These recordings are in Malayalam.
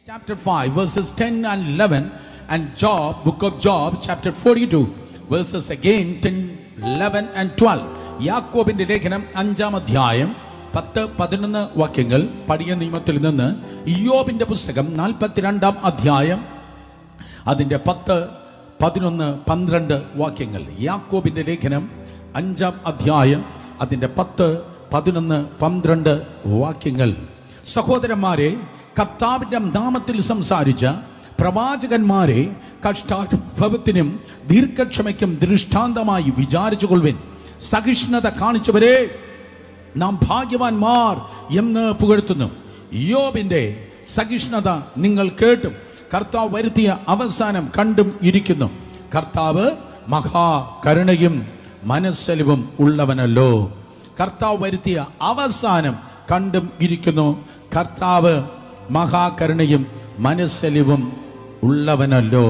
chapter 5 verses 10 and 11 and Job, book of Job chapter 42 verses again 10, 11 and 12. യാക്കോബിന്റെ ലേഖനം 5-ാം അധ്യായം 10-11 വാക്യങ്ങൾ. പഴയ നിയമത്തിൽ നിന്ന് ഇയ്യോബിന്റെ പുസ്തകം 42-ാം അധ്യായം അതിന്റെ 10, 11, 12 വാക്യങ്ങൾ. യാക്കോബിന്റെ ലേഖനം 5-ാം അധ്യായം അതിന്റെ 10, 11, 12 വാക്യങ്ങൾ. സഹോദരന്മാരെ, കർത്താവിന്റെ നാമത്തിൽ സംസാരിച്ച പ്രവാചകന്മാരെ കഷ്ടാനുഭവത്തിനും ദീർഘക്ഷമയ്ക്കും ദൃഷ്ടാന്തമായി വിചാരിച്ചുകൊള്ളുവിൻ. സഹിഷ്ണുത കാണിച്ചവരെ നാം ഭാഗ്യവാന്മാർ എന്ന് പുകഴ്ത്തുന്നു. ഇയ്യോബിന്റെ സഹിഷ്ണുത നിങ്ങൾ കേട്ടും കർത്താവ് വരുത്തിയ അവസാനം കണ്ടും ഇരിക്കുന്നു. കർത്താവ് മഹാകരുണയും മനസ്സലിവും ഉള്ളവനല്ലോ. കർത്താവ് വരുത്തിയ അവസാനം കണ്ടും ഇരിക്കുന്നു. കർത്താവ് മഹാകരുണയും മനസ്സലിവും ഉള്ളവനല്ലോ.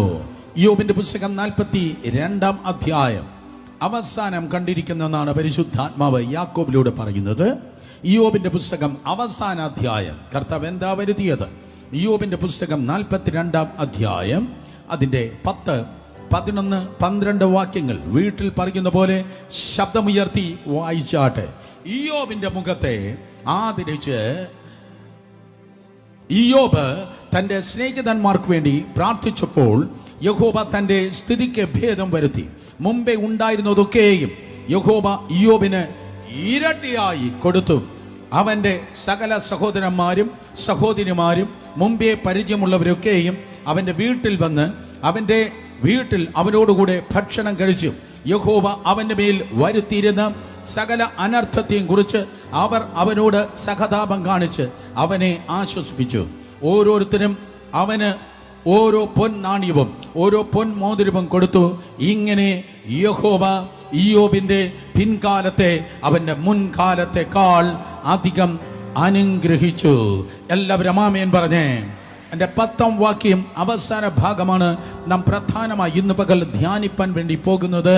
ഇയ്യോബിന്റെ പുസ്തകം 42-ാം അധ്യായം അവസാനം കണ്ടിരിക്കുന്നതെന്നാണ് പരിശുദ്ധാത്മാവ് യാക്കോബിലൂടെ പറയുന്നത്. ഇയ്യോബിന്റെ പുസ്തകം അവസാന അധ്യായം കർത്താവ് എന്താ വരുത്തിയത്? ഇയ്യോബിന്റെ പുസ്തകം 42-ാം അധ്യായം അതിന്റെ 10, 11, 12 വാക്യങ്ങൾ വീട്ടിൽ പറയുന്ന പോലെ ശബ്ദമുയർത്തി വായിച്ചാട്ടെ. ഇയ്യോബിന്റെ മുഖത്തെ ആദരിച്ച് ഇയ്യോബ് തന്റെ സ്നേഹിതന്മാർക്ക് വേണ്ടി പ്രാർത്ഥിച്ചപ്പോൾ യഹോവ തന്റെ സ്ഥിതിക്ക് ഭേദം വരുത്തി. മുമ്പേ ഉണ്ടായിരുന്നതൊക്കെയും യഹോവ ഇയ്യോബിന് ഇരട്ടിയായി കൊടുത്തു. അവന്റെ സകല സഹോദരന്മാരും സഹോദരിമാരും മുമ്പേ പരിചയമുള്ളവരൊക്കെയും അവന്റെ വീട്ടിൽ വന്ന് അവന്റെ വീട്ടിൽ അവനോടുകൂടെ ഭക്ഷണം കഴിച്ചു. യഹോവ അവന്റെ മേൽ വരുത്തിയിരുന്ന സകല അനർത്ഥത്തെയും കുറിച്ച് അവർ അവനോട് സഹതാപം കാണിച്ച് അവനെ ആശ്വസിപ്പിച്ചു. ഓരോരുത്തരും അവന് ഓരോ പൊന്നാണ്യവും ഓരോ പൊൻമോതിരവും കൊടുത്തു. ഇങ്ങനെ യഹോവ ഇയ്യോബിന്റെ പിൻകാലത്തെ അവന്റെ മുൻകാലത്തെക്കാൾ അധികം അനുഗ്രഹിച്ചു. എല്ലാവരും ആമേൻ പറഞ്ഞേ. എൻ്റെ 10-ാം വാക്യം അവസാന ഭാഗമാണ് നാം പ്രധാനമായി ഇന്ന് പകൽ ധ്യാനിപ്പാൻ വേണ്ടി പോകുന്നത്.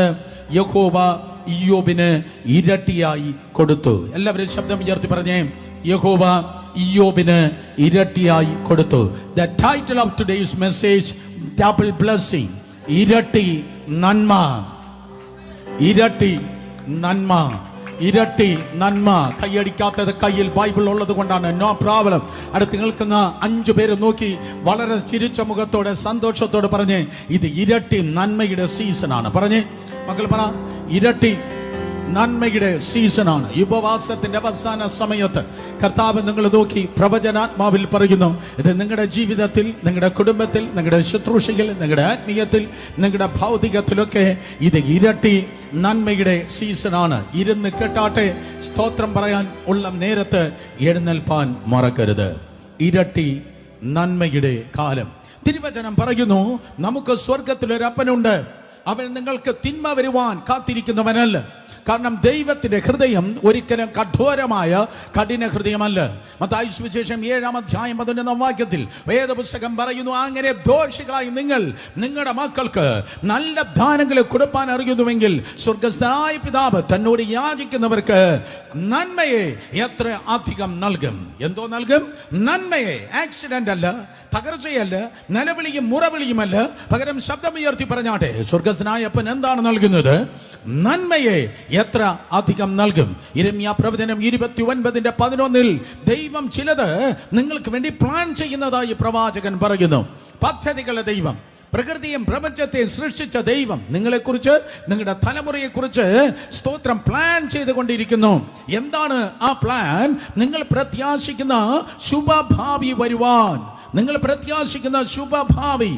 യഹോവ ഇയ്യോബിന് ഇരട്ടിയായി കൊടുത്തു. എല്ലാവരും ശബ്ദം ഉയർത്തി പറഞ്ഞേ, യഹോവ ഇയ്യോബിന് ഇരട്ടിയായി കൊടുത്തു. The title of today's message, double blessing. ഇരട്ടി നന്മ, ഇരട്ടി നന്മ, ഇരട്ടി നന്മ. കൈയടിക്കാത്തത് കയ്യിൽ ബൈബിൾ ഉള്ളത് കൊണ്ടാണ്. No problem. അടുത്ത് നിൽക്കുന്ന 5 പേര് നോക്കി വളരെ ചിരിച്ച മുഖത്തോടെ സന്തോഷത്തോടെ പറഞ്ഞ്, ഇത് ഇരട്ടി നന്മയുടെ സീസണാണ്. പറഞ്ഞേ മക്കൾ, പറ, ഇരട്ടി നന്മയുടെ സീസണാണ്. ഉപവാസത്തിന്റെ അവസാന സമയത്ത് കർത്താവ് നിങ്ങൾ നോക്കി പ്രവചനാത്മാവിൽ പറയുന്നു, ഇത് നിങ്ങളുടെ ജീവിതത്തിൽ, നിങ്ങളുടെ കുടുംബത്തിൽ, നിങ്ങളുടെ ശുശ്രൂഷയിൽ, നിങ്ങളുടെ ആത്മീയത്തിൽ, നിങ്ങളുടെ ഭൗതികത്തിലൊക്കെ ഇത് ഇരട്ടി നന്മയുടെ സീസണാണ്. ഇരുന്ന് കേട്ടാട്ടെ. സ്തോത്രം പറയാൻ ഉള്ള നേരത്ത് എഴുന്നേൽപ്പാൻ മറക്കരുത്. ഇരട്ടി നന്മയുടെ കാലം. തിരുവചനം പറയുന്നു, നമുക്ക് സ്വർഗത്തിലൊരപ്പനുണ്ട്. അവൻ നിങ്ങൾക്ക് തിന്മ വരുവാൻ കാത്തിരിക്കുന്നവനല്ല. കാരണം ദൈവത്തിന്റെ ഹൃദയം ഒരിക്കലും കഠോരമായ കഠിന ഹൃദയമല്ല. മത്തായി സുവിശേഷം 7-ാം അധ്യായം 11-ാം വാക്യത്തിൽ വേദപുസ്തകം പറയുന്നു, അങ്ങനെ ദോഷികളായി നിങ്ങൾ നിങ്ങളുടെ മക്കൾക്ക് നല്ല ദാനങ്ങൾ കൊടുപ്പാൻ അറിയുന്നുവെങ്കിൽ സ്വർഗ്ഗസ്ഥനായ പിതാവ് തന്നോട് യാചിക്കുന്നവർക്ക് നന്മയെ എത്ര അധികം നൽകും. എന്തോ നൽകും? നന്മയെ. ആക്സിഡന്റ് അല്ല, തകർച്ചയല്ല, നിലവിളിയും മുറവിളിയുമല്ല. പകരം ശബ്ദമുയർത്തി പറഞ്ഞാട്ടെ, സ്വർഗ്ഗസ്ഥനായ അപ്പൻ എന്താണ് നൽകുന്നത്? നന്മയെ എത്ര അധികം നൽകും. യിരെമ്യാ പ്രവചനം 29:11 ദൈവം ചിലത് നിങ്ങൾക്ക് വേണ്ടി പ്ലാൻ ചെയ്യുന്നതായി പ്രവാചകൻ പറയുന്നു. പദ്ധതികളുടെ ദൈവം, പ്രകൃതിയും പ്രപഞ്ചത്തെയും സൃഷ്ടിച്ച ദൈവം നിങ്ങളെക്കുറിച്ച്, നിങ്ങളുടെ തലമുറയെക്കുറിച്ച് സ്തോത്രം പ്ലാൻ ചെയ്തുകൊണ്ടിരിക്കുന്നു. എന്താണ് ആ പ്ലാൻ? നിങ്ങൾ പ്രത്യാശിക്കുന്ന ശുഭഭാവി വരുവാൻ, നിങ്ങൾ പ്രത്യാശിക്കുന്ന ശുഭഭാവി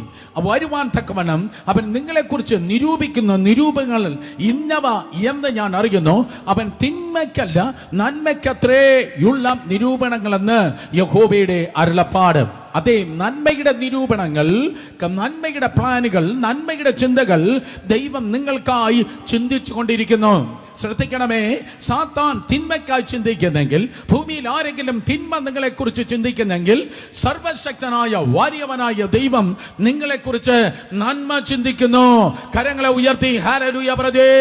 വരുവാൻ തക്കവണ്ണം അവൻ നിങ്ങളെക്കുറിച്ച് നിരൂപിക്കുന്ന നിരൂപങ്ങൾ ഇന്നവ എന്ന് ഞാൻ അറിയുന്നു. അവൻ തിന്മയ്ക്കല്ല നന്മയ്ക്കത്രേയുള്ള നിരൂപണങ്ങളെന്ന് യഹോവയുടെ അരുളപ്പാട്. അതേ, നന്മയുടെ നിരൂപണങ്ങൾ, നന്മയുടെ പ്ലാനുകൾ, നന്മയുടെ ചിന്തകൾ ദൈവം നിങ്ങൾക്കായി ചിന്തിച്ചു കൊണ്ടിരിക്കുന്നു. ശ്രദ്ധിക്കണമേ, സാത്താൻ തിന്മയ്ക്കായി ചിന്തിക്കുന്നെങ്കിൽ, ഭൂമിയിൽ ആരെങ്കിലും തിന്മ നിങ്ങളെക്കുറിച്ച് ചിന്തിക്കുന്നെങ്കിൽ, സർവശക്തനായ വാര്യവനായ ദൈവം നിങ്ങളെക്കുറിച്ച് നന്മ ചിന്തിക്കുന്നു. കരങ്ങളെ ഉയർത്തി ഹല്ലേലൂയ പറഞ്ഞേ.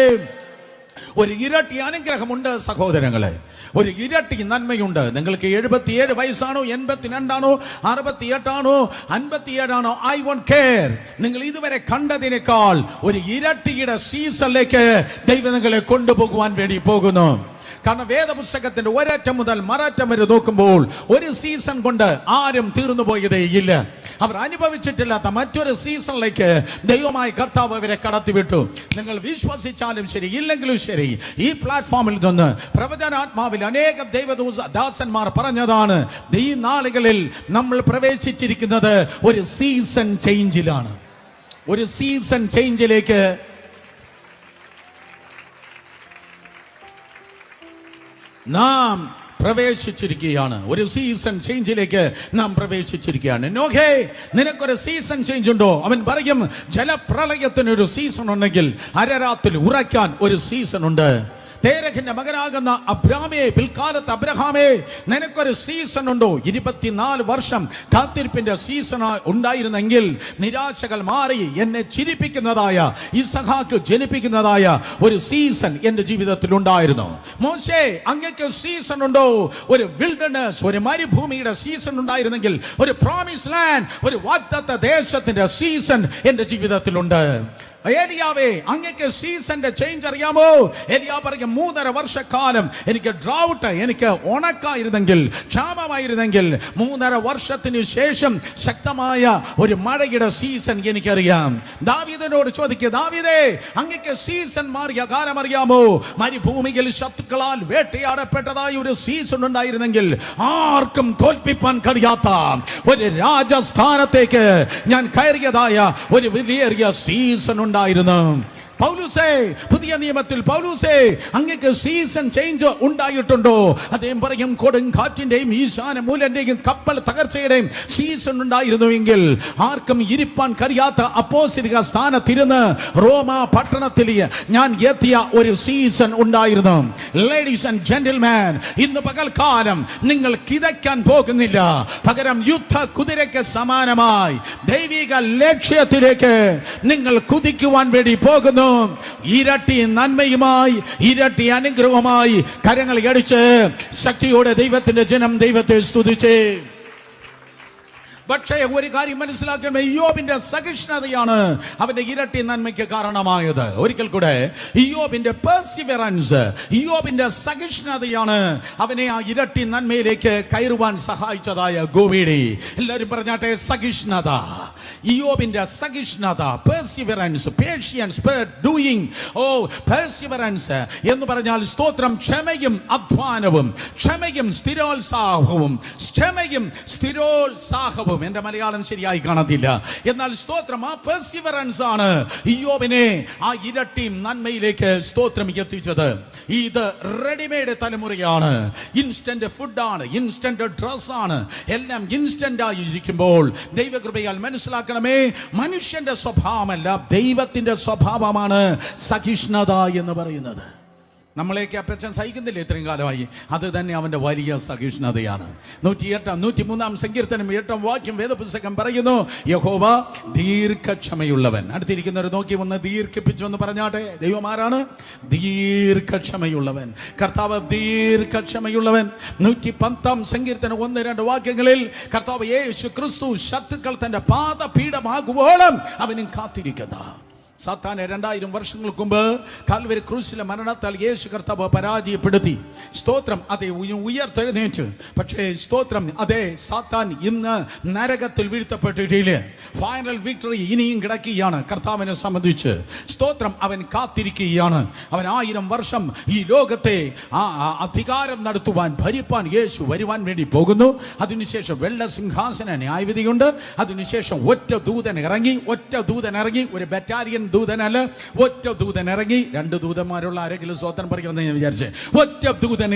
ഒരു ഇരട്ടി അനുഗ്രഹമുണ്ട് സഹോദരങ്ങളെ, ഒരു ഇരട്ടി നന്മയുണ്ട്. നിങ്ങൾക്ക് 77 വയസ്സാണോ, 82ആണോ, 68ആണോ, 57ആണോ, ഐ വോണ്ട് കെയർ. നിങ്ങൾ ഇതുവരെ കണ്ടതിനേക്കാൾ ഒരു ഇരട്ടിയുടെ സീസണിലേക്ക് ദൈവം നിങ്ങളെ കൊണ്ടുപോകുവാൻ വേണ്ടി പോകുന്നു. കാരണം വേദപുസ്തകത്തിന്റെ ഒരറ്റം മുതൽ മററ്റം വരെ നോക്കുമ്പോൾ ഒരു സീസൺ കൊണ്ട് ആരും തീർന്നു പോയതേ ഇല്ല. അവർ അനുഭവിച്ചിട്ടില്ലാത്ത മറ്റൊരു സീസണിലേക്ക് ദൈവമായ കർത്താവ് അവരെ കടത്തിവിട്ടു. നിങ്ങൾ വിശ്വസിച്ചാലും ശരി ഇല്ലെങ്കിലും ശരി, ഈ പ്ലാറ്റ്ഫോമിൽ നിന്ന് പ്രവചനാത്മാവിൽ അനേകം ദൈവദാസന്മാർ പറഞ്ഞതാണ്, ഈ നാളുകളിൽ നമ്മൾ പ്രവേശിച്ചിരിക്കുന്നത് ഒരു സീസൺ ചേഞ്ചിലാണ്. ഒരു സീസൺ ചേഞ്ചിലേക്ക് നാം പ്രവേശിച്ചിരിക്കുകയാണ്. ഒരു സീസൺ ചേഞ്ചിലേക്ക് നാം പ്രവേശിച്ചിരിക്കുകയാണ്. നോഹേ, നിനക്കൊരു സീസൺ ചേഞ്ച് ഉണ്ടോ? അവൻ പറയും, ജലപ്രളയത്തിനൊരു സീസൺ ഉണ്ടെങ്കിൽ അരരാത്രിയിൽ ഉറയ്ക്കാൻ ഒരു സീസൺ ഉണ്ട്. തേരഹിന്റെ മകനാകുന്ന അബ്രാമേ, പിൽക്കാലത്ത് അബ്രഹാമേ, നിനക്കൊരു സീസൺ ഉണ്ടോ? 24 വർഷം കാത്തിരിപ്പിന്റെ സീസൺ ഉണ്ടായിരുന്നെങ്കിൽ നിരാശകൾ മാറി എന്നെ ചിരിപ്പിക്കുന്നതായ, ഇസഹാക്ക് ജനിപ്പിക്കുന്നതായ ഒരു സീസൺ എന്റെ ജീവിതത്തിൽ ഉണ്ടായിരുന്നു. മോശേ, അങ്ങക്ക് സീസൺ ഉണ്ടോ? ഒരു വിൽഡർനെസ്, ഒരു മരുഭൂമിയുടെ സീസൺ ഉണ്ടായിരുന്നെങ്കിൽ ഒരു പ്രോമിസ് ലാൻഡ്, ഒരു വാഗ്ദത്ത ദേശത്തിന്റെ സീസൺ എന്റെ ജീവിതത്തിലുണ്ട്. ഏലിയാവേ, അങ്ങക്ക് സീസന്റെ ചേഞ്ച് അറിയാമോ? ഏലിയാ പറയും, 3.5 വർഷക്കാലം എനിക്ക് ഡ്രൗട്ട്, എനിക്ക് ഉണക്കായിരുന്നെങ്കിൽ, ക്ഷാമമായിരുന്നെങ്കിൽ, 3.5 വർഷത്തിന് ശേഷം ശക്തമായ ഒരു മഴയുടെ സീസൺ എനിക്കറിയാം. ദാവീദിനോട് ചോദിക്കുക, ദാവീദേ, അങ്ങക്ക് സീസൺ മാറിയ കാലം അറിയാമോ? മരുഭൂമിയിൽ ശത്രുക്കളാൽ വേട്ടയാടപ്പെട്ടതായ ഒരു സീസൺ ഉണ്ടായിരുന്നെങ്കിൽ ആർക്കും തോൽപ്പിക്കാൻ കഴിയാത്ത ഒരു രാജസ്ഥാനത്തേക്ക് ഞാൻ കയറിയതായ ഒരു വലിയ സീസൺ ഉണ്ടായിരുന്നു. പൗലോസേ, പുതിയ നിയമത്തിൽ പൗലോസേ, അങ്ങക്ക് സീസൺ ചേഞ്ച് ഉണ്ടായിട്ടുണ്ടോ? അദ്ദേഹം പറയും, കൊടുങ്കാറ്റിന്റെയും ഈശാന മൂലന്റെയും കപ്പൽ തകർച്ചയുടെയും സീസൺ ഉണ്ടായിരുന്നുവെങ്കിൽ ആർക്കും ഇരിപ്പാൻ കഴിയാത്ത അപ്പോസ്തലിക സ്ഥാനത്തിരുന്ന് റോമ പട്ടണത്തിൽ ഞാൻ എത്തിയ ഒരു സീസൺ ഉണ്ടായിരുന്നു. ലേഡീസ് ആൻഡ് ജെന്റിൽമാൻ, ഇന്ന് പകൽക്കാലം നിങ്ങൾ കിതയ്ക്കാൻ പോകുന്നില്ല, പകരം യുദ്ധ കുതിരയ്ക്ക് സമാനമായി ദൈവിക ലക്ഷ്യത്തിലേക്ക് നിങ്ങൾ കുതിക്കുവാൻ വേണ്ടി പോകുന്നു. ഇരട്ടി നന്മയുമായി, ഇരട്ടി അനുഗ്രഹവുമായി കരങ്ങൾ അടിച്ച് ശക്തിയോടെ ദൈവത്തിന്റെ ജനം ദൈവത്തെ സ്തുതിച്ച്. പക്ഷേ ഒരു കാര്യം മനസ്സിലാക്കണം, ഇയ്യോബിന്റെ സഹിഷ്ണുതയാണ് അവന്റെ ഇരട്ടി നന്മയ്ക്ക് കാരണമായത്. ഒരിക്കൽ കൂടെ, ഇയ്യോബിന്റെ പെർസിവറൻസ്, ഇയ്യോബിന്റെ സഹിഷ്ണുതയാണ് അവനെ ആ ഇരട്ടി നന്മയിലേക്ക് കയറുവാൻ സഹായിച്ചതായ ഗോവീടി. എല്ലാവരും പറഞ്ഞാട്ടെ, സഹിഷ്ണുത. ഇയ്യോബിന്റെ സഹിഷ്ണുത, പെർസിവറൻസ്, പേഷ്യൻസ്, ഡൂയിങ്. ഓ, പെർസിവറൻസ് എന്ന് പറഞ്ഞാൽ സ്തോത്രം, ക്ഷമയും അധ്വാനവും, ക്ഷമയും സ്ഥിരോത്സാഹവും, ക്ഷമയും സ്ഥിരോത്സാഹവും. എന്റെ മലയാളം ശരിയായി കാണത്തില്ല, എന്നാൽ സ്തോത്രം, ആ പെർസിവറൻസ് ആണ് ഇയ്യോബിനെ ആ ഇരട്ടി നന്മയിലേക്ക് സ്തോത്രം എത്തിച്ചത്. ഇത് റെഡിമെയ്ഡ് തലമുറയാണ്, ഇൻസ്റ്റന്റ് ഫുഡാണ്, ഇൻസ്റ്റന്റ് ഡ്രസ്സാണ്, എല്ലാം ഇൻസ്റ്റന്റ് ആയിരിക്കുമ്പോൾ ദൈവകൃപയാൽ മനസ്സിലാക്കണമേ, മനുഷ്യന്റെ സ്വഭാവമല്ല, ദൈവത്തിന്റെ സ്വഭാവമാണ് സഹിഷ്ണുത എന്ന് പറയുന്നത്. നമ്മളെയൊക്കെ അപ്പച്ചൻ സഹിക്കുന്നില്ല ഇത്രയും കാലമായി, അത് തന്നെ അവന്റെ വലിയ സഹിഷ്ണുതയാണ്. 103-ാം സങ്കീർത്തനം 8-ാം വാക്യം വേദപുസ്തകം പറയുന്നു, യഹോവ ദീർഘക്ഷമയുള്ളവൻ. അടുത്തിരിക്കുന്നവർ നോക്കി ഒന്ന് ദീർഘിപ്പിച്ചു എന്ന് പറഞ്ഞാട്ടെ, ദൈവം ആരാണ്? ദീർഘക്ഷമയുള്ളവൻ. കർത്താവ് ദീർഘക്ഷമയുള്ളവൻ. 110-ാം സങ്കീർത്തനം 1-2 വാക്യങ്ങളിൽ കർത്താവ് യേശു ക്രിസ്തു ശത്രുക്കൾ തന്റെ പാദപീഠമാകുവോളം അവനും കാത്തിരിക്കുന്ന. സാത്താനെ 2000 വർഷങ്ങൾക്ക് മുമ്പ് കാൽവരി ക്രൂശിലെ മരണത്താൽ യേശു കർത്താവ് പരാജയപ്പെടുത്തി. സ്തോത്രം, അതെ, ഉയർത്തെഴുന്നേറ്റ്. പക്ഷേ സ്തോത്രം, അതെ, സാത്താൻ ഇന്ന് നരകത്തിൽ വീഴ്ത്തപ്പെട്ടിട്ടില്ല. ഫൈനൽ വിക്ടറി ഇനിയും കിടക്കുകയാണ് കർത്താവിനെ സംബന്ധിച്ച്. സ്തോത്രം, അവൻ കാത്തിരിക്കുകയാണ്. അവൻ 1000 വർഷം ഈ ലോകത്തെ അധികാരം നടത്തുവാൻ, ഭരിപ്പാൻ യേശു വരുവാൻ വേണ്ടി പോകുന്നു. അതിനുശേഷം വെള്ള സിംഹാസന ന്യായവിധിയുണ്ട്. അതിനുശേഷം ഒറ്റ ദൂതൻ ഇറങ്ങി, ഒരു ബറ്റാലിയൻ ദൂതനല്ല, ഒറ്റ ദൂതൻ ഇറങ്ങി. 2 ദൂതന്മാരുള്ള ആരെങ്കിലും സ്വതന്ത്രം പറയുമെന്ന് ഞാൻ വിചാരിച്ചേ. ഒറ്റ ദൂതൻ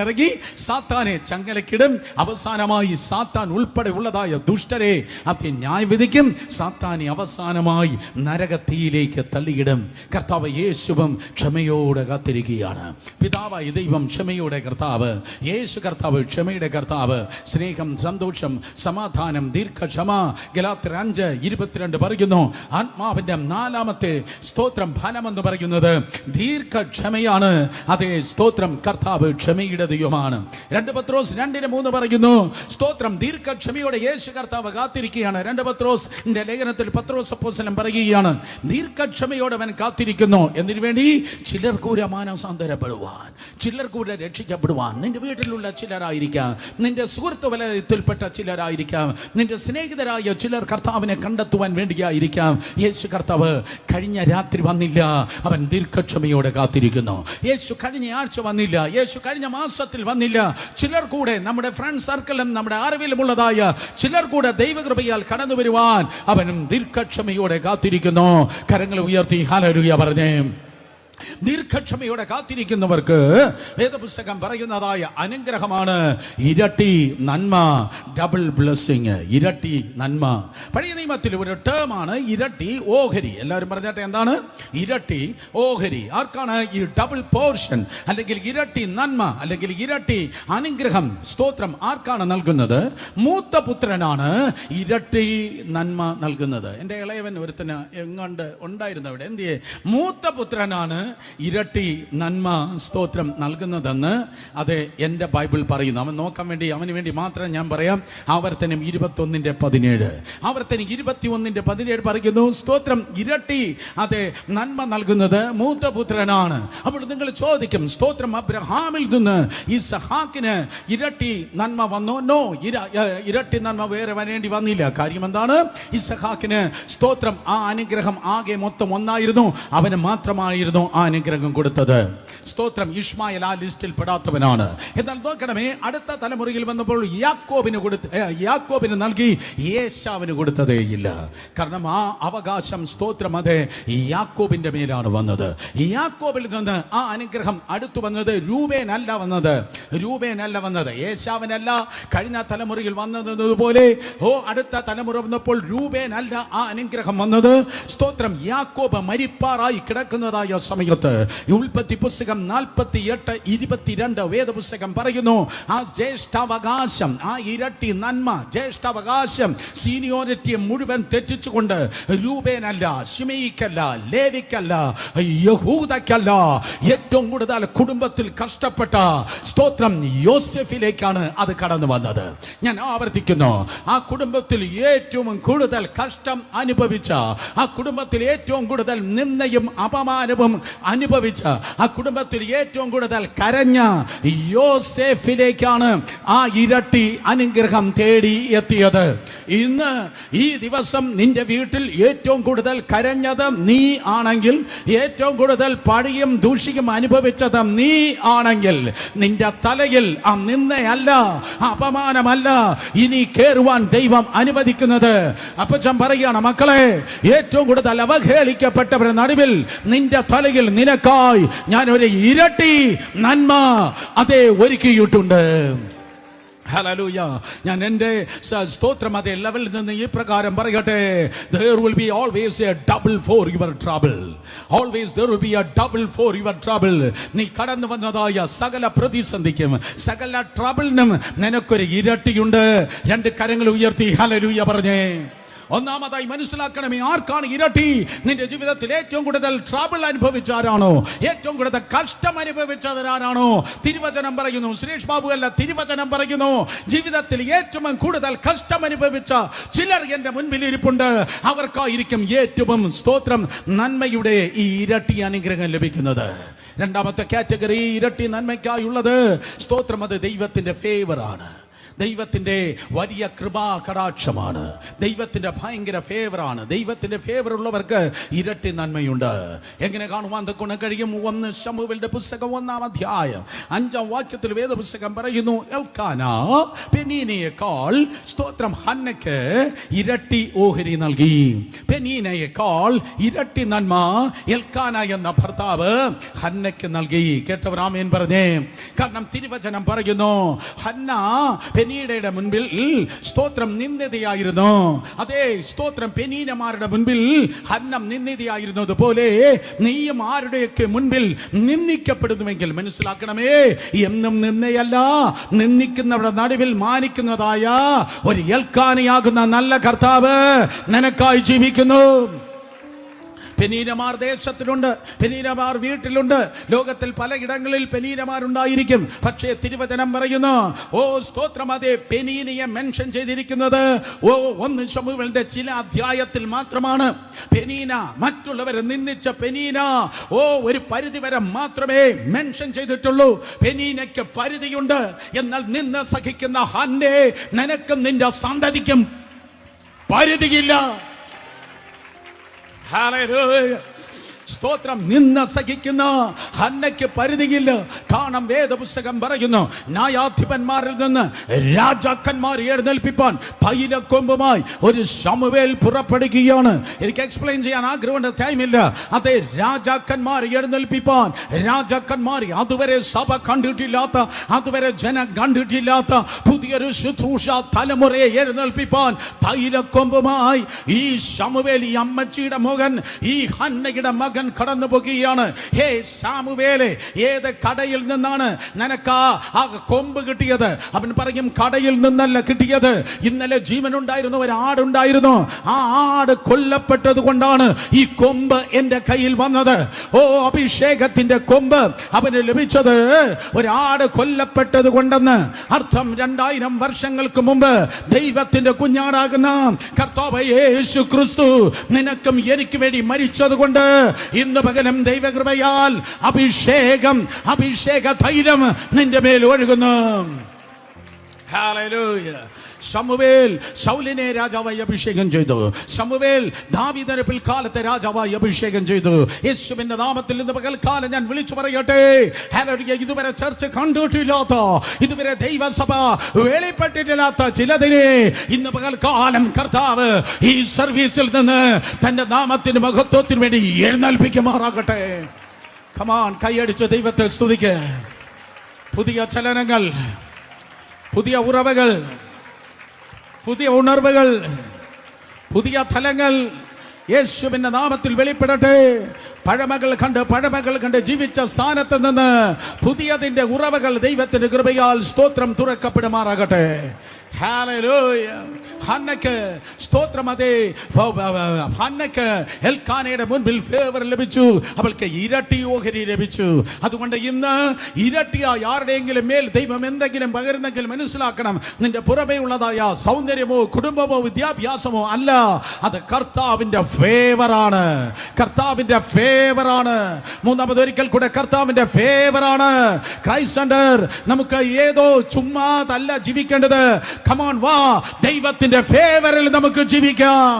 ഇറങ്ങി സാത്താനെ ചങ്ങലക്കിടും. അവസാനമായി സാത്താൻ ഉൾപ്പെടെ ഉള്ളതായ ദുഷ്ടരെ അത് ന്യായവിധിക്കും. സാത്താനെ അവസാനമായി നരകത്തിയിലേക്ക് തള്ളിയിടും. കർത്താവ് യേശുവും ക്ഷമയോടെ കാത്തിരിക്കുകയാണ്. പിതാവായ ദൈവം ക്ഷമയുടെ കർത്താവ്, യേശു കർത്താവ് ക്ഷമയുടെ കർത്താവ്. സ്നേഹം, സന്തോഷം, സമാധാനം, ദീർഘക്ഷമ. ഗലാത്യർ 5:22 പറയുന്നു, ആത്മാ കർത്താവിന്റെ നാലാമത്തെ സ്തോത്രം ഫലമെന്ന് പറയുന്നത് ദീർഘക്ഷമയാണ്. അതേ, സ്തോത്രം, കർത്താവ് ക്ഷമയുടെ ദൈവമാണ്. 2 പത്രോസ് 2:3 പറയുന്നു, സ്തോത്രം, ദീർഘക്ഷമയോടെ യേശു കർത്താവ് കാത്തിരിക്കുകയാണ്. 2 പത്രോസിന്റെ ലേഖനത്തിൽ പത്രോസ് അപ്പോസ്തലൻ പറയുകയാണ്, ദീർഘക്ഷമയോടെ അവൻ കാത്തിരിക്കുന്നു. എന്തിനു വേണ്ടി? ചിലർ കൂടെ മാനസാന്തരപ്പെടുവാൻ, ചിലർ കൂടെ രക്ഷിക്കപ്പെടുവാൻ. നിന്റെ വീട്ടിലുള്ള ചിലരായിരിക്കാം, നിന്റെ സുഹൃത്ത് വലയത്തിൽപ്പെട്ട ചിലരായിരിക്കാം, നിന്റെ സ്നേഹിതരായ ചിലർ കർത്താവിനെ കണ്ടെത്തുവാൻ വേണ്ടിയായിരിക്കാം. യേശു കർത്താവ് കഴിഞ്ഞ രാത്രി വന്നില്ല, അവൻ ദീർഘക്ഷമയോടെ കാത്തിരിക്കുന്നു. യേശു കഴിഞ്ഞ ആഴ്ച വന്നില്ല, യേശു കഴിഞ്ഞ മാസത്തിൽ വന്നില്ല. ചിലർ കൂടെ, നമ്മുടെ ഫ്രണ്ട് സർക്കിളും നമ്മുടെ അറിവിലുമുള്ളതായ ചിലർ കൂടെ ദൈവകൃപയാൽ കടന്നു വരുവാൻ അവനും ദീർഘക്ഷമയോടെ കാത്തിരിക്കുന്നു. കരങ്ങൾ ഉയർത്തി ഹല്ലേലൂയ പറഞ്ഞേ. ദീർഘക്ഷമയോടെ കാത്തിരിക്കുന്നവർക്ക് വേദപുസ്തകം പറയുന്നതായ അനുഗ്രഹമാണ് ഇരട്ടി നന്മ, ഡബിൾ ബ്ലെസ്സിങ്. ഇരട്ടി നന്മ പഴയ നിയമത്തിൽ ഒരു ടേമാണ് ഇരട്ടി ഓഹരി. എല്ലാവരും പറഞ്ഞാട്ടെ, എന്താണ് ഇരട്ടി ഓഹരി? ആർക്കാണ് ഈ ഡബിൾ പോർഷൻ അല്ലെങ്കിൽ ഇരട്ടി നന്മ അല്ലെങ്കിൽ ഇരട്ടി അനുഗ്രഹം, സ്തോത്രം ആർക്കാണ് നൽകുന്നത്? മൂത്ത പുത്രനാണ് ഇരട്ടി നന്മ നൽകുന്നത്. എൻ്റെ ഇളയവൻ ഒരുത്തന് എങ്ങോണ്ട് ഉണ്ടായിരുന്നു അവിടെ, എന്തിയെ? മൂത്ത പുത്രനാണ് ഇരട്ടി നന്മ, സ്തോത്രം നൽകുന്നതെന്ന് അത് എൻ്റെ ബൈബിൾ പറയുന്നു. അവൻ നോക്കാൻ വേണ്ടി, അവന് വേണ്ടി മാത്രം ഞാൻ പറയാം. ആവർത്തനം 21:17, ആവർത്തനം 21:17 പറയുന്നു, സ്തോത്രം, ഇരട്ടി അതെ നന്മ നൽകുന്നത് മൂത്ത പുത്രനാണ്. അപ്പോൾ നിങ്ങൾ ചോദിക്കും, സ്തോത്രം, അബ്രഹാമിൽ നിന്ന് ഇസ്ഹാക്കിന് ഇരട്ടി നന്മ വന്നോ? നോ, ഇരട്ടി നന്മ വേറെ വരേണ്ടി വന്നില്ല. കാര്യം എന്താണ്? ഇസ്ഹാക്കിന്, സ്തോത്രം, ആ അനുഗ്രഹം ആകെ മൊത്തം ഒന്നായിരുന്നു, അവന് മാത്രമായിരുന്നു ആ അനുഗ്രഹം കൊടുത്തത്. സ്തോത്രം, ഇഷ്മായേൽ ആ ലിസ്റ്റിൽ പെടാത്തവനാണ്. എന്നാൽ നോക്കണമേ, അടുത്ത തലമുറയിൽ വന്നപ്പോൾ യാക്കോബിന് നൽകി, യേശാവിന് കൊടുത്തതേയില്ല. കാരണം ആ അവകാശം, സ്തോത്രം, അത് യാക്കോബിന്റെ മേലാണ് വന്നത്. യാക്കോബിൽ നിന്ന് ആ അനുഗ്രഹം അടുത്തു വന്നത് രൂബേനല്ല വന്നത്, യേശാവിനല്ല. കഴിഞ്ഞ തലമുറയിൽ വന്നതുപോലെ അടുത്ത തലമുറ വന്നപ്പോൾ രൂബേനല്ല ആ അനുഗ്രഹം വന്നത്. സ്തോത്രം, യാക്കോബ് മരിപ്പാറായി കിടക്കുന്നതായ സമയത്ത് ഉൽപ്പത്തി പുസ്തകം 48:22 വേദപുസ്തകം പറയുന്നു, ആ ജ്യേഷ്ഠാവകാശം, ആ ഇരട്ടി നന്മ, ജ്യേഷ്ഠാവകാശം, സീനിയോറിറ്റി മുഴുവൻ തെറ്റിച്ചുകൊണ്ട് രൂബേനല്ല, ശിമെയിക്കല്ല, ലേവിക്കല്ല, യഹൂദക്കല്ല, ഏറ്റവും കൂടുതൽ കുടുംബത്തിൽ കഷ്ടപ്പെട്ട, സ്തോത്രം, യോസെഫിലേക്കാണ് അത് കടന്നു വന്നത്. ഞാൻ ആവർത്തിക്കുന്നു, ആ കുടുംബത്തിൽ ഏറ്റവും കൂടുതൽ കഷ്ടം അനുഭവിച്ച, ആ കുടുംബത്തിൽ ഏറ്റവും കൂടുതൽ നിന്ദയും അപമാനവും അനുഭവിച്ച, ആ കുടുംബത്തിൽ ഏറ്റവും കൂടുതൽ കരഞ്ഞ യോസേഫിലേക്കാണ് ആ ഇരട്ടി അനുഗ്രഹം തേടി എത്തിയത്. ഇന്ന് ഈ ദിവസം നിന്റെ വീട്ടിൽ ഏറ്റവും കൂടുതൽ കരഞ്ഞത് നീ ആണെങ്കിൽ, ഏറ്റവും കൂടുതൽ പഴിയും ദൂഷിയും അനുഭവിച്ചത് നീ ആണെങ്കിൽ, നിന്റെ തലയിൽ ആ നിന്ദയല്ല, അപമാനമല്ല ഇനി കേറുവാൻ ദൈവം അനുവദിക്കുന്നത്. അപ്പച്ചൻ പറയുകയാണ്, മക്കളെ, ഏറ്റവും കൂടുതൽ അവഹേളിക്കപ്പെട്ടവരുടെ നടുവിൽ നിന്റെ തലയിൽ നിനക്കായി ഞാൻ ഒരു ഇരട്ടി നന്മ അതേ ഒരുക്കിയിട്ടുണ്ട്. ഹല്ലേലൂയ. ഞാൻ എൻ്റെ സ്തോത്രം അതേ ലെവലിൽ നിന്ന് ഈ പ്രകാരം പറയട്ടെ, there will be always a double for your trouble. Always there will be a double for your trouble. നീ കടന്നു വന്നതായ സകല പ്രതിസന്ധിക്കും, സകല ട്രബിളിനും നിനക്കൊരു ഇരട്ടിയുണ്ട്. രണ്ട് കരങ്ങൾ ഉയർത്തി ഹല്ലേലൂയ പറഞ്ഞേ. ഒന്നാമതായി മനസ്സിലാക്കണമേ, ആർക്കാണ് ഇരട്ടി? നിന്റെ ജീവിതത്തിൽ ഏറ്റവും കൂടുതൽ ട്രബിൾ അനുഭവിച്ചാരാണോ, ഏറ്റവും കൂടുതൽ കഷ്ടം അനുഭവിച്ചവരാരാണോ? തിരുവചനം പറയുന്നു, സുരേഷ് ബാബു അല്ല, തിരുവചനം പറയുന്നു, ജീവിതത്തിൽ ഏറ്റവും കൂടുതൽ കഷ്ടം അനുഭവിച്ച ചിലർ എന്റെ മുൻപിൽ ഇരിപ്പുണ്ട്. അവർക്കായിരിക്കും ഏറ്റവും, സ്തോത്രം, നന്മയുടെ ഈ ഇരട്ടി അനുഗ്രഹം ലഭിക്കുന്നത്. രണ്ടാമത്തെ കാറ്റഗറി ഇരട്ടി നന്മയ്ക്കായുള്ളത്, സ്തോത്രം, അത് ദൈവത്തിന്റെ ഫേവറാണ്. ദൈവത്തിന്റെ വലിയ കൃപാ കടാക്ഷമാണ്. ദൈവത്തിന്റെ ഭയങ്കര ഫേവറാണ്. ദൈവത്തിന്റെ ഫേവർ ഉള്ളവർക്ക് ഇരട്ടി നന്മയുണ്ട്. എങ്ങനെ കാണുവാൻ തൊക്കെ കഴിയും? 1 ശമൂവേലിന്റെ പുസ്തകം 1-ാം അധ്യായം 5-ാം വാക്യത്തിൽ വേദപുസ്തകം പറയുന്നു, എൽക്കാനാ പെനീനയേക്കാൾ, സ്തോത്രം, ഹന്നയ്ക്ക് ഇരട്ടി ഓഹരി നൽകി. പെനീനയേക്കാൾ ഇരട്ടി നന്മ എൽക്കാന എന്ന ഭർത്താവ് ഹന്നയ്ക്ക് നൽകി. കേട്ടവർ ആമേൻ പറഞ്ഞേ. കാരണം തിരുവചനം പറയുന്നു, ഹന്ന പെനീനയുടെ മുൻപിൽ, സ്തോത്രം, നിന്ദിതയായിരുന്നു. അതേ, സ്തോത്രം, പെനീനമാരുടെ മുൻപിൽ ഹന്നം നിന്ദിതയായിരുന്നത് പോലെ നീയും ആരുടെയൊക്കെ മുൻപിൽ നിന്ദിക്കപ്പെടുന്നുവെങ്കിൽ മനസ്സിലാക്കണമേ, എന്നും നിന്നയല്ല, നിന്ദിക്കുന്നവരുടെ നടുവിൽ മാനിക്കുന്നതായ ഒരു എൽക്കാനയാകുന്ന നല്ല കർത്താവ് നിനക്കായി ജീവിക്കുന്നു. പെനീനമാർ ദേശത്തിലുണ്ട്, പെനീനമാർ വീട്ടിലുണ്ട്. ലോകത്തിൽ പലയിടങ്ങളിൽ പെനീനമാരുണ്ടായിരിക്കും. പക്ഷേ തിരുവചനം പറയുന്നു, ഓ സ്തോത്രം, അതേ പെനീനയെ മെൻഷൻ ചെയ്തിരിക്കുന്നത് 1 ശമൂവേലിന്റെ ചില അധ്യായത്തിൽ മാത്രമാണ്. പെനീന, മറ്റുള്ളവരെ നിന്ദിച്ച പെനീന ഒരു പരിധി വരെ മാത്രമേ മെൻഷൻ ചെയ്തിട്ടുള്ളൂ. പെനീനയ്ക്ക് പരിധിയുണ്ട്. എന്നാൽ നിന്ന് സഹിക്കുന്ന ഹന്നേ, നിനക്കും നിന്റെ സന്തതിക്കും പരിധിയില്ല. ഹല്ലേലൂയ, സ്തോത്രം. നിന്ന് സഹിക്കുന്ന ഹന്നയ്ക്ക് പരിധിയില്ല. കാരണം വേദപുസ്തകം പറയുന്നു, ന്യായാധിപന്മാരിൽ നിന്ന് രാജാക്കന്മാർ എഴുന്നേൽപ്പിപ്പാൻ തൈലക്കൊമ്പുമായി ഒരു ശമൂവേൽ പുറപ്പെടുകയാണ്. എനിക്ക് എക്സ്പ്ലെയിൻ ചെയ്യാൻ ആഗ്രഹമുണ്ട്, ടൈമില്ല. അതേ, രാജാക്കന്മാർ എഴുന്നേൽപ്പിപ്പാൻ, രാജാക്കന്മാർ അതുവരെ സഭ കണ്ടിട്ടില്ലാത്ത, അതുവരെ ജനം കണ്ടിട്ടില്ലാത്ത പുതിയൊരു ശുശ്രൂഷ തലമുറയെ എഴുന്നേൽപ്പിപ്പാൻ തൈലക്കൊമ്പുമായി ഈ ശമൂവേൽ, ഈ അമ്മച്ചിയുടെ മകൻ, ഈ ഹന്നയുടെ മകൻ കടന്നു പോകുകയാണ്. ഹേ ശമൂവേലേ, ഏത് കടയിൽ നിന്നാണ് നിനക്ക് ആ കൊമ്പ് കിട്ടിയത്? അവൻ പറയും, കടയിൽ നിന്നല്ല കിട്ടിയത്. ഇന്നലെ ജീവനുണ്ടായിരുന്ന ഒരു ആടുണ്ടായിരുന്നു. ആ ആട് കൊല്ലപ്പെട്ടത് കൊണ്ടാണ് ഈ കൊമ്പ് എന്റെ കയ്യിൽ വന്നത്. ഓ, അഭിഷേകത്തിന്റെ കൊമ്പ് അവന് ലഭിച്ചത് ഒരാട് കൊല്ലപ്പെട്ടത് കൊണ്ടെന്ന് അർത്ഥം. 2000 വർഷങ്ങൾക്ക് മുമ്പ് ദൈവത്തിന്റെ കുഞ്ഞാടാകുന്ന കർത്താവ് യേശു ക്രിസ്തു നിനക്കും എനിക്ക് വേണ്ടി മരിച്ചത് കൊണ്ട് ഇന്ന് പകലും ദൈവകൃപയാൽ അഭിഷേക തൈലം നിന്റെ മേൽ ഒഴുകുന്നു. ഹല്ലേലൂയ. ശമൂവേൽ ശൗലിനെ രാജാവായി അഭിഷേകം ചെയ്തു. ശമൂവേൽ ദാവീദിനെ പിൽക്കാലത്തെ രാജാവായി അഭിഷേകം ചെയ്തു. യേശുവിന്റെ നാമത്തിൽ ഇന്ന് പകൽക്കാലം ഞാൻ വിളിച്ചു പറയട്ടെ, ഹല്ലേലൂയ, ഇതുവരെ ചർച്ച കണ്ടിട്ടില്ലാത്ത, ഇതുവരെ ദൈവസഭ വെളിപ്പെട്ടിട്ടില്ലാത്ത ചിലതിനെ ഇന്ന് പകൽക്കാലം കർത്താവ് ഈ സർവീസിൽ നിന്ന് തന്റെ നാമത്തിന് മഹത്വത്തിന് വേണ്ടി എഴുന്നേൽപ്പിക്കുമാറാകട്ടെ. കമാൻ, കൈയടിച്ച് ദൈവത്തെ സ്തുതിക്ക്. പുതിയ ചലനങ്ങൾ, പുതിയ ഉറവകൾ, പുതിയ ഉണർവുകൾ, പുതിയ തലങ്ങൾ യേശുവിന്റെ നാമത്തിൽ വെളിപ്പെടട്ടെ. പഴമകൾ കണ്ട് ജീവിച്ച സ്ഥാനത്ത് നിന്ന് പുതിയതിന്റെ ഉറവകൾ ദൈവത്തിന്റെ കൃപയാൽ സ്തോത്രം തുറക്കപ്പെടുമാറാകട്ടെ. ഹല്ലേലൂയ. ഹന്നയ്ക്ക് സ്തോത്രം, അതേ, ഹന്നയ്ക്ക് എൽക്കാനയുടെ മുൻപിൽ ഫേവർ ലഭിച്ചു. അവൾക്ക് ഇരട്ടി ഓഹരി ലഭിച്ചു. അതുകൊണ്ട് ഇന്ന് ഇരട്ടിയായി ആരുടെയെങ്കിലും മേൽ ദൈവം എന്തെങ്കിലും പകരുന്നെങ്കിൽ മനസ്സിലാക്കണം, നിന്റെ പുറമേ ഉള്ളതായ സൗന്ദര്യമോ കുടുംബമോ വിദ്യാഭ്യാസമോ അല്ല, അത് കർത്താവിന്റെ ഫേവറാണ്. കർത്താവിന്റെ ഫേവറാണ്. മൂന്നാമതൊരിക്കൽ കൂടെ കർത്താവിന്റെ ഫേവറാണ്. ക്രൈസ്റ്റ് സെന്റർ നമുക്ക് ഏതോ ചുമ്മാതല്ല ജീവിക്കേണ്ടത്. Come on, വാ, ദൈവത്തിന്റെ ഫേവറിൽ നമുക്ക് ജീവിക്കാം.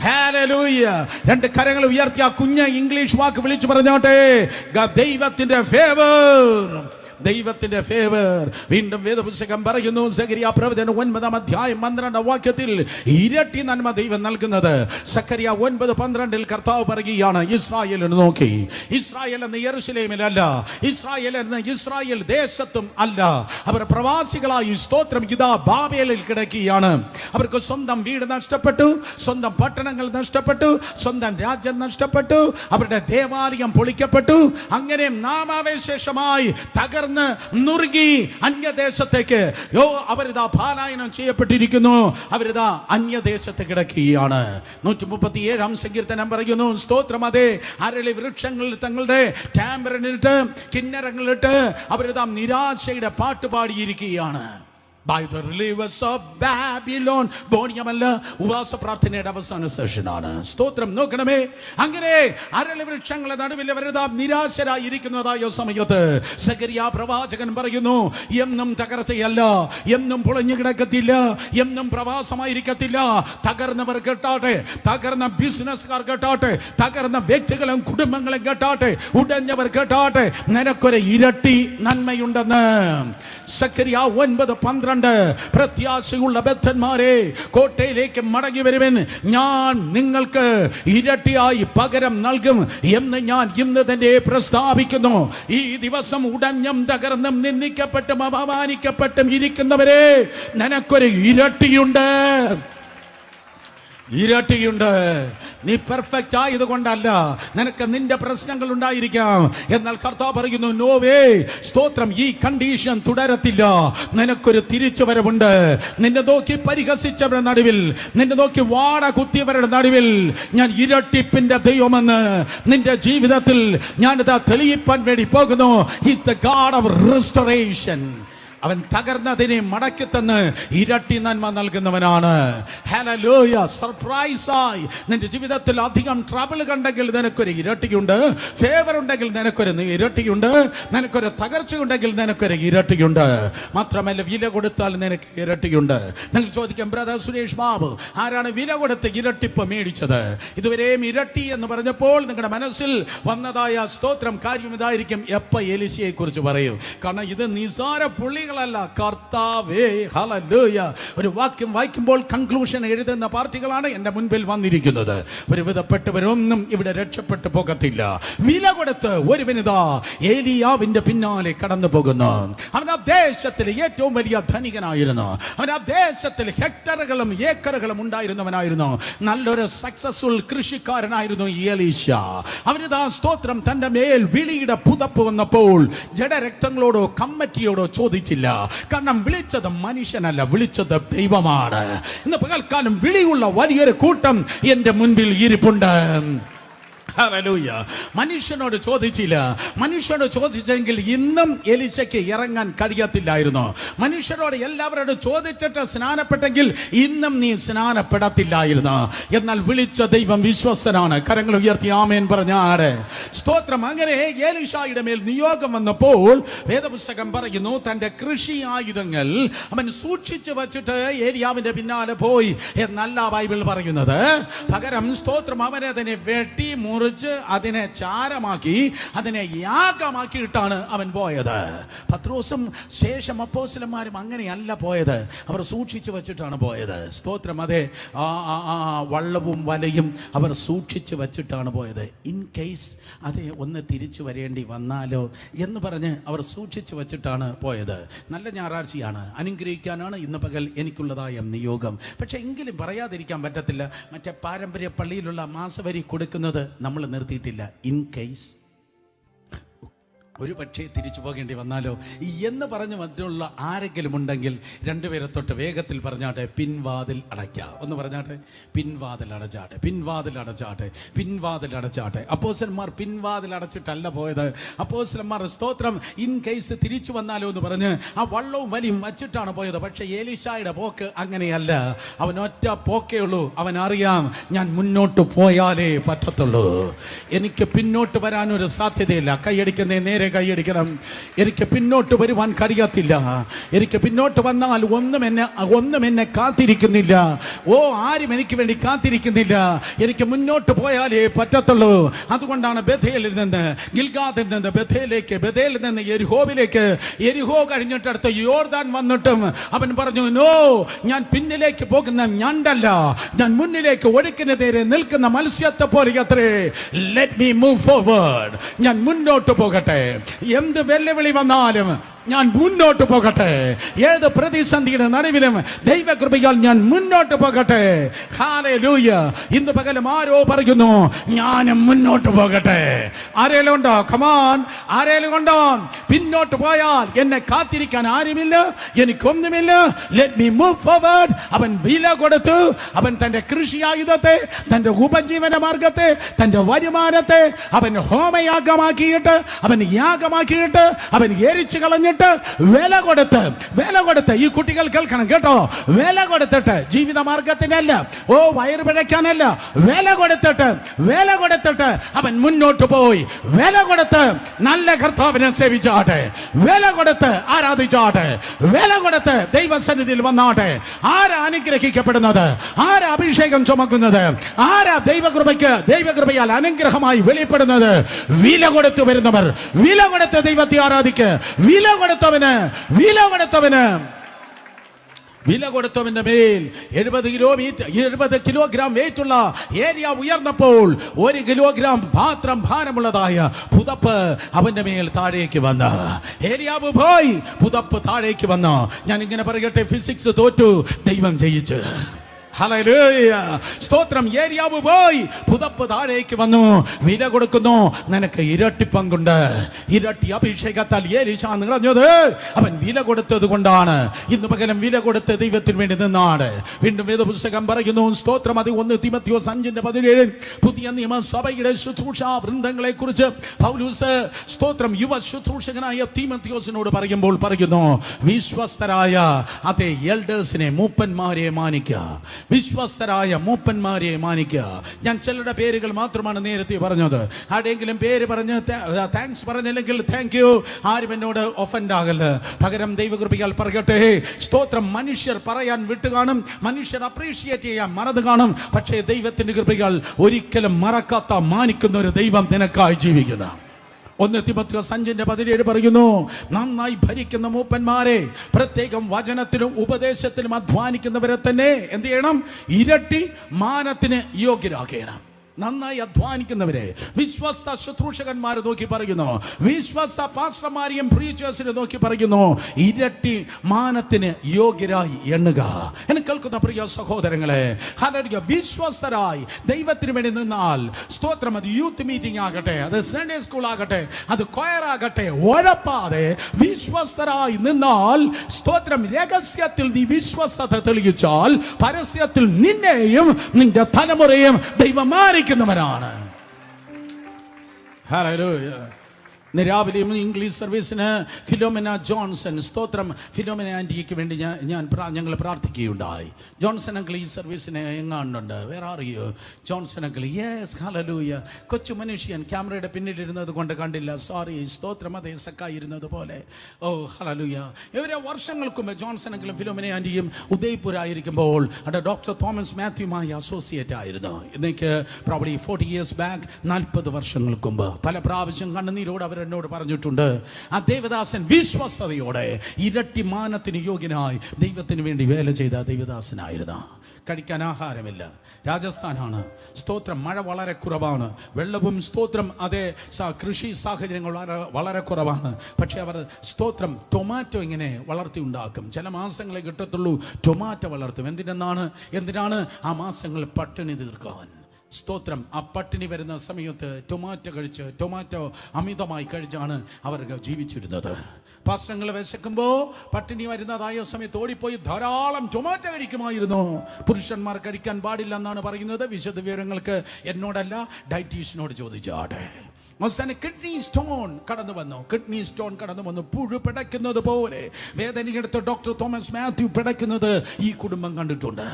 ഹല്ലേലൂയ. 2 കരങ്ങൾ ഉയർത്തി ആ കുഞ്ഞ് ഇംഗ്ലീഷ് വാക്ക് വിളിച്ചു പറഞ്ഞോട്ടെ, ദൈവത്തിന്റെ ഫേവർ, ദൈവത്തിന്റെ ഫേവർ. വീണ്ടും വേദപുസ്തകം പറയുന്നു, സഖരിയ പ്രവചനം 9-ാം അധ്യായം 12-ാം വാക്യത്തിൽ ഇരട്ടി നന്മ ദൈവം നൽകുന്നത്. സഖരിയ 9:12 കർത്താവ് പറയുകയാണ്, ഇസ്രായേലിനെ നോക്കി. ഇസ്രായേൽ എന്ന യെരൂശലേമിലല്ല, ഇസ്രായേൽ എന്ന ഇസ്രായേൽ ദേശത്തും അല്ല. അവർ പ്രവാസികളായി സ്തോത്രം ഇതാ ബാബേലിൽ കിടക്കുകയാണ്. അവർക്ക് സ്വന്തം വീട് നഷ്ടപ്പെട്ടു, സ്വന്തം പട്ടണങ്ങൾ നഷ്ടപ്പെട്ടു, സ്വന്തം രാജ്യം നഷ്ടപ്പെട്ടു, അവരുടെ ദേവാലയം പൊളിക്കപ്പെട്ടു. അങ്ങനെ നാമാവശേഷമായി തകർന്ന് നുറുകി അന്യദേശത്തേക്ക് അവരിതാ പാലായനം ചെയ്യപ്പെട്ടിരിക്കുന്നു. അവരിതാ അന്യദേശത്ത് കിടക്കുകയാണ്. 137-ാം സങ്കീർത്തനം പറയുന്നു, സ്തോത്രം, അതേ, അരളി വൃക്ഷങ്ങളിൽ തങ്ങളുടെ ടാമ്പറിനിട്ട് കിന്നരങ്ങളിട്ട് അവരിതാ നിരാശയുടെ പാട്ട് പാടിയിരിക്കുകയാണ്. By the rivers of Babylon. ബോണിയമല്ല, ഉപവാസ പ്രാർത്ഥനയുടെ അവസാന സെഷനാണ്. സ്തോത്രം. നോക്കണമേ, അങ്ങനെ അരളി വൃക്ഷങ്ങളുടെ നടുവിൽ അവരിതാ നിരാശരായിരിക്കുന്നതായ സമയത്ത് സഖരിയ പ്രവാചകൻ പറയുന്നു, എന്നും തകർച്ചയല്ല, എന്നും പൊളിഞ്ഞു കിടക്കത്തില്ല, എന്നും പ്രവാസമായിരിക്കത്തില്ല. തകർന്നവർ കേട്ടാട്ടെ, തകർന്ന ബിസിനസ്സുകാർ കേട്ടാട്ടെ, തകർന്ന വ്യക്തികളും കുടുംബങ്ങളും കേട്ടാട്ടെ, ഉടഞ്ഞവർ കേട്ടാട്ടെ, നിനക്കൊരു ഇരട്ടി നന്മയുണ്ടെന്ന്. സഖരിയ 9:12. പ്രത്യാശയുള്ള ബദ്ധന്മാരെ, കോട്ടയിലേക്ക് മടങ്ങി വരുവൻ, ഞാൻ നിങ്ങൾക്ക് ഇരട്ടിയായി പകരം നൽകും എന്ന് ഞാൻ ഇന്ന് തന്നെ പ്രസ്താവിക്കുന്നു. ഈ ദിവസം ഉടഞ്ഞും തകർന്നും നിന്ദിക്കപ്പെട്ടും അപമാനിക്കപ്പെട്ടും ഇരിക്കുന്നവരെ, നിനക്കൊരു ഇരട്ടിയുണ്ട്. ഇരട്ടിയുണ്ട്. നീ പെർഫെക്റ്റ് ആയതുകൊണ്ടല്ല, നിനക്ക് നിന്റെ പ്രശ്നങ്ങൾ ഉണ്ടായിരിക്കാം. എന്നാൽ കർത്താവ് പറയുന്നു, നോവേ, സ്തോത്രം, ഈ കണ്ടീഷൻ തുടരത്തില്ല. നിനക്കൊരു തിരിച്ചുവരവുണ്ട്. നിന്നെ നോക്കി പരിഹസിച്ചവരുടെ നടുവിൽ, നിന്നെ നോക്കി വാട കുത്തിയവരുടെ നടുവിൽ ഞാൻ ഇരട്ടിപ്പിന്റെ ദൈവമെന്ന് നിന്റെ ജീവിതത്തിൽ ഞാനിതാ തെളിയിപ്പാൻ വേണ്ടി പോകുന്നു. He's the God of restoration. അവൻ തകർന്നതിനെ മടക്കി തന്ന് ഇരട്ടി നന്മ നൽകുന്നവനാണ്. ഹല്ലേലൂയ. സർപ്രൈസായി നിന്റെ ജീവിതത്തിൽ അധികം ട്രബിൾ കണ്ടെങ്കിൽ നിനക്കൊരു ഇരട്ടിയുണ്ട്. ഫേവർ ഉണ്ടെങ്കിൽ നിനക്കൊരു ഇരട്ടിയുണ്ട്. നിനക്കൊരു തകർച്ചയുണ്ടെങ്കിൽ നിനക്കൊരു ഇരട്ടിയുണ്ട്. മാത്രമല്ല, വില കൊടുത്താൽ നിനക്ക് ഇരട്ടിയുണ്ട്. നിങ്ങൾ ചോദിക്കാം, ബ്രദർ സുരേഷ് ബാബു, ആരാണ് വില കൊടുത്ത് ഇരട്ടിപ്പ് മേടിച്ചത്? ഇതുവരെയും ഇരട്ടി എന്ന് പറഞ്ഞപ്പോൾ നിങ്ങളുടെ മനസ്സിൽ വന്നതായ സ്തോത്രം കാര്യം ഇതായിരിക്കും. എപ്പ എലിശയെ കുറിച്ച് പറയും. കാരണം ഇത് നിസാര പുള്ളികൾ അല്ല. കർത്താവേ, ഹല്ലേലൂയ. ഒരു വാക്യം വായിക്കുമ്പോൾ കൺക്ലൂഷൻ എഴുതുന്ന പാർട്ടികളാണ് എന്റെ മുൻപിൽ വന്നിരിക്കുന്നത്. ഒരുവിധപ്പെട്ടവരൊന്നും ഇവിടെ രക്ഷപ്പെട്ടു പോകത്തില്ല. വില കൊടുത്ത് ഒരുവനിതാ ഏലിയാവിന്റെ പിന്നാലെ കടന്നു പോകുന്നു. അവൻ ആ ദേശത്തിലെ ഏറ്റവും വലിയ ധനികനായിരുന്നു. അവൻ ആ ദേശത്തിൽ ഹെക്ടറുകളും ഏക്കറുകളും ഉണ്ടായിരുന്നവനായിരുന്നു. നല്ലൊരു സക്സസ്ഫുൾ കൃഷിക്കാരനായിരുന്നു എലീശ. അവനിതാ സ്തോത്രം തന്റെ മേൽ വിളിയുടെ പുതപ്പ് വന്നപ്പോൾ ജഡരക്തങ്ങളോടോ കമ്മിറ്റിയോടോ ചോദിച്ചില്ല. കാരണം വിളിച്ചത് മനുഷ്യനല്ല, വിളിച്ചത് ദൈവമാണ്. ഇന്ന് പകൽക്കാലം വിളിയുള്ള വലിയൊരു കൂട്ടം എന്റെ മുൻപിൽ ഇരിപ്പുണ്ട്. ഹല്ലേലൂയ. മനുഷ്യനോട് ചോദിച്ചില്ല. മനുഷ്യനോട് ചോദിച്ചെങ്കിൽ ഇന്നും എലീശയ്ക്ക് ഇറങ്ങാൻ കഴിയത്തില്ലായിരുന്നു. മനുഷ്യരോട് എല്ലാവരോടും ചോദിച്ചിട്ട് സ്നാനപ്പെട്ടെങ്കിൽ ഇന്നും നീ സ്നാനപ്പെടത്തില്ലായിരുന്നു. എന്നാൽ വിളിച്ച ദൈവം വിശ്വസ്തനാണ്. കരങ്ങൾ ഉയർത്തി ആമേൻ പറഞ്ഞാറ്. സ്തോത്രം. അങ്ങനെ എലീശയുടെ മേൽ നിയോഗം വന്നപ്പോൾ വേദപുസ്തകം പറയുന്നു, തന്റെ കൃഷി ആയുധങ്ങൾ അവൻ സൂക്ഷിച്ചു വച്ചിട്ട് ഏലിയാവിന്റെ പിന്നാലെ പോയി എന്നല്ല ബൈബിൾ പറയുന്നത്. പകരം സ്തോത്രം അവനെ അതിനെ വെട്ടി മുറിച്ച് അതിനെ ചാരമാക്കി അതിനെ യാഗമാക്കിയിട്ടാണ് അവൻ പോയത്. പത്രോസും ശേഷം അപ്പോസ്തലന്മാരും അങ്ങനെയല്ല പോയത്. അവർ സൂക്ഷിച്ചു വച്ചിട്ടാണ് പോയത്. സ്തോത്രം. അതെ, വള്ളവും വലയും അവർ സൂക്ഷിച്ചു വച്ചിട്ടാണ് പോയത്. ഇൻ കേസ് അതെ ഒന്ന് തിരിച്ചു വരേണ്ടി വന്നാലോ എന്ന് പറഞ്ഞ് അവർ സൂക്ഷിച്ചു വച്ചിട്ടാണ് പോയത്. നല്ല ഞായറാഴ്ചയാണ്, അനുഗ്രഹിക്കാനാണ് ഇന്ന് പകൽ എനിക്കുള്ളതായ നിയോഗം. പക്ഷെ എങ്കിലും പറയാതിരിക്കാൻ പറ്റത്തില്ല. മറ്റേ പാരമ്പര്യ പള്ളിയിലുള്ള മാസവരി കൊടുക്കുന്നത് നമ്മൾ നിർത്തിയിട്ടില്ല. ഇൻ കേസ് ഒരു പക്ഷേ തിരിച്ചു പോകേണ്ടി വന്നാലോ എന്ന് പറഞ്ഞ് മറ്റുള്ള ആരെങ്കിലും ഉണ്ടെങ്കിൽ രണ്ടുപേരെ തൊട്ട് വേഗത്തിൽ പറഞ്ഞാട്ടെ, പിൻവാതിൽ അടയ്ക്കാം. ഒന്ന് പറഞ്ഞാട്ടെ, പിൻവാതിൽ അടച്ചാട്ടെ, പിൻവാതിൽ അടച്ചാട്ടെ, പിൻവാതിൽ അടച്ചാട്ടെ. അപ്പോസ്തലന്മാർ പിൻവാതിൽ അടച്ചിട്ടല്ല പോയത്. അപ്പോസ്തലന്മാർ സ്തോത്രം ഇൻ കേസ് തിരിച്ചു വന്നാലോ എന്ന് പറഞ്ഞ് ആ വള്ളവും വലിയും വച്ചിട്ടാണ് പോയത്. പക്ഷെ എലീശായുടെ പോക്ക് അങ്ങനെയല്ല. അവൻ ഒറ്റ പോക്കേ ഉള്ളൂ. അവൻ അറിയാം, ഞാൻ മുന്നോട്ട് പോയാലേ പറ്റത്തുള്ളൂ. എനിക്ക് പിന്നോട്ട് വരാനൊരു സാധ്യതയില്ല. കൈയടിക്കുന്നേ, നേരെ കൈയടിക്കണം. എനിക്ക് പിന്നോട്ട് വരുവാൻ കഴിയത്തില്ല. എനിക്ക് പിന്നോട്ട് വന്നാൽ ഒന്നും എന്നെ കാത്തിരിക്കുന്നില്ല. ആരും എനിക്ക് വേണ്ടി കാത്തിരിക്കുന്നില്ല. എനിക്ക് മുന്നോട്ട് പോയാലേ പറ്റത്തുള്ളൂ. അതുകൊണ്ടാണ് ബഥേലിൽ നിന്ന്, ഗിൽഗാദിൽ നിന്ന് ബഥേലിലേക്ക്, ബഥേലിൽ നിന്ന് യെരിഹോവിലേക്ക്, യെരിഹോ കഴിഞ്ഞിട്ട് അടുത്ത യോർദാൻ വന്നിട്ടും അവൻ പറഞ്ഞു, നോ, ഞാൻ പിന്നിലേക്ക് പോകുന്ന ഞണ്ടല്ല, ഞാൻ മുന്നിലേക്ക് ഒഴുക്കിന് നേരെ നിൽക്കുന്ന മത്സ്യത്തെ പോലെ അത്രേ. Let me move forward. ഞാൻ മുന്നോട്ട് പോകട്ടെ. എന്ത് വെല്ലുവിളി വന്നാലും ഞാൻ മുന്നോട്ട് പോകട്ടെ. ഏത് പ്രതിസന്ധിയുടെ നടുവിലും ദൈവകൃപയാൽ ഞാൻ മുന്നോട്ട് പോകട്ടെ. ഹല്ലേലൂയ. ഇന്ന് പകലും ആരോ പറയുന്നു, ഞാനും മുന്നോട്ട് പോകട്ടെ. ആരേലും ഉണ്ടോ? കമാൻ, ആരേലും ഉണ്ടോ? പിന്നോട്ട് പോയാൽ എന്നെ കാത്തിരിക്കാൻ ആരുമില്ല, എനിക്കൊന്നുമില്ല. Let me move forward. അവൻ വില കൊടുത്തു. അവൻ തന്റെ കൃഷി ആയുധത്തെ, തന്റെ ഉപജീവന മാർഗത്തെ, തന്റെ വരുമാനത്തെ അവൻ ഹോമയാഗമാക്കിയിട്ട്, അവൻ യാഗമാക്കിയിട്ട്, അവൻ എരിച്ചു കളഞ്ഞിട്ട് വില കൊടുത്ത് ഈ കുട്ടികൾ കേൾക്കണം കേട്ടോ. വില കൊടുത്തിട്ട്, ജീവിത മാർഗത്തിനല്ല, വയറ് പിഴയ്ക്കാനല്ല, വില കൊടുത്തിട്ട് അവൻ മുന്നോട്ട് പോയി. വില കൊടുത്ത് നല്ല കർത്താവിനെ സേവിച്ചാട്ടെ, വില കൊടുത്ത് ആരാധിച്ചാട്ടെ, വില കൊടുത്ത് ദൈവസന്നിധിയിൽ വന്നാട്ടെ. ആരാ അനുഗ്രഹിക്കപ്പെടുന്നത്? ആരാ അഭിഷേകം ചുമക്കുന്നത്? ആരാ ദൈവകൃപയാൽ അനുഗ്രഹമായി വെളിപ്പെടുന്നത്? വില കൊടുത്തു വരുന്നവർ, വില കൊടുത്ത് ദൈവത്തെ ആരാധിക്ക്. വില കൊടുത്തവന്റെ മേൽ 70 കിലോഗ്രാം വെയിറ്റുള്ള ഏരിയ ഉയർന്നപ്പോൾ 1 കിലോഗ്രാം മാത്രം ഭാരമുള്ളതായ പുതപ്പ് അവന്റെ മേൽ താഴേക്ക് വന്ന ഏരിയാവ് പോയി, പുതപ്പ് താഴേക്ക് വന്നു. ഞാൻ ഇങ്ങനെ പറയട്ടെ, ഫിസിക്സ് തോറ്റു, ദൈവം ജയിച്ചു. ഹല്ലേലൂയ. സ്തോത്രം. ഏലിയാവ് പോയി പുതപ്പ് താഴേക്ക് വന്നു. വില കൊടുക്കുന്നു, നിനക്ക് ഇരട്ടി പങ്കുണ്ട്. ഇരട്ടി അഭിഷേകത്താൽ എലീശ നിറഞ്ഞത് അവൻ വില കൊടുത്തത് കൊണ്ടാണ്. ഇന്ന് പകരം വില കൊടുത്ത് ദൈവത്തിന് വേണ്ടി നിന്നാണ്. വീണ്ടും വേദപുസ്തകം പറയുന്നു, സ്തോത്രം, അത് 1 തീമോഥെയോസ് 5:17 പുതിയ നിയമസഭയുടെ ശുശ്രൂഷ വൃന്ദങ്ങളെ കുറിച്ച് പൗലോസ് സ്തോത്രം യുവ ശുശ്രൂഷകനായ തീമോഥെയോസിനോട് പറയുമ്പോൾ പറയുന്നു, വിശ്വസ്തരായ അതേ എൽഡേഴ്സിനെ, മൂപ്പന്മാരെ മാനിക്കുക. വിശ്വസ്തരായ മൂപ്പന്മാരെ മാനിക്കുക. ഞാൻ ചിലരുടെ പേരുകൾ മാത്രമാണ് നേരത്തെ പറഞ്ഞത്. ആരുടെയെങ്കിലും പേര് പറഞ്ഞ് താങ്ക്സ് പറഞ്ഞില്ലെങ്കിൽ താങ്ക് യു, ആരും എന്നോട് ഒഫൻഡ് ആകല്ല. പകരം ദൈവകൃപയാൽ പറയട്ടെ, സ്തോത്രം, മനുഷ്യർ പറയാൻ വിട്ടു കാണും, മനുഷ്യർ അപ്രീഷിയേറ്റ് ചെയ്യാൻ മറന്നു കാണും. പക്ഷേ ദൈവത്തിന്റെ കൃപയാൽ ഒരിക്കലും മറക്കാത്ത, മാനിക്കുന്ന ഒരു ദൈവം നിനക്കായി ജീവിക്കുന്ന 1 തീമോഥെയോസ് 5:17 പറയുന്നു, നന്നായി ഭരിക്കുന്ന മൂപ്പന്മാരെ, പ്രത്യേകം വചനത്തിലും ഉപദേശത്തിലും അധ്വാനിക്കുന്നവരെ തന്നെ എന്ത് ചെയ്യണം? ഇരട്ടി മാനത്തിന് യോഗ്യരാക്കണം. നന്നായി അധ്വാനിക്കുന്നവരെ, വിശ്വസ്ത ശുശ്രൂഷകന്മാരെ നോക്കി പറയുന്നു, വിശ്വസ്ത പാസ്റ്റർമാരെയും പ്രീച്ചേഴ്സിനെ നോക്കി പറയുന്നു, ഇരട്ടി മാനത്തിന് യോഗ്യരായി എണ്ണുക. എന്നെ കേൾക്കുന്ന പ്രിയ സഹോദരങ്ങളെ, ഹല്ലേലൂയ, വിശ്വസ്തരായി ദൈവത്തിന് വേണ്ടി നിന്നാൽ, സ്തോത്രം, അത് യൂത്ത് മീറ്റിംഗ് ആകട്ടെ, അത് സൺഡേ സ്കൂൾ ആകട്ടെ, അത് കൊയർ ആകട്ടെ, ഉഴപ്പാതെ വിശ്വസ്തരായി നിന്നാൽ, സ്തോത്രം, രഹസ്യത്തിൽ നീ വിശ്വസ്തത തെളിയിച്ചാൽ പരസ്യത്തിൽ നിന്നെയും നിന്റെ തലമുറയും ദൈവം ാണ്. ഹല്ലേലൂയ. രാവിലെയും ഇംഗ്ലീഷ് സർവീസിന് ഫിലോമിന ജോൺസൺ, സ്തോത്രം, ഫിലോമിന ആൻറ്റിക്ക് വേണ്ടി ഞങ്ങൾ പ്രാർത്ഥിക്കുകയുണ്ടായി. ജോൺസൺ അങ്കിൾ ഈ സർവീസിന് എങ്ങാണ്ടുണ്ട്, വേറെ അറിയോ? Johnson uncle, yes, hallelujah. കൊച്ചു മനുഷ്യൻ ക്യാമറയുടെ പിന്നിലിരുന്നത് കൊണ്ട് കണ്ടില്ല, സോറി. സ്തോത്രം, അതേ സക്കായി ഇരുന്നത് പോലെ. ഓ ഹല്ലേലൂയ. ഇവരെ വർഷങ്ങൾക്ക് മുമ്പ് ജോൺസൺ അങ്കിളും ഫിലോമിന ആൻറ്റിയും ഉദയ്പൂരായിരിക്കുമ്പോൾ അവിടെ ഡോക്ടർ തോമസ് മാത്യുമായി അസോസിയേറ്റ് ആയിരുന്നു. ഇന്നേക്ക് പ്രോബ്ലി 40 years ബാക്ക്, 40 വർഷങ്ങൾക്ക് മുമ്പ് പല പ്രാവശ്യം കണ്ണുനീരോട് അവർ എന്നോട് പറഞ്ഞിട്ടുണ്ട്. ആ ദേവദാസൻ വിശ്വസ്തയോടെ ഇരട്ടി മാനത്തിന് യോഗ്യനായി ദൈവത്തിന് വേണ്ടി വേല ചെയ്ത ദേവദാസനായിരുന്നു. കഴിക്കാൻ ആഹാരമില്ല. രാജസ്ഥാനാണ്, സ്തോത്രം, മഴ വളരെ കുറവാണ്, വെള്ളവും സ്തോത്രം അതേ കൃഷി സാഹചര്യങ്ങൾ വളരെ കുറവാണ്. പക്ഷെ അവർ സ്തോത്രം ടൊമാറ്റോ ഇങ്ങനെ വളർത്തി ഉണ്ടാക്കും. ചില മാസങ്ങളെ കിട്ടത്തുള്ളൂ, ടൊമാറ്റോ വളർത്തും. എന്തിനാണ് ആ മാസങ്ങൾ പട്ടിണി തീർക്കാൻ. സ്തോത്രം, ആ പട്ടിണി വരുന്ന സമയത്ത് ടൊമാറ്റോ അമിതമായി കഴിച്ചാണ് അവർ ജീവിച്ചിരുന്നത്. പാസ്റ്റങ്ങൾ വിശക്കുമ്പോൾ പട്ടിണി വരുന്നതായ സമയത്ത് ഓടിപ്പോയി ധാരാളം ടൊമാറ്റോ കഴിക്കുമായിരുന്നു. പുരുഷന്മാർ കഴിക്കാൻ പാടില്ല എന്നാണ് പറയുന്നത്. വിശദ വിവരങ്ങൾക്ക് എന്നോടല്ല, ഡയറ്റീഷ്യനോട് ചോദിച്ചാട്ടെ. അവസാനം കിഡ്നി സ്റ്റോൺ കടന്നു വന്നു. പുഴു പിടയ്ക്കുന്നത് പോലെ വേദനയെടുത്ത് ഡോക്ടർ തോമസ് മാത്യു പിടയ്ക്കുന്നത് ഈ കുടുംബം കണ്ടിട്ടുണ്ട്.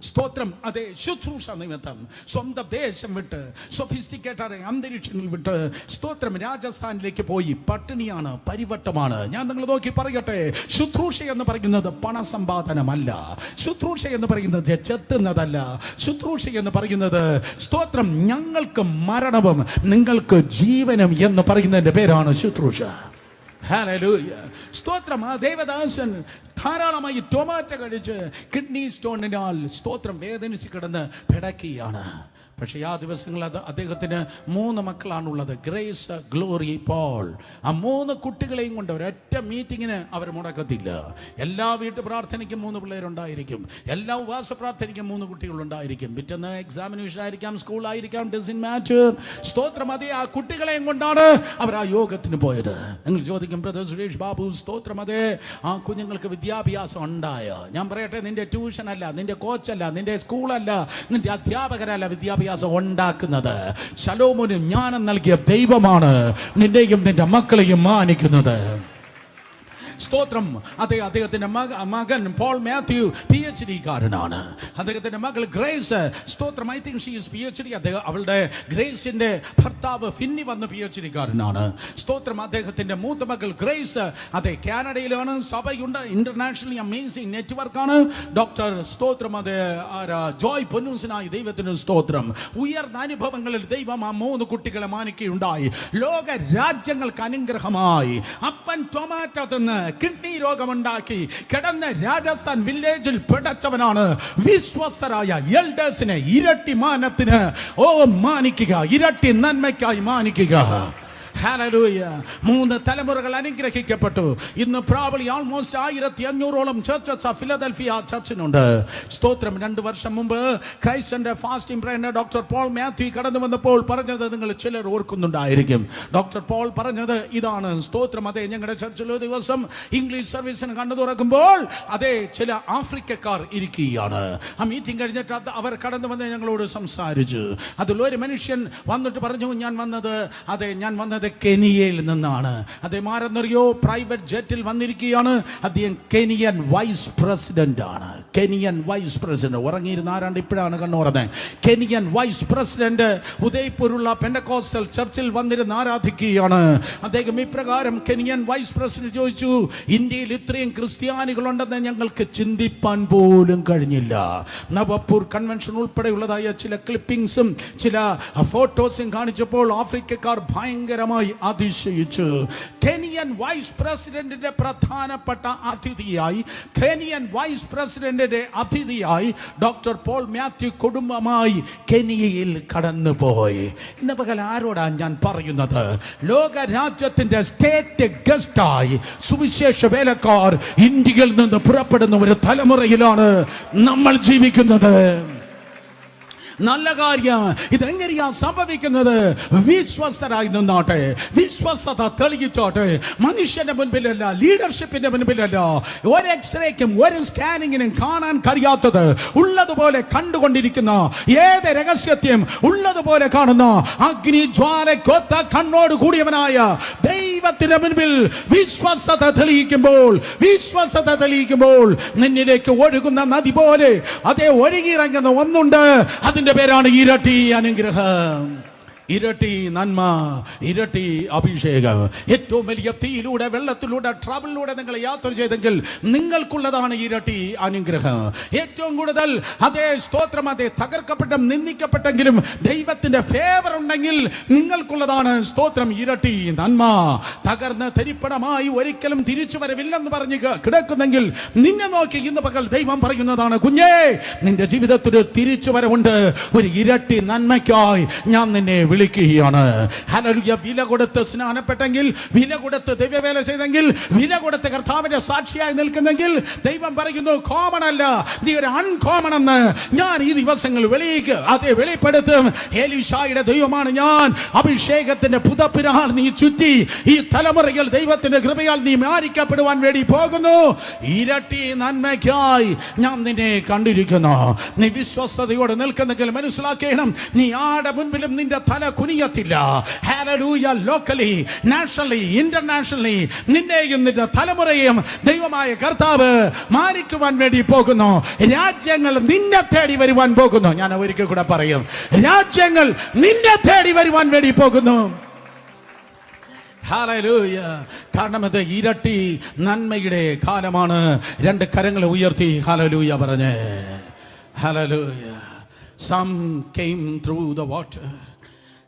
സ്തോത്രം, അതേ ശുശ്രൂഷ നിമിത്തം സ്വന്തം ദേശം വിട്ട്, സൊഫിസ്റ്റിക്കേറ്റഡ് അന്തരീക്ഷങ്ങൾ വിട്ട്, സ്തോത്രം, രാജസ്ഥാനിലേക്ക് പോയി. പട്ടിണിയാണ്, പരിവട്ടമാണ്. ഞാൻ നിങ്ങൾ നോക്കി പറയട്ടെ, ശുശ്രൂഷ എന്ന് പറയുന്നത് പണസമ്പാദനമല്ല. ശുശ്രൂഷ എന്ന് പറയുന്നത് ചെത്തുന്നതല്ല. ശുശ്രൂഷ എന്ന് പറയുന്നത്, സ്തോത്രം, ഞങ്ങൾക്ക് മരണവും നിങ്ങൾക്ക് ജീവനും എന്ന് പറയുന്നതിന്റെ പേരാണ് ശുശ്രൂഷ. ഹല്ലേലൂയ. സ്തോത്രം, ആ ദേവദാസൻ ധാരാളമായി ടൊമാറ്റോ കഴിച്ച് കിഡ്നി സ്റ്റോണിനാൽ സ്തോത്രം വേദനിച്ച് കിടന്ന് പിടക്കുകയാണ്. പക്ഷേ ആ ദിവസങ്ങൾ അദ്ദേഹത്തിന് 3 മക്കളാണുള്ളത്, ഗ്രേസ്, ഗ്ലോറി, പോൾ. ആ 3 കുട്ടികളെയും കൊണ്ട് ഒരൊറ്റ മീറ്റിങ്ങിന് അവർ മുടക്കത്തില്ല. എല്ലാ വീട്ടു പ്രാർത്ഥനയ്ക്കും 3 പിള്ളേരുണ്ടായിരിക്കും, എല്ലാ ഉപവാസ പ്രാർത്ഥനയ്ക്കും 3 കുട്ടികളുണ്ടായിരിക്കും. പിറ്റേന്ന് എക്സാമിനേഷൻ ആയിരിക്കാം, സ്കൂളായിരിക്കാം, ഡസൻ മാറ്റർ. സ്തോത്രം, അതേ ആ കുട്ടികളെയും കൊണ്ടാണ് അവർ ആ യോഗത്തിന് പോയത്. നിങ്ങൾ ചോദിക്കും, ബ്രദർ സുരേഷ് ബാബു, സ്തോത്രം, അതേ ആ കുഞ്ഞുങ്ങൾക്ക് വിദ്യാഭ്യാസം ഉണ്ടായോ? ഞാൻ പറയട്ടെ, നിന്റെ ട്യൂഷൻ അല്ല, നിന്റെ കോച്ചല്ല, നിന്റെ സ്കൂളല്ല, നിന്റെ അധ്യാപകരല്ല വിദ്യാഭ്യാസം ഉണ്ടാക്കുന്നത്. ശലോമോന് ജ്ഞാനം നൽകിയ ദൈവമാണ് നിന്റെയും നിന്റെ മക്കളെയും മാനിക്കുന്നത്. സ്തോത്രം, അദ്ദേഹത്തിന്റെ മകൻ പോൾ മാത്യു PhD കാരനാണ്. അദ്ദേഹത്തിന്റെ മകൾ ഗ്രേസ്, സ്തോത്രം, I think she is PhD. അവളുടെ ഗ്രേസിന്റെ ഭർത്താവ് ഫിന്നി വന്ന് PhD കാരനാണ്. സ്തോത്രം, അദ്ദേഹത്തിന്റെ മൂത്ത മകൾ ഗ്രേസ് അതേ കാനഡയിലാണ്, സഭയുണ്ട്, ഇന്റർനാഷണലി അമേസിംഗ് നെറ്റ്വർക്കാണ്. ഡോക്ടർ, സ്തോത്രം, അതേ ജോയ് പൊന്നൂസിനായി ദൈവത്തിന് സ്തോത്രം. ഉയർന്ന അനുഭവങ്ങളിൽ ദൈവം ആ 3 കുട്ടികളെ മാനിക്കുകയുണ്ടായി. ലോക രാജ്യങ്ങൾക്ക് അനുഗ്രഹമായി. അപ്പൻ ടൊമാറ്റോ തിന്ന് കിഡ്നി രോഗമുണ്ടാക്കി കിടന്ന രാജസ്ഥാൻ വില്ലേജിൽ പിടച്ചവനാണ്. വിശ്വസ്തരായ എൽഡേഴ്സിനെ ഇരട്ടി മാനത്തിന് മാനിക്കുക, ഇരട്ടി നന്മയ്ക്കായി മാനിക്കുക. ഹല്ലേലൂയ. 3 തലമുറകൾ അനുഗ്രഹിക്കപ്പെട്ടു. ഇന്ന് പ്രോബബ്ലി ഓൾമോസ്റ്റ് 1500ഓളം ചർച്ചസ് ഫിലദൽഫിയ ചർച്ചിനുണ്ട്. സ്തോത്രം. 2 വർഷം മുമ്പ് Christ fasting prayer doctor Paul Mathew കടന്നു വന്നപ്പോൾ പറഞ്ഞത് നിങ്ങൾ ചിലർ ഓർക്കുന്നുണ്ടായിരിക്കും. ഡോക്ടർ പോൾ പറഞ്ഞത് ഇതാണ്. സ്തോത്രം. അതെ, ഞങ്ങളുടെ ചർച്ചിൽ ഒരു ദിവസം ഇംഗ്ലീഷ് സർവീസിന് കണ്ണു തുറക്കുമ്പോൾ അതെ ചില ആഫ്രിക്കക്കാർ ഇരിക്കുകയാണ്. ആ മീറ്റിംഗ് കഴിഞ്ഞിട്ട് അവർ കടന്നു വന്ന് ഞങ്ങളോട് സംസാരിച്ചു. അതിലൊരു മനുഷ്യൻ വന്നിട്ട് പറഞ്ഞു, ഞാൻ വന്നത് കെനിയയിൽ നിന്നാണ്. അതെ, മാരെന്നറിയോ, പ്രൈവറ്റ് ജെറ്റിൽ വന്നിരിക്കുകയാണ്. അദ്ദേഹം കെനിയൻ വൈസ് പ്രസിഡന്റ് ആണ്. Kenyan vice president. ഉറങ്ങിയിരുന്ന ആരാണ്ട് ഇപ്പോഴാണ് കണ്ണുറന്നത്. കെനിയൻ വൈസ് പ്രസിഡന്റ് ഉദയ്പൂരുള്ള പെന്തക്കോസ്റ്റൽ ചർച്ചിൽ വന്നിരുന്ന് ആരാധിക്കുകയാണ്. അദ്ദേഹം ഇപ്രകാരം കെനിയൻ വൈസ് പ്രസിഡന്റ് ചോദിച്ചു, ഇന്ത്യയിൽ ഇത്രയും ക്രിസ്ത്യാനികളുണ്ടെന്ന് ഞങ്ങൾക്ക് ചിന്തിപ്പാൻ പോലും കഴിഞ്ഞില്ല. നവപൂർ കൺവെൻഷൻ ഉൾപ്പെടെയുള്ളതായ ചില ക്ലിപ്പിംഗ്സും ചില ഫോട്ടോസും കാണിച്ചപ്പോൾ ആഫ്രിക്കക്കാർ ഭയങ്കരമായി അതിശയിച്ചു. കെനിയൻ വൈസ് പ്രസിഡന്റിന്റെ പ്രധാനപ്പെട്ട അതിഥിയായി ഡോക്ടർ പോൾ മാത്യു കുടുംബമായി കെനിയയിൽ കടന്നുപോയി. ഇന്ന് പകൽ ആരോടാണ് ഞാൻ പറയുന്നത്? ലോക രാജ്യത്തിന്റെ സ്റ്റേറ്റ് ഗസ്റ്റായി സുവിശേഷ വേലക്കാർ ഇന്ത്യയിൽ നിന്ന് പുറപ്പെടുന്ന ഒരു തലമുറയിലാണ് നമ്മൾ ജീവിക്കുന്നത്. നല്ല കാര്യം. ഇതെങ്ങനെയാ സംഭവിക്കുന്നത്? വിശ്വസ്തരായി നിന്നാട്ടെ, വിശ്വസ്തത തെളിയിച്ചോട്ടെ. മനുഷ്യന്റെ മുൻപിലല്ല, ലീഡർഷിപ്പിന്റെ മുൻപിലല്ല. ഒരു എക്സ്റേക്കും ഒരു സ്കാനിങ്ങിനും കാണാൻ കഴിയാത്തത് ഉള്ളതുപോലെ കണ്ടുകൊണ്ടിരിക്കുന്ന, ഏത് രഹസ്യത്തെയും ഉള്ളതുപോലെ കാണുന്ന അഗ്നിജ്വാലക്കൊത്ത കണ്ണോട് കൂടിയവനായ ദൈവത്തിന്റെ മുൻപിൽ വിശ്വസ്തത തെളിയിക്കുമ്പോൾ നിന്നിലേക്ക് ഒഴുകുന്ന നദി പോലെ അതേ ഒഴുകിയിറങ്ങുന്ന ഒന്നുണ്ട്. അതിന്റെ പേരാണ് ഇരട്ടി അനുഗ്രഹം, ഇരട്ടി നന്മ, ഇരട്ടി അഭിഷേകം. ഏറ്റവും വലിയ തീയിലൂടെ, വെള്ളത്തിലൂടെ, ട്രബിളിലൂടെ നിങ്ങൾ യാത്ര ചെയ്തെങ്കിൽ നിങ്ങൾക്കുള്ളതാണ് ഇരട്ടി അനുഗ്രഹം. ഏറ്റവും കൂടുതൽ അതേ സ്തോത്രം, അതേ തകർക്കപ്പെട്ട നിന്ദിക്കപ്പെട്ടെങ്കിലും ദൈവത്തിന്റെ ഫേവർ ഉണ്ടെങ്കിൽ നിങ്ങൾക്കുള്ളതാണ് സ്തോത്രം ഇരട്ടി നന്മ. തകർന്ന് തരിപ്പണമായി ഒരിക്കലും തിരിച്ചു വരവില്ലെന്ന് പറഞ്ഞ് കിടക്കുന്നെങ്കിൽ നിന്നെ നോക്കി ഇന്ന് പകൽ ദൈവം പറയുന്നതാണ്, കുഞ്ഞേ, നിന്റെ ജീവിതത്തിൽ തിരിച്ചു വരവുണ്ട്. ഒരു ഇരട്ടി നന്മയ്ക്കായി ഞാൻ നിന്നെ വിളിക്കുകയാണ്. ഹല്ലേലൂയ. വില കൊടുത്ത് സ്നാനപ്പെട്ടെങ്കിൽ, വില കൊടുത്ത് ദൈവവേല ചെയ്തെങ്കിൽ, വില കൊടുത്ത് കർത്താവിന്റെ സാക്ഷിയായി നിൽക്കുന്നെങ്കിൽ ദൈവം പറയുന്നു, കോമൺ അല്ല, നീ ഒരു അൺകോമൺ എന്ന് ഞാൻ ഈ ദിവസങ്ങൾ വെളിപ്പെടുത്തും. എലീശായുടെ ദൈവമാണ് ഞാൻ. അഭിഷേകത്തിന്റെ പുതപ്പിനാൽ നീ ചുറ്റി ഈ തലമുറയിൽ ദൈവത്തിന്റെ കൃപയാൽ നീ മാനിക്കപ്പെടുവാൻ വേണ്ടി പോകുന്നു. ഇരട്ടി നന്മയ്ക്കായി ഞാൻ നിന്നെ കണ്ടിരിക്കുന്നു. നീ വിശ്വസ്തയോടെ നിൽക്കുന്നെങ്കിൽ മനസ്സിലാക്കണം, നീ ആരുടെ മുൻപിലും നിന്റെ തല കുനിയത്തില്ല. ഹല്ലേലൂയ. ലോക്കലി, നാഷണലി, ഇന്റർനാഷണലി നിന്നെയും നിന്റെ തലമുറയും ദൈവമായ കർത്താവ് മാനിക്കുവാൻ വേണ്ടി പോകുന്നു. രാജ്യങ്ങൾ നിന്നെ തേടി വരുവാൻ പോകുന്നു. ഞാൻ ഒരിക്കൽ കൂടെ പറയും, രാജ്യങ്ങൾ നിന്നെ തേടി വരുവാൻ വേണ്ടി പോകുന്നു. ഹല്ലേലൂയ. കാരണം ഇത് ഇരട്ടി നന്മയുടെ കാലമാണ്. 2 കരങ്ങൾ ഉയർത്തി ഹല്ലേലൂയ പറഞ്ഞേ. Hallelujah. Some came through the water,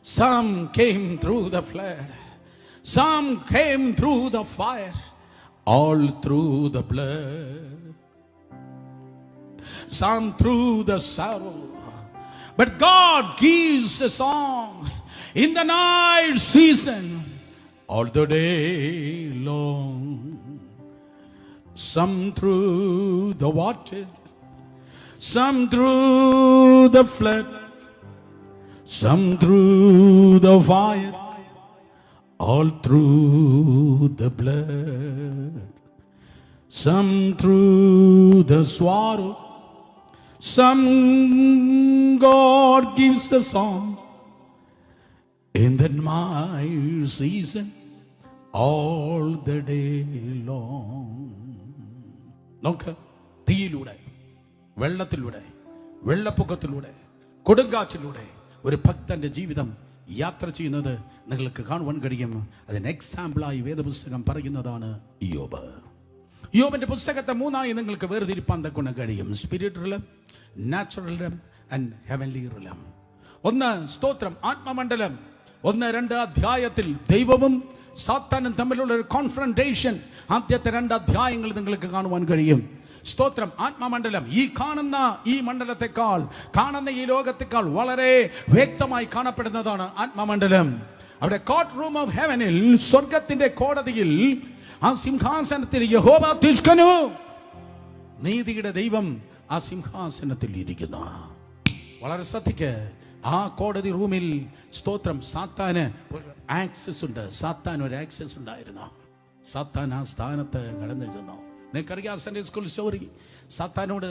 some came through the flood, some came through the fire, all through the blood, some through the sorrow, but God gives a song in the night season all the day long. Some through the water, some through the flood, some through the fire, all through the blood, some through the sorrow, some God gives a song in the night season all the day long. നോക്ക്, തീയിലൂടെ, വെള്ളത്തിലൂടെ, വെള്ളപ്പൊക്കത്തിലൂടെ, കൊടുങ്കാറ്റിലൂടെ ഒരു ഭക്തന്റെ ജീവിതം യാത്ര ചെയ്യുന്നത് നിങ്ങൾക്ക് കാണുവാൻ കഴിയും. അതിന് എക്സാമ്പിളായി വേദപുസ്തകം പറയുന്നതാണ് ഇയ്യോബ്. ഇയ്യോബിന്റെ പുസ്തകത്തെ 3ആയി നിങ്ങൾക്ക് വേർതിരിപ്പാൻ തക്കൊണ്ട് കഴിയും. Spirit റിലം, natural റിലം and heavenly റിലം. 1 സ്തോത്രം ആത്മമണ്ഡലം. 1-2 അധ്യായത്തിൽ ദൈവവും സാത്താനും തമ്മിലുള്ള ഒരു കോൺഫ്രണ്ടേഷൻ ആദ്യത്തെ 2 അധ്യായങ്ങൾ നിങ്ങൾക്ക് കാണുവാൻ കഴിയും. സ്തോത്രം. ആത്മമണ്ഡലം ഈ കാണുന്ന ഈ മണ്ഡലത്തെക്കാൾ, കാണുന്ന ഈ ലോകത്തെക്കാൾ വളരെ വ്യക്തമായി കാണപ്പെടുന്നതാണ് ആത്മമണ്ഡലം. അവിടെ കോർട്ട് റൂം ഓഫ് ഹെവനിൽ, സ്വർഗത്തിന്റെ കോടതിയിൽ ആ സിംഹാസനത്തിൽ യഹോവ തിഷ്കനു, നീതിയുടെ ദൈവം ആ സിംഹാസനത്തിൽ ഇരിക്കുന്നു. വളരെ ശ്രദ്ധിക്ക്. ആ കോടതി റൂമിൽ സ്തോത്രം സാത്താന് ഒരു ആക്സസ് ഉണ്ട്. സാത്താൻ ഒരു ആക്സസ് ഉണ്ടായിരുന്നു. സാത്താൻ ആ സ്ഥാനത്ത് കടന്നു ചെന്നു. നിനക്കറിയാം സൺഡേ സ്കൂൾ സ്റ്റോറി. സാത്താനോട്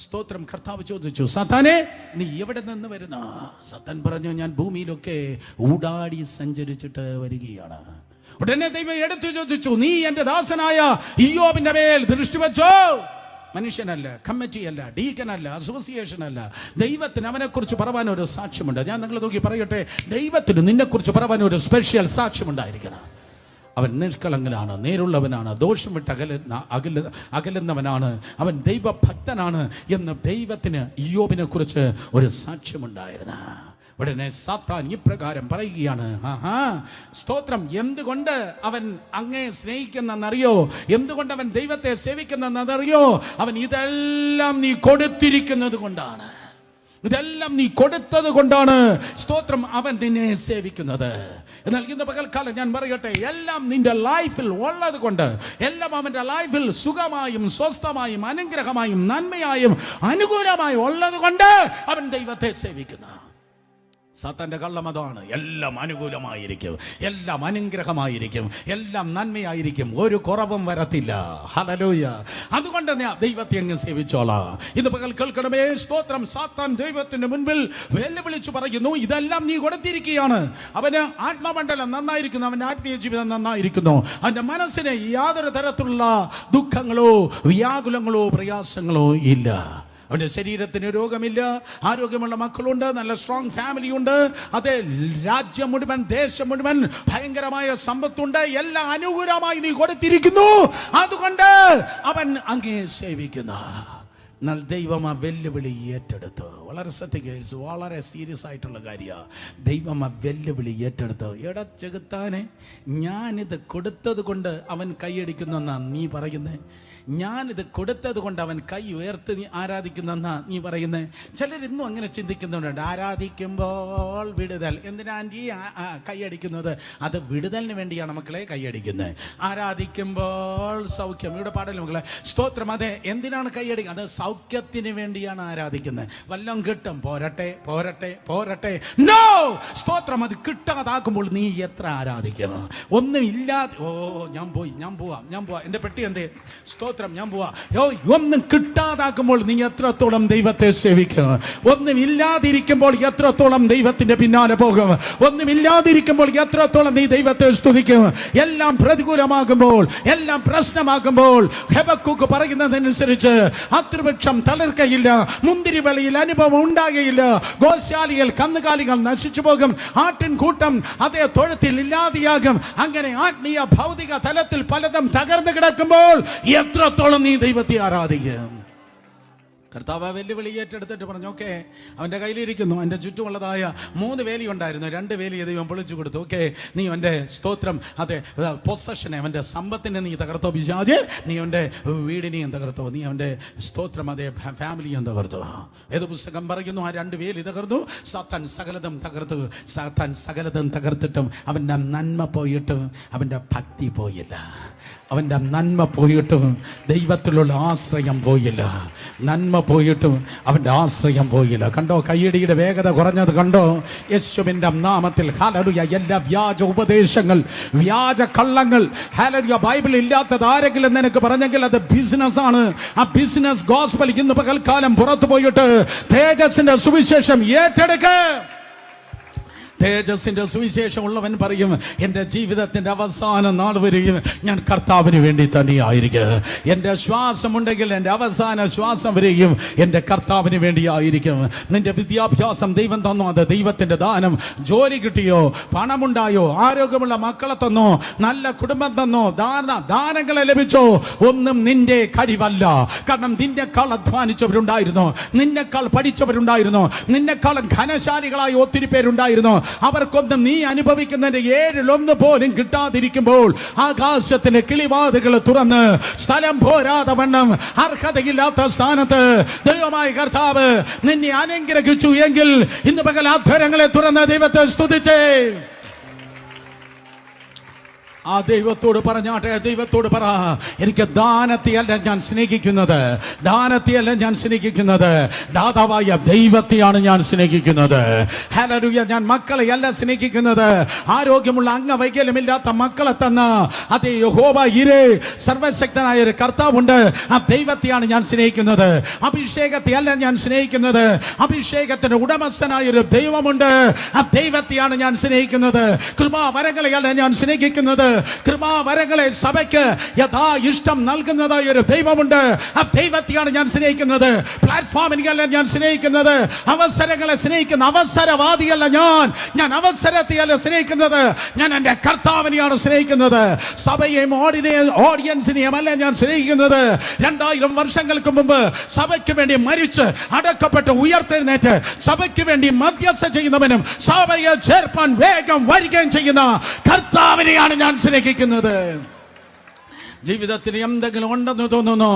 സ്തോത്രം കർത്താവ് ചോദിച്ചു, സാത്താനെ നീ എവിടെ നിന്ന് വരുന്ന? സാത്താൻ പറഞ്ഞു, ഞാൻ ഭൂമിയിലൊക്കെ ഊടാടി സഞ്ചരിച്ചിട്ട് വരികയാണ്. ഉടനെ ദൈവം എടുത്തു ചോദിച്ചു, നീ എന്റെ ദാസനായ ഇയ്യോബിന്റെ മേൽ ദൃഷ്ടി വെച്ചോ? മനുഷ്യനല്ല, കമ്മിറ്റിയല്ല, ഡീക്കനല്ല, അസോസിയേഷൻ അല്ല, ദൈവത്തിന് അവനെ കുറിച്ച് പറയാൻ ഒരു സാക്ഷ്യമുണ്ട്. ഞാൻ നിങ്ങളെ നോക്കി പറയട്ടെ, ദൈവത്തിന് നിന്നെ കുറിച്ച് പറയാൻ ഒരു സ്പെഷ്യൽ സാക്ഷ്യമുണ്ടായിരിക്കണം. അവൻ നിഷ്കളങ്കനാണ്, നേരുള്ളവനാണ്, ദോഷം വിട്ട് അകലുന്നവനാണ്, അവൻ ദൈവഭക്തനാണ് എന്ന് ദൈവത്തിന് ഇയ്യോബിനെ കുറിച്ച് ഒരു സാക്ഷ്യമുണ്ടായിരുന്നു. ഉടനെ സാത്താൻ ഇപ്രകാരം പറയുകയാണ്, സ്തോത്രം, എന്തുകൊണ്ട് അവൻ അങ്ങേ സ്നേഹിക്കുന്നെന്നറിയോ? എന്തുകൊണ്ട് അവൻ ദൈവത്തെ സേവിക്കുന്നെന്നറിയോ? അവൻ ഇതെല്ലാം നീ കൊടുത്തിരിക്കുന്നത് കൊണ്ടാണ്. ഇതെല്ലാം നീ കൊടുത്തത് കൊണ്ടാണ് സ്തോത്രം അവൻ നിന്നെ സേവിക്കുന്നത്. എന്നാൽ ഇന്ന് പകൽക്കാലം ഞാൻ പറയട്ടെ, എല്ലാം നിന്റെ ലൈഫിൽ ഉള്ളത് കൊണ്ട്, എല്ലാം അവന്റെ ലൈഫിൽ സുഖമായും സ്വസ്ഥമായും അനുഗ്രഹമായും നന്മയായും അനുകൂലമായും ഉള്ളത് കൊണ്ട് അവൻ ദൈവത്തെ സേവിക്കുന്നു. സാത്താന്റെ കള്ളം അതാണ്. എല്ലാം അനുകൂലമായിരിക്കും, എല്ലാം അനുഗ്രഹമായിരിക്കും, എല്ലാം നന്മയായിരിക്കും, ഒരു കുറവും വരത്തില്ല. ഹല്ലേലൂയ. അതുകൊണ്ട് ഞാൻ ദൈവത്തെ അങ്ങ് സേവിച്ചോളാം. ഇത് പകൽ കേൾക്കണമേ, സ്തോത്രം. സാത്താൻ ദൈവത്തിന്റെ മുൻപിൽ വെല്ലുവിളിച്ചു പറയുന്നു, ഇതെല്ലാം നീ കൊടുത്തിരിക്കുകയാണ്. അവന് ആത്മമണ്ഡലം നന്നായിരിക്കുന്നു, അവന്റെ ആത്മീയ ജീവിതം നന്നായിരിക്കുന്നു, അവന്റെ മനസ്സിന് യാതൊരു തരത്തിലുള്ള ദുഃഖങ്ങളോ വ്യാകുലങ്ങളോ പ്രയാസങ്ങളോ ഇല്ല. അവന്റെ ശരീരത്തിന് രോഗമില്ല, ആരോഗ്യമുള്ള മക്കളുണ്ട്, നല്ല സ്ട്രോങ് ഫാമിലി ഉണ്ട്, അതേ രാജ്യം മുഴുവൻ, ദേശം മുഴുവൻ ഭയങ്കരമായ സമ്പത്തുണ്ട്, എല്ലാം അനുകൂലമായി നീ കൊടുത്തിരിക്കുന്നു. അതുകൊണ്ട് അവൻ അങ്ങേ സേവിക്കുന്നു. എന്നാൽ ദൈവം ആ വെല്ലുവിളി ഏറ്റെടുത്തു. വളരെ ശ്രദ്ധിക്കുക, വളരെ സീരിയസ് ആയിട്ടുള്ള കാര്യമാണ്. ദൈവം ആ വെല്ലുവിളി ഏറ്റെടുത്തു. എടാ ചെകുത്താനെ, ഞാനിത് കൊടുത്തത് കൊണ്ട് അവൻ കൈയടിക്കുന്നെന്നാ നീ പറയുന്നേ? ഞാനിത് കൊടുത്തത് കൊണ്ട് അവൻ കൈ ഉയർത്തി ആരാധിക്കുന്നെന്നാ നീ പറയുന്നത്? ചിലരിന്നും അങ്ങനെ ചിന്തിക്കുന്നുണ്ട്. ആരാധിക്കുമ്പോൾ വിടുതൽ. എന്തിനാ ആൻറ്റി കൈയടിക്കുന്നത്? അത് വിടുതലിന് വേണ്ടിയാണ് മക്കളെ കൈയടിക്കുന്നത്. ആരാധിക്കുമ്പോൾ സൗഖ്യം. ഇവിടെ പാടല്ലോ മക്കളെ, സ്തോത്രം. അതെ, എന്തിനാണ് കൈയടിക്കുന്നത്? അത് സൗഖ്യത്തിന് വേണ്ടിയാണ് ആരാധിക്കുന്നത്. വല്ലം കിട്ടും, പോരട്ടെ പോരട്ടെ പോരട്ടെ. നോ, സ്തോത്രം. അത് കിട്ടാതാക്കുമ്പോൾ നീ എത്ര ആരാധിക്കണം? ഒന്നും ഇല്ലാതെ, ഓ ഞാൻ പോവാ എൻ്റെ പെട്ടി എന്തേ, സ്തോത്രം, ഞാൻ പോവാ. ഒന്നും കിട്ടാതാക്കുമ്പോൾ നീ എത്രത്തോളം ദൈവത്തെ സേവിക്കും? ഒന്നും ഇല്ലാതിരിക്കുമ്പോൾ എത്രത്തോളം ദൈവത്തിന്റെ പിന്നാലെ പോകും? ഒന്നുമില്ലാതിരിക്കുമ്പോൾ എത്രത്തോളം നീ ദൈവത്തെ സ്തുതിക്കും? എല്ലാം പ്രതികൂലമാകുമ്പോൾ, എല്ലാം പ്രശ്നമാകുമ്പോൾ, ഹബക്കൂക്ക് പറയുന്നതനുസരിച്ച് അത്തിവൃക്ഷം തളിർക്കയില്ല, മുന്തിരിവെളിയിൽ അനുഭവം ഉണ്ടാകുകയില്ല, ഗോശാലിയിൽ കന്നുകാലികൾ നശിച്ചു പോകും, ആട്ടിൻ കൂട്ടം അതേ തൊഴുത്തിൽ ഇല്ലാതെയാകും. അങ്ങനെ ആത്മീയ ഭൗതിക തലത്തിൽ പലതും തകർന്നു കിടക്കുമ്പോൾ എത്രത്തോളം നീ ദൈവത്തെ ആരാധിക്കും? കർത്താവ് വെല്ലുവിളി ഏറ്റെടുത്തിട്ട് പറഞ്ഞു, ഓക്കെ, അവൻ്റെ കയ്യിലിരിക്കുന്നു. അവൻ്റെ ചുറ്റുമുള്ളതായ 3 വേലി ഉണ്ടായിരുന്നു. 2 വേലി ദൈവം പൊളിച്ചു കൊടുത്തു. ഓക്കെ, നീ അവൻ്റെ സ്തോത്രം, അതെ പൊസഷനെ, അവൻ്റെ സമ്പത്തിനെ നീ തകർത്തോ പിശാചേ, നീ അവൻ്റെ വീടിനെയും തകർത്തോ, നീ അവൻ്റെ സ്തോത്രം, അതേ ഫാമിലിയും തകർത്തോ. ഏത് പുസ്തകം പറയുന്നു? ആ 2 വേലി തകർന്നു. സാത്താൻ സകലതും തകർത്തു. സാത്താൻ സകലതും തകർത്തിട്ടും അവൻ്റെ നന്മ പോയിട്ടും അവൻ്റെ ഭക്തി പോയില്ല. അവൻ്റെ നന്മ പോയിട്ടും ദൈവത്തിലുള്ള ആശ്രയം പോയില്ല. നന്മ പോയിട്ടും അവൻ്റെ ആശ്രയം പോയില്ല. കണ്ടോ കയ്യടിയുടെ വേഗത കുറഞ്ഞത്? കണ്ടോ? യേശുവിൻ്റെ നാമത്തിൽ ഹല്ലേലൂയ. എല്ലാ വ്യാജ ഉപദേശങ്ങൾ, വ്യാജ കള്ളങ്ങൾ, ഹല്ലേലൂയ, ബൈബിൾ ഇല്ലാത്തത് ആരെങ്കിലും നിനക്ക് പറഞ്ഞെങ്കിൽ അത് ബിസിനസ് ആണ്. ആ ബിസിനസ് ഗോസ്പൽ ഇന്ന് പകൽക്കാലം പുറത്തു പോയിട്ട് തേജസ്സിന്റെ സുവിശേഷം ഏറ്റെടുക്കുക. തേജസ്സിന്റെ സുവിശേഷം ഉള്ളവൻ പറയും, എൻ്റെ ജീവിതത്തിന്റെ അവസാന നാൾ വരെയും ഞാൻ കർത്താവിന് വേണ്ടി തന്നെയായിരിക്കും. എൻ്റെ ശ്വാസമുണ്ടെങ്കിൽ എൻ്റെ അവസാന ശ്വാസം വരെയും എൻ്റെ കർത്താവിന് വേണ്ടിയായിരിക്കും. നിന്റെ വിദ്യാഭ്യാസം ദൈവം തന്നോ, അത് ദൈവത്തിന്റെ ദാനം. ജോലി കിട്ടിയോ, പണമുണ്ടായോ, ആരോഗ്യമുള്ള മക്കളെ തന്നോ, നല്ല കുടുംബം തന്നോ, ദാനങ്ങളെ ലഭിച്ചോ, ഒന്നും നിന്റെ കഴിവല്ല. കാരണം നിന്നെക്കാൾ അധ്വാനിച്ചവരുണ്ടായിരുന്നു, നിന്നെക്കാൾ പഠിച്ചവരുണ്ടായിരുന്നു, നിന്നെക്കാളും ഘനശാലികളായി ഒത്തിരി പേരുണ്ടായിരുന്നു. അവർക്കൊന്നും നീ അനുഭവിക്കുന്നതിന്റെ 1/7 പോലും കിട്ടാതിരിക്കുമ്പോൾ ആകാശത്തിന്റെ കിളിവാതികൾ തുറന്ന് സ്ഥലം പോരാതെ വണ്ണം അർഹതയില്ലാത്ത സ്ഥാനത്ത് ദൈവമായ കർത്താവ് നിന്നെ അനുഗ്രഹിച്ചു എങ്കിൽ ഇന്ന് പകൽ അധരങ്ങളെ തുറന്ന് ദൈവത്തെ സ്തുതിച്ചേ. ആ ദൈവത്തോട് പറഞ്ഞാട്ടെ, ദൈവത്തോട് പറ, എനിക്ക് ദാനത്തെയല്ല ഞാൻ സ്നേഹിക്കുന്നത്, ദാനത്തെയല്ല ഞാൻ സ്നേഹിക്കുന്നത്, ദാതാവായ ദൈവത്തെയാണ് ഞാൻ സ്നേഹിക്കുന്നത്. ഹല്ലേലൂയ. ഞാൻ മക്കളെയല്ല സ്നേഹിക്കുന്നത്, ആരോഗ്യമുള്ള അംഗവൈകല്യമില്ലാത്ത മക്കളെ തന്ന അതേ യഹോവ ഇരേ സർവശക്തനായ ഒരു കർത്താവുണ്ട്, ആ ദൈവത്തെയാണ് ഞാൻ സ്നേഹിക്കുന്നത്. അഭിഷേകത്തെയല്ല ഞാൻ സ്നേഹിക്കുന്നത്, അഭിഷേകത്തിന് ഉടമസ്ഥനായ ഒരു ദൈവമുണ്ട്, ആ ദൈവത്തെയാണ് ഞാൻ സ്നേഹിക്കുന്നത്. കൃപാവരങ്ങളെയല്ല ഞാൻ സ്നേഹിക്കുന്നത്, കൃപാവരങ്ങളെ സഭയ്ക്ക് യഥാ ഇഷ്ടം നൽകുന്നതായ ഒരു ദൈവമുണ്ട്, ആ ദൈവത്തെയാണ് ഞാൻ സ്നേഹിക്കുന്നത്. പ്ലാറ്റ്ഫോമിനെയല്ല ഞാൻ സ്നേഹിക്കുന്നത്, അവസരങ്ങളെ സ്നേഹിക്കുന്ന അവസരവാദിയല്ല ഞാൻ അവസരത്തെയല്ല സ്നേഹിക്കുന്നത്, ഞാൻ എൻ്റെ കർത്താവിനെയാണ് സ്നേഹിക്കുന്നത്. സഭയെയും ഓഡിയൻസിനെയും അല്ല ഞാൻ സ്നേഹിക്കുന്നത്. 2000 വർഷങ്ങൾക്ക് മുമ്പ് സഭയ്ക്ക് വേണ്ടി മരിച്ച് അടക്കപ്പെട്ട് ഉയർത്തെഴുന്നേറ്റ് സഭയ്ക്ക് വേണ്ടി മധ്യസ്ഥ ചെയ്യുന്നവനും സഭയെ ചേർപ്പാൻ വേഗം വരികയും ചെയ്യുന്ന കർത്താവിനെയാണ് ഞാൻ സ്നേഹിക്കുന്നത്. ജീവിതത്തിൽ എന്തെങ്കിലും ഉണ്ടെന്ന് തോന്നുന്നു,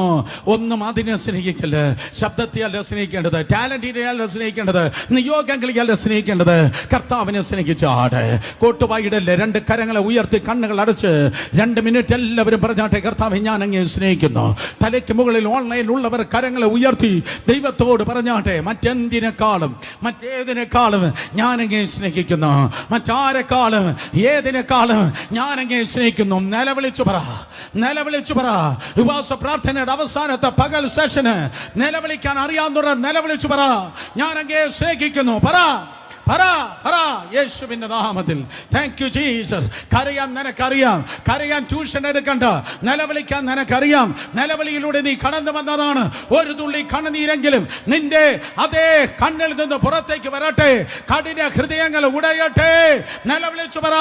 ഒന്നും അതിനെ സ്നേഹിക്കല്ല. ശബ്ദത്തെയല്ല സ്നേഹിക്കേണ്ടത്, ടാലന്റിനെയല്ല സ്നേഹിക്കേണ്ടത്, നിയോഗങ്ങളെയല്ല സ്നേഹിക്കേണ്ടത്, കർത്താവിനെ സ്നേഹിച്ചാട്. കോട്ടുവായിടല്ലേ, 2 കരങ്ങളെ ഉയർത്തി കണ്ണുകൾ അടച്ച് 2 മിനിറ്റ് എല്ലാവരും പറഞ്ഞാട്ടെ, കർത്താവെ ഞാൻ അങ്ങേ സ്നേഹിക്കുന്നു. തലയ്ക്ക് മുകളിൽ ഓൺലൈനിലുള്ളവർ കരങ്ങളെ ഉയർത്തി ദൈവത്തോട് പറഞ്ഞാട്ടെ, മറ്റേതിനേക്കാളും ഞാൻ അങ്ങേ സ്നേഹിക്കുന്നു, മറ്റാരെക്കാളും ഏതിനേക്കാളും ഞാൻ അങ്ങേ സ്നേഹിക്കുന്നു. നിലവിളിച്ചു പറ. ഉപവാസ പ്രാർത്ഥനയുടെ അവസാനത്തെ പകൽ സെഷന് നിലവിളിക്കാൻ അറിയാവുന്ന നിലവിളിച്ചു പറ, ഞാൻ അങ്ങേ സ്നേഹിക്കുന്നു. പറ യേശുവിന്റെ നാമത്തിൽ. Thank you Jesus. കരയാൻ നിനക്കറിയാം, കരയാൻ ട്യൂഷൻ എടുക്കണ്ട, നിലവിളിക്കാൻ നിനക്കറിയാം. നിലവിളിയിലൂടെ നീ കടന്നു വന്നതാണ്. ഒരു തുള്ളി കണ്ണുനീരെങ്കിലും നിന്റെ അതേ കണ്ണിൽ നിന്ന് പുറത്തേക്ക് വരട്ടെ, കഠിന ഹൃദയങ്ങൾ ഉടയട്ടെ. നിലവിളിച്ചു പറ,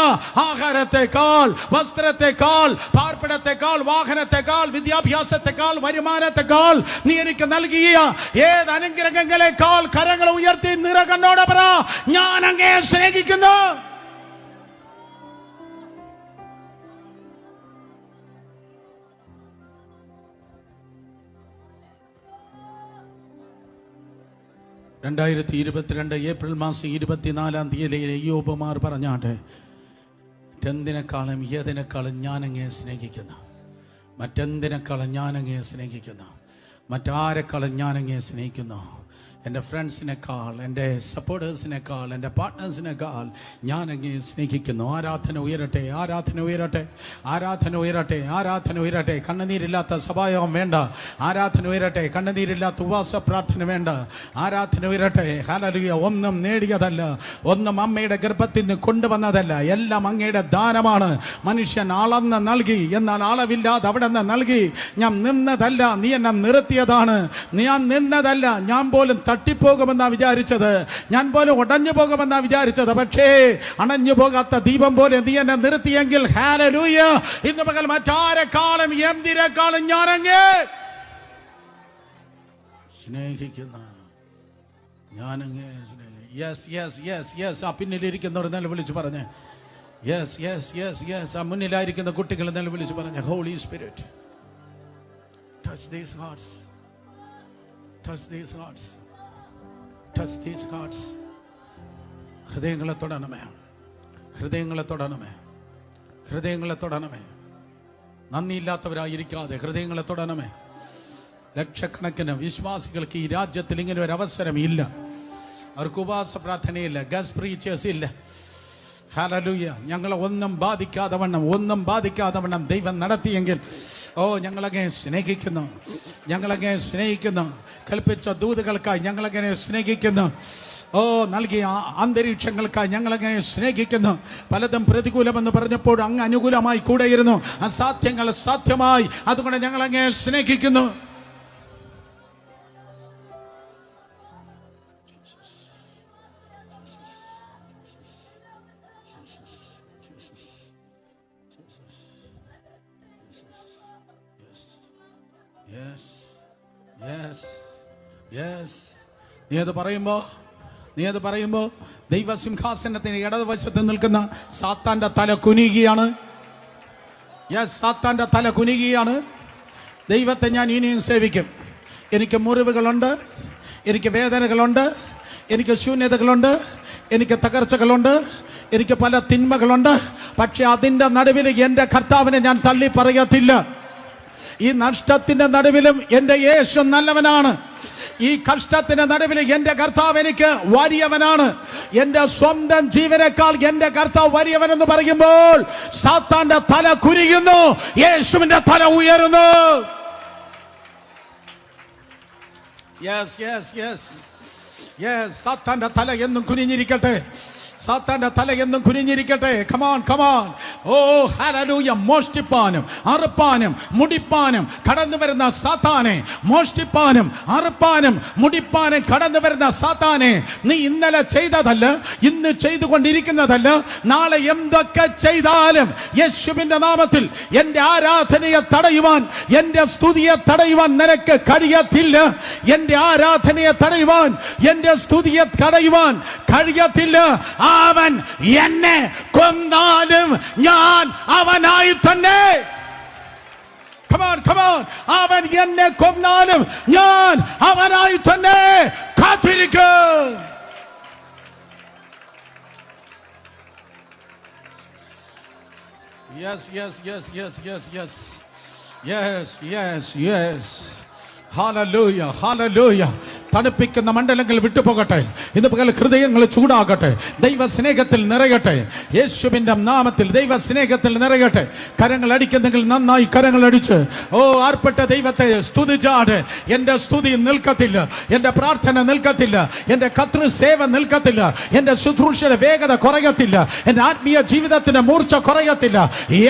ആഹാരത്തെക്കാൾ, വസ്ത്രത്തെക്കാൾ, പാർപ്പിടത്തെക്കാൾ, വാഹനത്തെക്കാൾ, വിദ്യാഭ്യാസത്തെക്കാൾ, വരുമാനത്തെക്കാൾ നീ എനിക്ക് നൽകിയ ഏത് അനുഗ്രഹങ്ങളെക്കാൾ കരങ്ങൾ ഉയർത്തി നിറകണ്ണോടെ പറ, ഞാൻ അങ്ങേ സ്നേഹിക്കുന്നു. ഏപ്രിൽ മാസം 24 തീയതിയിലെ യോബുമാർ പറഞ്ഞാട്ടെ, മറ്റെന്തിനേക്കാളും ഏതിനേക്കാളും ഞാൻ അങ്ങേ സ്നേഹിക്കുന്നു, മറ്റെന്തിനേക്കാളും ഞാൻ അങ്ങേ സ്നേഹിക്കുന്നു, മറ്റാരെക്കാളും ഞാൻ അങ്ങേ സ്നേഹിക്കുന്നു. എൻ്റെ ഫ്രണ്ട്സിനേക്കാൾ, എൻ്റെ സപ്പോർട്ടേഴ്സിനേക്കാൾ, എൻ്റെ പാർട്ട്നേഴ്സിനേക്കാൾ ഞാൻ അങ്ങേ സ്നേഹിക്കുന്നു. ആരാധന ഉയരട്ടെ, ആരാധന ഉയരട്ടെ, ആരാധന ഉയരട്ടെ, ആരാധന ഉയരട്ടെ. കണ്ണുനീരില്ലാത്ത സഭായോഗം വേണ്ട, ആരാധന ഉയരട്ടെ. കണ്ണുനീരില്ലാത്ത ഉപവാസ പ്രാർത്ഥന വേണ്ട, ആരാധന ഉയരട്ടെ. ഹല്ലേലൂയ. ഒന്നും നേടിയതല്ല, ഒന്നും അമ്മയുടെ ഗർഭത്തിൽ നിന്ന് കൊണ്ടുവന്നതല്ല, എല്ലാം അങ്ങയുടെ ദാനമാണ്. മനുഷ്യൻ അളന്ന് നൽകി, എന്നാൽ അളവില്ലാതെ അവിടെ നിന്ന് നൽകി. ഞാൻ നിന്നതല്ല, നീ എന്നെ നിർത്തിയതാണ്. ഞാൻ നിന്നതല്ല, ഞാൻ പോലും തട്ടിപ്പോകുമെന്നാ വിചാരിച്ചത്, ഞാൻ പോലും ഉടഞ്ഞു പോകുമെന്നാ വിചാരിച്ചത്. പക്ഷേ അണഞ്ഞു പോകാത്ത ദീപം പോലെ നീ എന്നെ നിർത്തിയെങ്കിൽ ഹല്ലേലൂയ, ഇന്ന് പകൽ മറ്റാരെക്കാളും എന്തിനേക്കാളും ഞാൻ അങ്ങേ സ്നേഹിക്കുന്നു. ഞാൻ അങ്ങേ യെസ് യെസ് യെസ് യെസ്. ആ പിന്നിലിരിക്കുന്നവർ നിലവിളിച്ച് പറഞ്ഞേ, യെസ് യെസ് യെസ് യെസ്. ആ മുന്നിലായിരിക്കുന്ന കുട്ടികൾ നിലവിളിച്ച് പറഞ്ഞേ, holy spirit touch these hearts, touch these hearts, touch these hearts. ഹൃദയങ്ങളെ തൊടണമേ, ഹൃദയങ്ങളെ തൊടണമേ, ഹൃദയങ്ങളെ തൊടണമേ. നന്ദിയില്ലാത്തവരായിരിക്കാതെ ഹൃദയങ്ങളെ തൊടണമേ. ലക്ഷക്കണക്കിന് വിശ്വാസികൾക്ക് ഈ രാജ്യത്തിൽ ഇങ്ങനെ ഒരു അവസരം ഇല്ല. അവർക്ക് ഉപവാസ പ്രാർത്ഥനയില്ല, ഗസ്റ്റ് പ്രീച്ചേഴ്സ് ഇല്ല. ഹല്ലേലൂയ. ഞങ്ങളെ ഒന്നും ബാധിക്കാതെ വണ്ണം ദൈവം നടത്തിയെങ്കിൽ, ഞങ്ങളങ്ങനെ സ്നേഹിക്കുന്നു, ഞങ്ങളങ്ങനെ സ്നേഹിക്കുന്നു. കൽപ്പിച്ച ദൂതുകൾക്കായി ഞങ്ങളങ്ങനെ സ്നേഹിക്കുന്നു. നൽകിയ അന്തരീക്ഷങ്ങൾക്കായി ഞങ്ങളങ്ങനെ സ്നേഹിക്കുന്നു. പലതും പ്രതികൂലമെന്ന് പറഞ്ഞപ്പോൾ അങ്ങ് അനുകൂലമായി കൂടെയിരുന്നു. അസാധ്യങ്ങൾ സാധ്യമായി, അതുകൊണ്ട് ഞങ്ങളങ്ങനെ സ്നേഹിക്കുന്നു. നീ അത് പറയുമ്പോ ദൈവസിംഹാസനത്തിന് ഇടതുവശത്ത് നിൽക്കുന്ന സാത്താന്റെ തല കുനിയുകയാണ്. സാത്താന്റെ തല കുനിയുകയാണ്. ദൈവത്തെ ഞാൻ ഇനിയും സേവിക്കും. എനിക്ക് മുറിവുകളുണ്ട്, എനിക്ക് വേദനകളുണ്ട്, എനിക്ക് ശൂന്യതകളുണ്ട്, എനിക്ക് തകർച്ചകളുണ്ട്, എനിക്ക് പല തിന്മകളുണ്ട്, പക്ഷെ അതിന്റെ നടുവിൽ എൻ്റെ കർത്താവിനെ ഞാൻ തള്ളി പറയത്തില്ല. ഈ നഷ്ടത്തിന്റെ നടുവിലും എൻ്റെ യേശു നല്ലവനാണ്. ഈ കഷ്ടത്തിന്റെ നടുവിൽ എൻ്റെ കർത്താവ് എനിക്ക് വലിയവനാണ്. എൻ്റെ സ്വന്തം ജീവനേക്കാൾ എൻ്റെ കർത്താവ് വലിയവനെന്ന് പറയുമ്പോൾ സാത്താന്റെ തല കുനിയുന്നു, യേശുവിന്റെ തല ഉയരുന്നു. യെസ് യെസ് യെസ് യെസ് സാത്താന്റെ തല എന്നും കുനിഞ്ഞിരിക്കട്ടെ. സാത്താന്റെ തല എന്നും കുനിഞ്ഞിരിക്കട്ടെ. Come on come on. Oh hallelujah. മോഷ്ടിപ്പാനും അറുപ്പാനും മുടിപ്പാനും കടന്നു വരുന്ന സാത്താനെ, മോഷ്ടിപ്പാനും അറുപ്പാനും മുടിപ്പാനും കടന്നു വരുന്ന സാത്താനെ, നീ ഇന്നലെ ചെയ്തതല്ല, ഇന്ന് ചെയ്തുകൊണ്ടിരിക്കുന്നതല്ല, നാളെ എന്തൊക്കെ ചെയ്താലും യേശുവിന്റെ നാമത്തിൽ എൻ്റെ ആരാധനയെ തടയുവാൻ, എൻ്റെ സ്തുതിയെ തടയുവാൻ നിനക്ക് കഴിയത്തില്ല. എൻ്റെ ആരാധനയെ തടയുവാൻ, എൻ്റെ സ്തുതിയെ തടയുവാൻ കഴിയത്തില്ല. അവൻ എന്നെ കൊന്നാലും ഞാൻ അവനായി തന്നെ. Come on, come on. അവൻ എന്നെ കൊന്നാലും ഞാൻ അവനായി തന്നെ കാത്തിരിക്കും. Yes, yes, yes, yes, yes, yes. Yes, yes, yes. Hallelujah, hallelujah. തണുപ്പിക്കുന്ന മണ്ഡലങ്ങൾ വിട്ടുപോകട്ടെ. ഇന്ന് പകൽ ഹൃദയങ്ങൾ ചൂടാകട്ടെ. ദൈവ സ്നേഹത്തിൽ നിറയട്ടെ. യേശുവിന്റെ നാമത്തിൽ ദൈവ സ്നേഹത്തിൽ നിറയട്ടെ. കരങ്ങൾ അടിക്കുന്നെങ്കിൽ നന്നായി കരങ്ങൾ അടിച്ച് ഓ ആർപ്പെട്ട ദൈവത്തെ സ്തുതിച്ചാട്. എൻ്റെ സ്തുതി നിൽക്കത്തില്ല, എൻ്റെ പ്രാർത്ഥന നിൽക്കത്തില്ല, എൻ്റെ കർത്തൃ സേവ നിൽക്കത്തില്ല, എൻ്റെ ശുശ്രൂഷയുടെ വേഗത കുറയത്തില്ല, എൻ്റെ ആത്മീയ ജീവിതത്തിന്റെ മൂർച്ച കുറയത്തില്ല.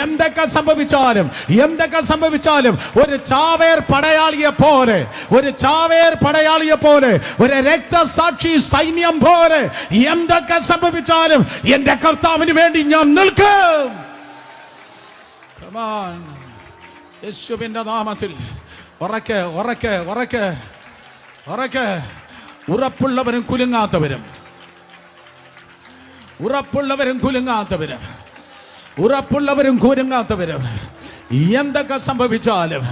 എന്തൊക്കെ സംഭവിച്ചാലും, എന്തൊക്കെ സംഭവിച്ചാലും ഒരു ചാവേർ പടയാളിയെ പോലെ, ഒരു ചാവേർ പടയാളിയെ പോലെ, ഒരു രക്തസാക്ഷി സൈന്യം പോലെ എന്തൊക്കെ സംഭവിച്ചാലും എന്റെ കർത്താവിന് വേണ്ടി ഞാൻ നിൽക്കും. Come on. യേശുവിന്റെ നാമത്തിൽ ഉറക്കെ ഉറക്കെ ഉറക്കെ ഉറക്കെ. ഉറപ്പുള്ളവരും കുലുങ്ങാത്തവരും, ഉറപ്പുള്ളവരും കുലുങ്ങാത്തവരും, ഉറപ്പുള്ളവരും കുലുങ്ങാത്തവരും എന്തൊക്കെ സംഭവിച്ചാലും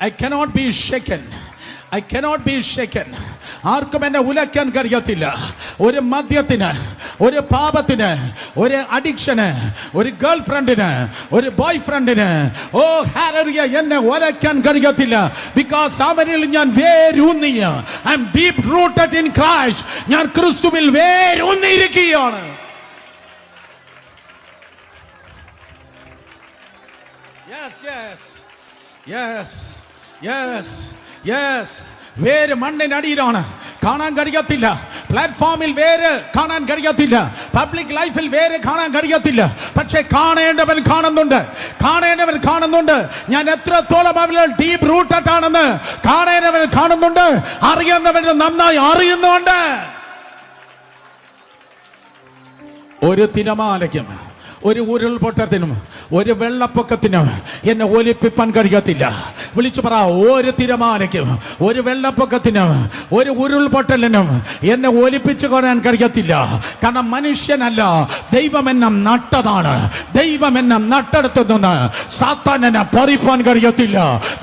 I cannot be shaken. I cannot be shaken. ആർക്കും എന്നെ ഉലയ്ക്കാൻ കഴിയത്തില്ല. ഒരു മദ്യത്തിന്, ഒരു പാപത്തിന്, ഒരു അഡിക്ഷന്, ഒരു ഗേൾ ഫ്രണ്ടിന്, ഒരു ബോയ് ഫ്രണ്ടിന്, ഓ ഹല്ലേലൂയ, എന്നെ ഉലയ്ക്കാൻ കഴിയത്തില്ല. ബിക്കോസ് അവനിൽ ഞാൻ വേരൂന്നിയ, I am deep rooted in Christ. ഞാൻ ക്രിസ്തുവിൽ വേരൂന്നിയിരിക്കുകയാണ്. Yes, yes, yes, yes, yes. വേര് മണ്ണിനടിയിലാണ്, കാണാൻ കഴിയത്തില്ല. പ്ലാറ്റ്ഫോമിൽ വേര് കാണാൻ കഴിയത്തില്ല, പബ്ലിക് ലൈഫിൽ വേര് കാണാൻ കഴിയത്തില്ല. പക്ഷെ കാണേണ്ടവൻ കാണുന്നുണ്ട്, കാണേണ്ടവൻ കാണുന്നുണ്ട്. ഞാൻ എത്രത്തോളം അവരിൽ ഡീപ് റൂട്ടഡ് ആണെന്ന് കാണേണ്ടവൻ കാണുന്നുണ്ട്, അറിയുന്നവൻ നന്നായി അറിയുന്നുണ്ട്. ഒരു തിരമാലയ്ക്കും, ഒരു ഉരുൾപൊട്ടത്തിനും, ഒരു വെള്ളപ്പൊക്കത്തിനും എന്നെ ഒലിപ്പിപ്പാൻ കഴിയത്തില്ല. വിളിച്ചു പറ, ഒരു തിരമാലയ്ക്കും, ഒരു വെള്ളപ്പൊക്കത്തിനും, ഒരു ഉരുൾപൊട്ടലിനും എന്നെ ഒലിപ്പിച്ചു കൊള്ളാൻ കഴിയത്തില്ല. കാരണം മനുഷ്യനല്ല, ദൈവം എന്നെ നട്ടതാണ്. ദൈവം എന്നെ നട്ടെടുത്തു നിന്ന് സാത്താൻ എന്നെ പറിപ്പാൻ കഴിയത്തില്ല.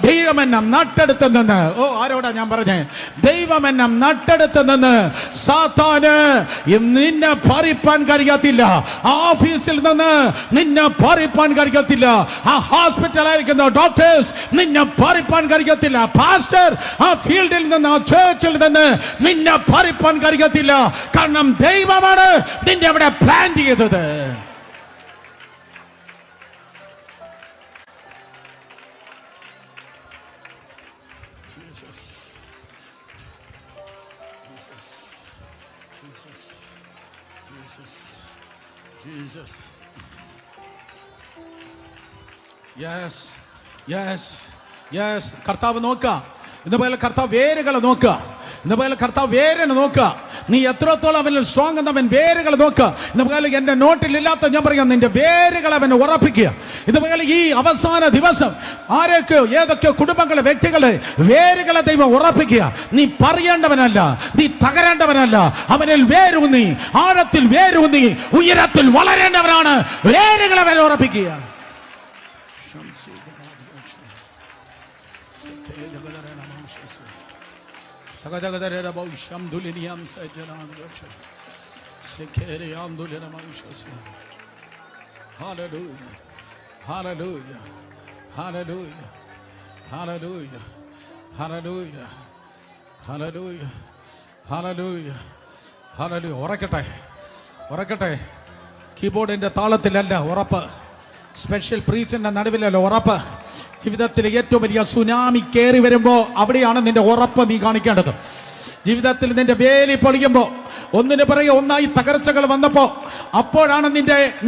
ദൈവം എന്നെ നട്ടെടുത്തു നിന്ന്, ഓ ആരോടാ ഞാൻ പറഞ്ഞേ, ദൈവം എന്നെ നട്ടെടുത്തു നിന്ന് സാത്താന് നിന്നെ പറിപ്പാൻ കഴിയത്തില്ല. ഓഫീസിൽ നിന്ന് നിന്നെ പറിപ്പാൻ കഴിയത്തില്ല. ആ ഹോസ്പിറ്റലായിരിക്കുന്ന ഡോക്ടേഴ്സ് നിന്നെ പറിപ്പാൻ കഴിയത്തില്ല. പാസ്റ്റർ ആ ഫീൽഡിൽ നിന്ന്, ആ ചർച്ചിൽ നിന്ന് നിന്നെ പറിപ്പാൻ കഴിയത്തില്ല. കാരണം ദൈവമാണ് നിന്നെ അവിടെ പ്ലാൻ ചെയ്തത്. Jesus. Yes, yes, yes. കർത്താവ് നോക്കുക. ഇതുപോലെ കർത്താവ് വേരുകളെ നോക്കുക. ഇതുപോലെ കർത്താവ് വേരിനെ നോക്കുക. നീ എത്രത്തോളം അവനിൽ സ്ട്രോങ് എന്ന് അവൻ വേരുകൾ നോക്കുക. ഇതുപോലെ എന്റെ നോട്ടിലില്ലാത്ത ഞാൻ പറയാം, നിന്റെ വേരുകൾ അവൻ ഉറപ്പിക്കുക. ഇതുപോലെ ഈ അവസാന ദിവസം ആരൊക്കെ, ഏതൊക്കെ കുടുംബങ്ങളെ, വ്യക്തികളെ വേരുകളെ ദൈവം ഉറപ്പിക്കുക. നീ പറയേണ്ടവനല്ല, നീ തകരേണ്ടവനല്ല. അവനിൽ വേരൂന്നി, ആഴത്തിൽ വേരൂന്നി, ഉയരത്തിൽ വളരേണ്ടവനാണ്. വേരുകളെ അവൻ ഉറപ്പിക്കുക. Hallelujah. Hallelujah. Hallelujah. Hallelujah. Hallelujah. Hallelujah. Hallelujah. Hallelujah. ഉറക്കട്ടെ, ഉറക്കട്ടെ. കീബോർഡിന്റെ താളത്തിലല്ല ഉറപ്പ്, സ്പെഷ്യൽ പ്രീച്ചിന്റെ നടുവിലല്ല ഉറപ്പ്. ജീവിതത്തിൽ ഏറ്റവും വലിയ സുനാമി കയറി വരുമ്പോ അവിടെയാണ് നിന്റെ ഉറപ്പ് നീ കാണിക്കേണ്ടത്. ജീവിതത്തിൽ നിന്റെ വേലി പൊളിയുമ്പോ, ഒന്നിന് പിറകെ ഒന്നായി തകർച്ചകൾ വന്നപ്പോ, അപ്പോഴാണ്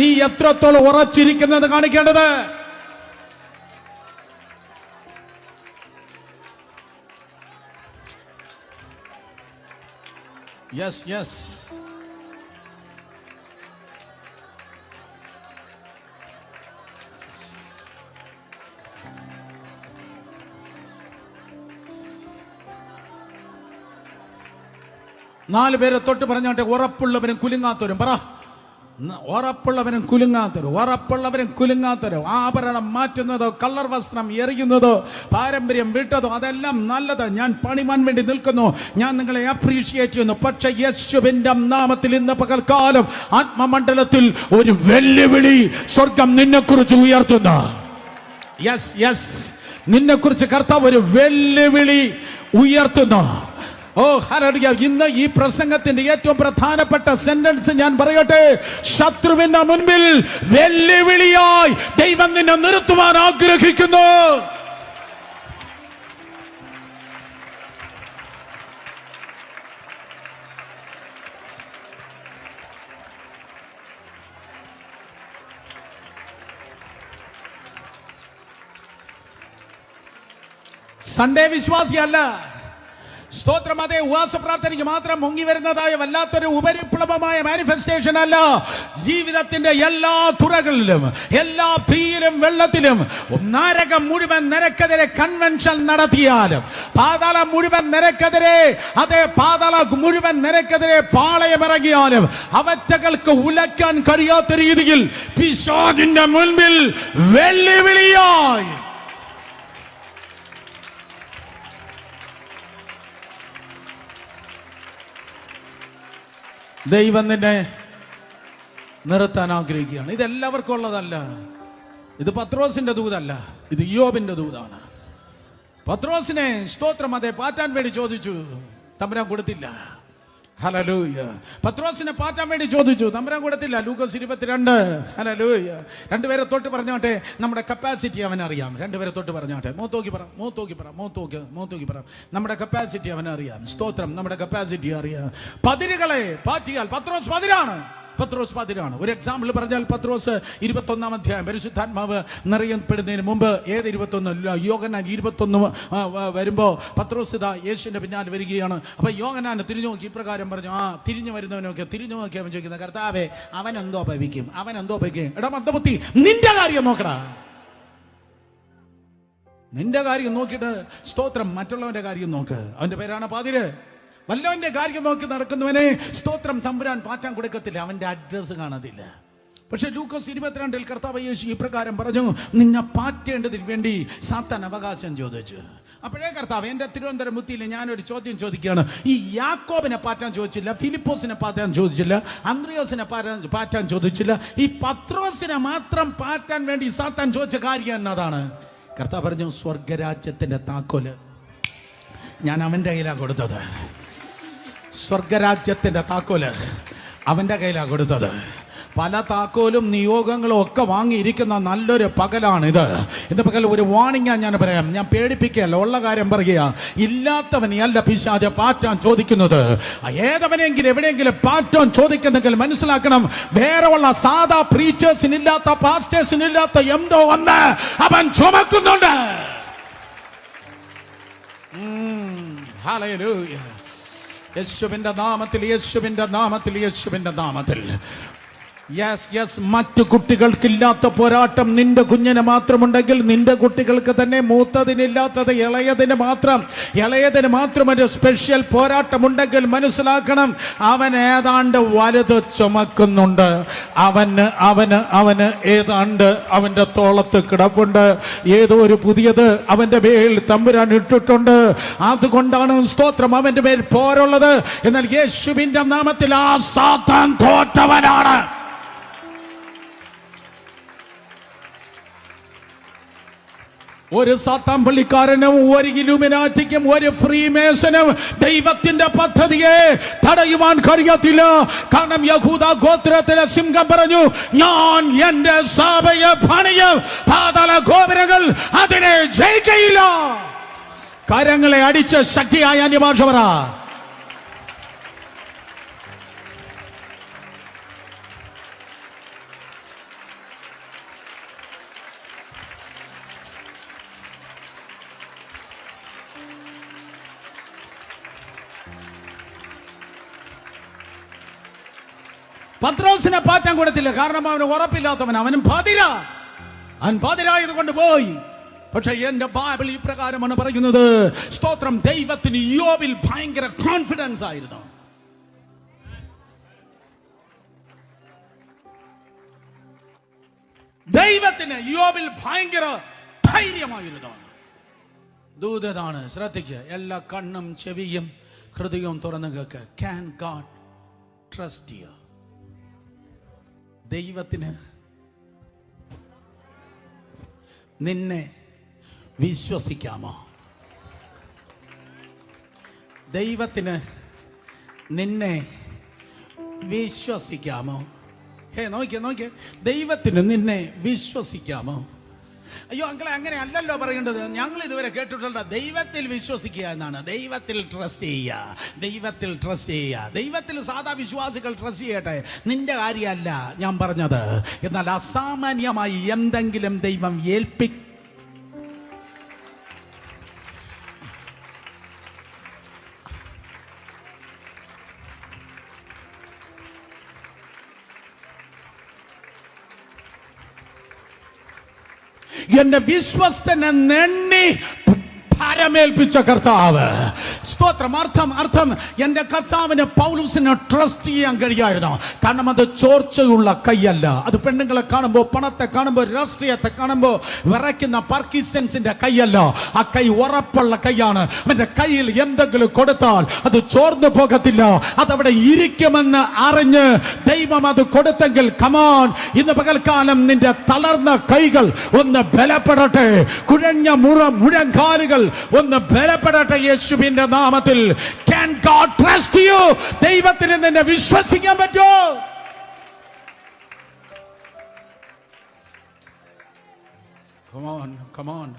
നീ എത്രത്തോളം ഉറച്ചിരിക്കുന്നത് കാണിക്കേണ്ടത്. Yes yes. നാല് പേരെ തൊട്ട് പറഞ്ഞോട്ടെ, ഉറപ്പുള്ളവരും കുലുങ്ങാത്തവരും. പറ, ഉറപ്പുള്ളവരും കുലുങ്ങാത്തവരും, ഉറപ്പുള്ളവരും കുലുങ്ങാത്തവരും. ആഭരണം മാറ്റുന്നതോ കളർ വസ്ത്രം എറിയുന്നതോ പാരമ്പര്യം വിട്ടതോ അതെല്ലാം നല്ലത്. ഞാൻ പണിമാൻ വേണ്ടി നിൽക്കുന്നു, ഞാൻ നിങ്ങളെ അപ്രീഷിയേറ്റ് ചെയ്യുന്നു. പക്ഷെ യേശുവിന്റെ നാമത്തിൽ ഇന്ന് പകൽക്കാലം ആത്മമണ്ഡലത്തിൽ ഒരു വെല്ലുവിളി സ്വർഗം നിന്നെ കുറിച്ച് ഉയർത്തുന്നു. യെസ് യെസ്, നിന്നെ കുറിച്ച് കർത്താവ് ഒരു വെല്ലുവിളി ഉയർത്തുന്നു. ഓ ഹല്ലേലൂയ. ഇന്ന് ഈ പ്രസംഗത്തിന്റെ ഏറ്റവും പ്രധാനപ്പെട്ട സെന്റൻസ് ഞാൻ പറയട്ടെ, ശത്രുവിന്റെ മുൻപിൽ വെല്ലുവിളിയായി ദൈവം നിന്നെ നിർത്തുവാൻ ആഗ്രഹിക്കുന്നു. സൺഡേ വിശ്വാസിയല്ല, സ്തോത്രം, അതേ ഉപവാസ പ്രാർത്ഥനയ്ക്ക് മാത്രം മുങ്ങി വരുന്നതായ വല്ലാത്തൊരു ഉപരിപ്ലവമായ മാനിഫെസ്റ്റേഷൻ അല്ല. ജീവിതത്തിന്റെ എല്ലാ തുറകളിലും, എല്ലാ തീയിലും വെള്ളത്തിലും, നരകം മുഴുവൻ നിരക്കെതിരെ കൺവെൻഷൻ നടത്തിയാലും, പാതാളം മുഴുവൻ നിരക്കെതിരെ, അതേ പാതാളം മുഴുവൻ നിരക്കെതിരെ പാളയമിറങ്ങിയാലും അവറ്റകൾക്ക് ഉലക്കാൻ കഴിയാത്ത രീതിയിൽ പിശാചിന്റെ മുൻപിൽ വെല്ലുവിളിയായി ദൈവം നിന്നെ നിർത്താൻ ആഗ്രഹിക്കുകയാണ്. ഇതെല്ലാവർക്കും ഉള്ളതല്ല. ഇത് പത്രോസിന്റെ ദൂതല്ല, ഇത് യോബിന്റെ ദൂതാണ്. പത്രോസിനെ സ്തോത്രം അതേ പാറ്റാൻ വേണ്ടി ചോദിച്ചു, തമ്പുരാൻ കൊടുത്തില്ല. ഹല്ലേലൂയ. പത്രോസിനെ പാറ്റാൻ വേണ്ടി ചോദിച്ചു, തമ്പുരാൻ കൊടുത്തില്ല. ലൂക്കോസ് 22. ഹല്ലേലൂയ. രണ്ടുപേരെ തൊട്ട് പറഞ്ഞോട്ടെ, നമ്മുടെ കപ്പാസിറ്റി അവനറിയാം. രണ്ടുപേരെ തൊട്ട് പറഞ്ഞോട്ടെ, മൂത്തോക്കി പറ, മൂത്തോക്കി പറ, മൂത്തോക്കി പറ. നമ്മുടെ കപ്പാസിറ്റി അവനറിയാം. സ്തോത്രം, നമ്മുടെ കപ്പാസിറ്റി അറിയാം. പതിരുകളെ പാറ്റിയാൽ പത്രോസ് പതിരാണ്. പത്രോസ് പതിരാണ്. ഒരു എക്സാമ്പിൾ പറഞ്ഞാൽ, പത്രോസ് 21-ാം അധ്യായം പരിശുദ്ധാത്മാവ് നിറയപ്പെടുന്നതിന് മുമ്പ്, ഏത് 21? യോഹന്നാൻ 21 വരുമ്പോ പത്രോസ് ഇതാ യേശുവിന്റെ പിന്നാലെ വരികയാണ്. അപ്പൊ യോഹന്നാൻ തിരിഞ്ഞു നോക്കി ഇപ്രകാരം പറഞ്ഞു, തിരിഞ്ഞു വരുന്നവനൊക്കെ തിരിഞ്ഞു നോക്കി അവൻ ചോദിക്കുന്നത്, കർത്താവേ അവൻ എന്തോ ഭവിക്കും, അവൻ എന്തോ ഭവിക്കും. എടാ മന്ദബുദ്ധി, നിന്റെ കാര്യം നോക്കടാ, നിന്റെ കാര്യം നോക്കിയിട്ട് സ്തോത്രം മറ്റുള്ളവന്റെ കാര്യം നോക്ക്. അവന്റെ പേരാണ് പാതിര്. വല്ലവന്റെ കാര്യം നോക്കി നടക്കുന്നവനെ സ്തോത്രം തമ്പുരാൻ പാറ്റാൻ കൊടുക്കത്തില്ല, അവന്റെ അഡ്രസ് കാണത്തില്ല. പക്ഷെ ലൂക്കോസ് 22 കർത്താവ് യേശു ഇപ്രകാരം പറഞ്ഞു, നിന്നെ പാറ്റേണ്ടതിന് വേണ്ടി സാത്താൻ അവകാശം ചോദിച്ചു. അപ്പോഴേ കർത്താവ് എൻ്റെ തിരുവനന്തപുരം മുത്തിയിൽ ഞാനൊരു ചോദ്യം ചോദിക്കുകയാണ്. ഈ യാക്കോബിനെ പാറ്റാൻ ചോദിച്ചില്ല, ഫിലിപ്പോസിനെ പാറ്റാൻ ചോദിച്ചില്ല, അന്ത്രയോസിനെ പാറ്റാൻ ചോദിച്ചില്ല, ഈ പത്രോസിനെ മാത്രം പാറ്റാൻ വേണ്ടി സാത്താൻ ചോദിച്ച കാര്യം എന്നതാണ്. കർത്താവ് പറഞ്ഞു, സ്വർഗരാജ്യത്തിന്റെ താക്കോല് ഞാൻ അവൻ്റെ കയ്യിലാണ് കൊടുത്തത്. സ്വർഗരാജ്യത്തിന്റെ താക്കോല് അവന്റെ കയ്യിലാണ് കൊടുത്തത്. പല താക്കോലും നിയോഗങ്ങളും ഒക്കെ വാങ്ങിയിരിക്കുന്ന നല്ലൊരു പകലാണിത്. ഇന്ന് പകൽ ഒരു വാണിംഗ് ഞാൻ പറയാം, ഞാൻ പേടിപ്പിക്കുകയല്ല, ഉള്ള കാര്യം പറയുക. ഇല്ലാത്തവനെയല്ല പിശാച് പാറ്റാൻ ചോദിക്കുന്നത്. ഏതവനെങ്കിലും എവിടെയെങ്കിലും പാറ്റാൻ ചോദിക്കുന്നെങ്കിൽ മനസ്സിലാക്കണം, വേറെ ഉള്ള സാധാ പ്രീച്ചേഴ്സിനില്ലാത്ത, പാസ്റ്റേഴ്സിനില്ലാത്ത എന്തോ ഒന്ന് അവൻ ചുമക്കുന്നുണ്ട്. ഹല്ലേലൂയ. യേശുവിന്റെ നാമത്തിൽ, യേശുവിന്റെ നാമത്തിൽ, യേശുവിന്റെ നാമത്തിൽ മറ്റു കുട്ടികൾക്കില്ലാത്ത പോരാട്ടം നിന്റെ കുഞ്ഞിന് മാത്രമുണ്ടെങ്കിൽ നിന്റെ കുട്ടികൾക്ക് തന്നെ മൂത്തതിനില്ലാത്തത് ഇളയതിന് മാത്രം ഒരു സ്പെഷ്യൽ പോരാട്ടമുണ്ടെങ്കിൽ മനസ്സിലാക്കണം, അവൻ ഏതാണ്ട് വലുത് ചുമക്കുന്നുണ്ട്. അവന് ഏതാണ്ട് അവന്റെ തോളത്ത് കിടപ്പുണ്ട്. ഏതോ ഒരു പുതിയത് അവന്റെ മേൽ തമ്പുരാൻ ഇട്ടിട്ടുണ്ട്. അതുകൊണ്ടാണ് സ്തോത്രം അവന്റെ മേൽ പോരുള്ളത്. എന്നാൽ യേശുവിന്റെ നാമത്തിൽ ആ സാത്താൻ തോറ്റവനാണ്. ഒരു സാത്താൻ പള്ളിക്കാരനും ഒരു ഇലുമിനാറ്റിക്കും ഒരു ഫ്രീമേസനും ദൈവത്തിന്റെ പദ്ധതിയെ തടയുവാൻ കഴിയത്തില്ല. കാരണം യഹൂദ ഗോത്രത്തിലെ സിംഹം പറഞ്ഞു, ഞാൻ എന്റെ സഭയെ പണിയും, പാതാള ഗോപുരങ്ങൾ അതിനെ ജയിക്കയില്ല. കരങ്ങളെ അടിച്ച് ശക്തിയായ അന്യഭാഷ പറ. പത്രോസിനെ പാറ്റാൻ കൊടുത്തില്ല. കാരണം അവന് ഉറപ്പില്ലാത്തവൻ, അവനും പാതിരായത് കൊണ്ട് പോയി. പക്ഷെ എന്റെ ബൈബിൾ ഇപ്രകാരമാണ് പറയുന്നത്, സ്തോത്രം, ദൈവത്തിന് യോബിൽ ഭയങ്കര കോൺഫിഡൻസ് ആയിരുന്നു. ദൈവത്തിന് യോബിൽ ഭയങ്കര ധൈര്യമായിരുന്നു. ദൂതനാണ്, ശ്രദ്ധിക്കുക, എല്ലാ കണ്ണും ചെവിയും ഹൃദയവും തുറന്നു കേൾക്ക്. Can God trust you? ദൈവത്തിന് നിന്നെ വിശ്വസിക്കാമോ? ദൈവത്തിന് നിന്നെ വിശ്വസിക്കാമോ? നോക്കിയേ, ദൈവത്തിന് നിന്നെ വിശ്വസിക്കാമോ? അയ്യോ അങ്കളെ, അങ്ങനെ അല്ലല്ലോ പറയേണ്ടത്. ഞങ്ങൾ ഇതുവരെ കേട്ടിട്ടുള്ള ദൈവത്തിൽ വിശ്വസിക്കുക എന്നാണ്. ദൈവത്തിൽ ട്രസ്റ്റ് ചെയ്യുക. ദൈവത്തിൽ സാധാ വിശ്വാസികൾ ട്രസ്റ്റ് ചെയ്യട്ടെ, നിന്റെ കാര്യമല്ല ഞാൻ പറഞ്ഞത്. എന്നാൽ അസാമാന്യമായി എന്തെങ്കിലും ദൈവം എന്റെ വിശ്വസ്തനെ നെണ്ണി ഭരമേൽപ്പിച്ച കർത്താവ്. സ്തോത്രം. അർത്ഥം എന്റെ കർത്താവിന് പൗലോസിനെ ട്രസ്റ്റ് ചെയ്യാൻ കഴിയായിരുന്നു. കാരണം അത് ചോർച്ചയുള്ള കൈയല്ല. അത് പെണ്ണുങ്ങളെ കാണുമ്പോൾ, പണത്തെ കാണുമ്പോൾ, രാഷ്ട്രീയത്തെ കാണുമ്പോൾ വിറയ്ക്കുന്ന പാർക്കിൻസൺസിന്റെ കൈയല്ല. ആ കൈ ഉറപ്പുള്ള കൈയാണ്. അവന്റെ കയ്യിൽ എന്തെങ്കിലും കൊടുത്താൽ അത് ചോർന്നു പോകത്തില്ല. അതവിടെ ഇരിക്കുമെന്ന് അറിഞ്ഞ് ദൈവം അത് കൊടുത്തെങ്കിൽ, കമോൺ, ഇന്ന് പകൽക്കാലം നിന്റെ തളർന്ന കൈകൾ ഒന്ന് ബലപ്പെടട്ടെ. കുഴഞ്ഞ മുഴങ്കാലുകൾ ഒന്ന് ബലപ്പെടട്ടെ യേശുവിന്റെ നാമത്തിൽ. Can God trust you? ദൈവത്തിന് നിന്നെ വിശ്വസിക്കാൻ പറ്റുമോ? Come on.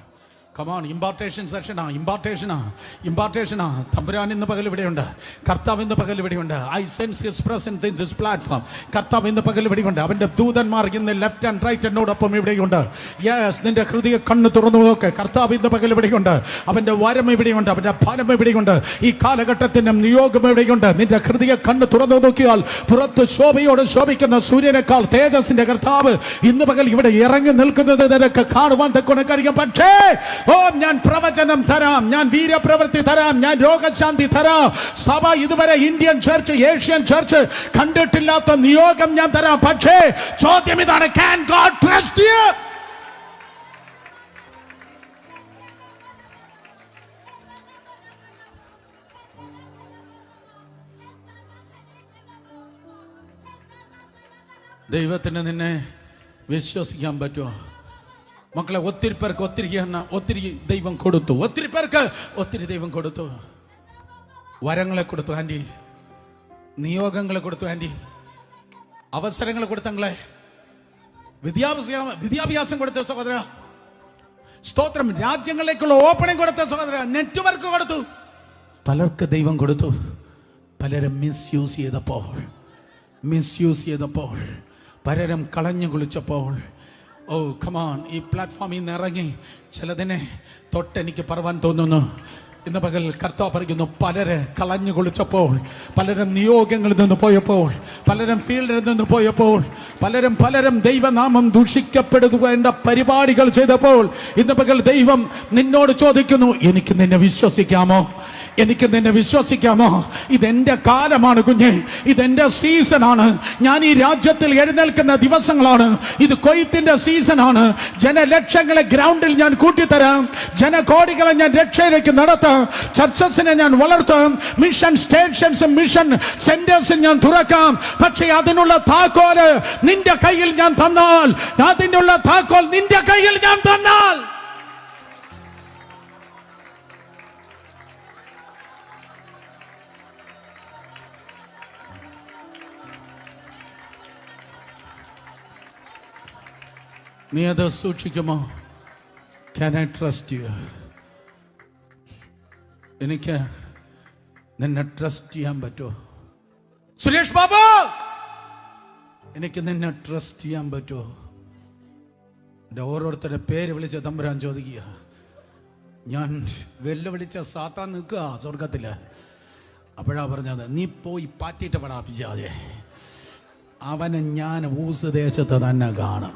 ഇമ്പാർട്ടേഷനാ. തമ്പുരാൻ ഇന്ന് പകൽ ഇവിടെയുണ്ട്. കർത്താവ് ഇന്ന് പകൽ ഇവിടെയുണ്ട്. I sense his presence in this platform. കർത്താവ് ഇന്ന് പകൽ ഇവിടെയുണ്ട്. അവന്റെ ദൂതന്മാർ ഇന്ന് ലെഫ്റ്റ് ആൻഡ് റൈറ്റ് എന്നോടൊപ്പം ഇവിടെയുണ്ട്. യെസ്, നിന്റെ ഹൃദയ കണ്ണ് തുറന്നു നോക്ക്. കർത്താവ് ഇന്ന് പകൽ ഇവിടെയുണ്ട്. അവന്റെ വരം ഇവിടെയുണ്ട്. അവന്റെ ഫലം ഇവിടെയുണ്ട്. ഈ കാലഘട്ടത്തിന്റെ നിയോഗം ഇവിടെയുണ്ട്. നിന്റെ ഹൃദയ കണ്ണ് തുറന്നു നോക്കിയാൽ പുറത്ത് ശോഭയോട് ശോഭിക്കുന്ന സൂര്യനേക്കാൾ തേജസ്സിന്റെ കർത്താവ് ഇന്ന് പകൽ ഇവിടെ ഇറങ്ങി നിൽക്കുന്നത് നിനക്ക് കാണുവാൻ തക്കൊണ്ട് കഴിയും. പക്ഷേ ഞാൻ പ്രവചനം തരാം, ഞാൻ വീര്യപ്രവൃത്തി തരാം, ഞാൻ രോഗശാന്തി തരാം. സഭ ഇതുവരെ ഇന്ത്യൻ ചർച്ച്, ഏഷ്യൻ ചർച്ച് കണ്ടിട്ടില്ലാത്ത നിയോഗം ഞാൻ തരാം. പക്ഷേ ചോദ്യം ഇതാണ്, Can God trust you? ദൈവത്തിന് നിന്നെ വിശ്വസിക്കാൻ പറ്റുമോ? മക്കളെ, ഒത്തിരി പേർക്ക് ഒത്തിരി ദൈവം കൊടുത്തു. ഒത്തിരി പേർക്ക് ഒത്തിരി ദൈവം കൊടുത്തു. വരങ്ങളെ കൊടുത്തു ആൻറ്റി, നിയോഗങ്ങളെ കൊടുത്തു ആൻറ്റി, അവസരങ്ങൾ കൊടുത്തങ്ങളെ, വിദ്യാഭ്യാസം കൊടുത്ത സഹോദര, സ്തോത്രം, രാജ്യങ്ങളിലേക്കുള്ള ഓപ്പണിംഗ് കൊടുത്ത സഹോദര, നെറ്റ്വർക്ക് കൊടുത്തു. പലർക്ക് ദൈവം കൊടുത്തു. പലരും മിസ്യൂസ് ചെയ്തപ്പോൾ പലരും കളഞ്ഞു കുളിച്ചപ്പോൾ, ഓ കമാൻ, ഈ പ്ലാറ്റ്ഫോമിൽ നിന്ന് ഇറങ്ങി ചിലതിനെ തൊട്ടെനിക്ക് പറവാൻ തോന്നുന്നു. ഇന്ന് പകൽ കർത്താവ് പറയുന്നു, പലരെ കളഞ്ഞു കുളിച്ചപ്പോൾ, പലരും നിയോഗങ്ങളിൽ നിന്ന് പോയപ്പോൾ, പലരും ഫീൽഡിൽ നിന്ന് പോയപ്പോൾ, പലരും ദൈവനാമം ദൂഷിക്കപ്പെടുകേണ്ട പരിപാടികൾ ചെയ്തപ്പോൾ, ഇന്ന് പകൽ ദൈവം നിന്നോട് ചോദിക്കുന്നു, എനിക്ക് നിന്നെ വിശ്വസിക്കാമോ? എനിക്ക് നിന്നെ വിശ്വസിക്കാമോ? ഇതെന്റെ കാലമാണ് കുഞ്ഞെ, ഇതെന്റെ സീസണാണ്. ഞാൻ ഈ രാജ്യത്തിൽ എഴുന്നേൽക്കുന്ന ദിവസങ്ങളാണ്. ഇത് കൊയ്ത്തിന്റെ സീസണാണ്. ജനലക്ഷങ്ങളെ ഗ്രൗണ്ടിൽ ഞാൻ കൂട്ടിത്തരാം. ജനകോടികളെ ഞാൻ രക്ഷയിലേക്ക് നടത്താം. ചർച്ചസിനെ ഞാൻ വളർത്താം. മിഷൻ സ്റ്റേഷൻസും മിഷൻ സെന്റേഴ്സും ഞാൻ തുറക്കാം. പക്ഷേ അതിനുള്ള താക്കോല് നിന്റെ കയ്യിൽ ഞാൻ തന്നാൽ, അതിനുള്ള താക്കോൽ നിന്റെ കയ്യിൽ ഞാൻ തന്നാൽ, നീ അത് സൂക്ഷിക്കുമോ? Can I trust you? എനിക്ക് നിന്നെ ട്രസ്റ്റ് ചെയ്യാൻ പറ്റുമോ? സുരേഷ് ബാബു, എനിക്ക് നിന്നെ ട്രസ്റ്റ് ചെയ്യാൻ പറ്റുമോ? എൻ്റെ ഓരോരുത്തരുടെ പേര് വിളിച്ച് തമ്പുരാൻ ചോദിക്കുക. ഞാൻ വെല്ലുവിളിച്ച സാത്താൻ നിൽക്കുക സ്വർഗത്തില്. അപ്പോഴാ പറഞ്ഞത്, നീ പോയി പാറ്റിട്ട് പടാപ്പിച്ചാതെ, അവനെ ഞാൻ ഊസ് ദേശത്ത് തന്നെ കാണും.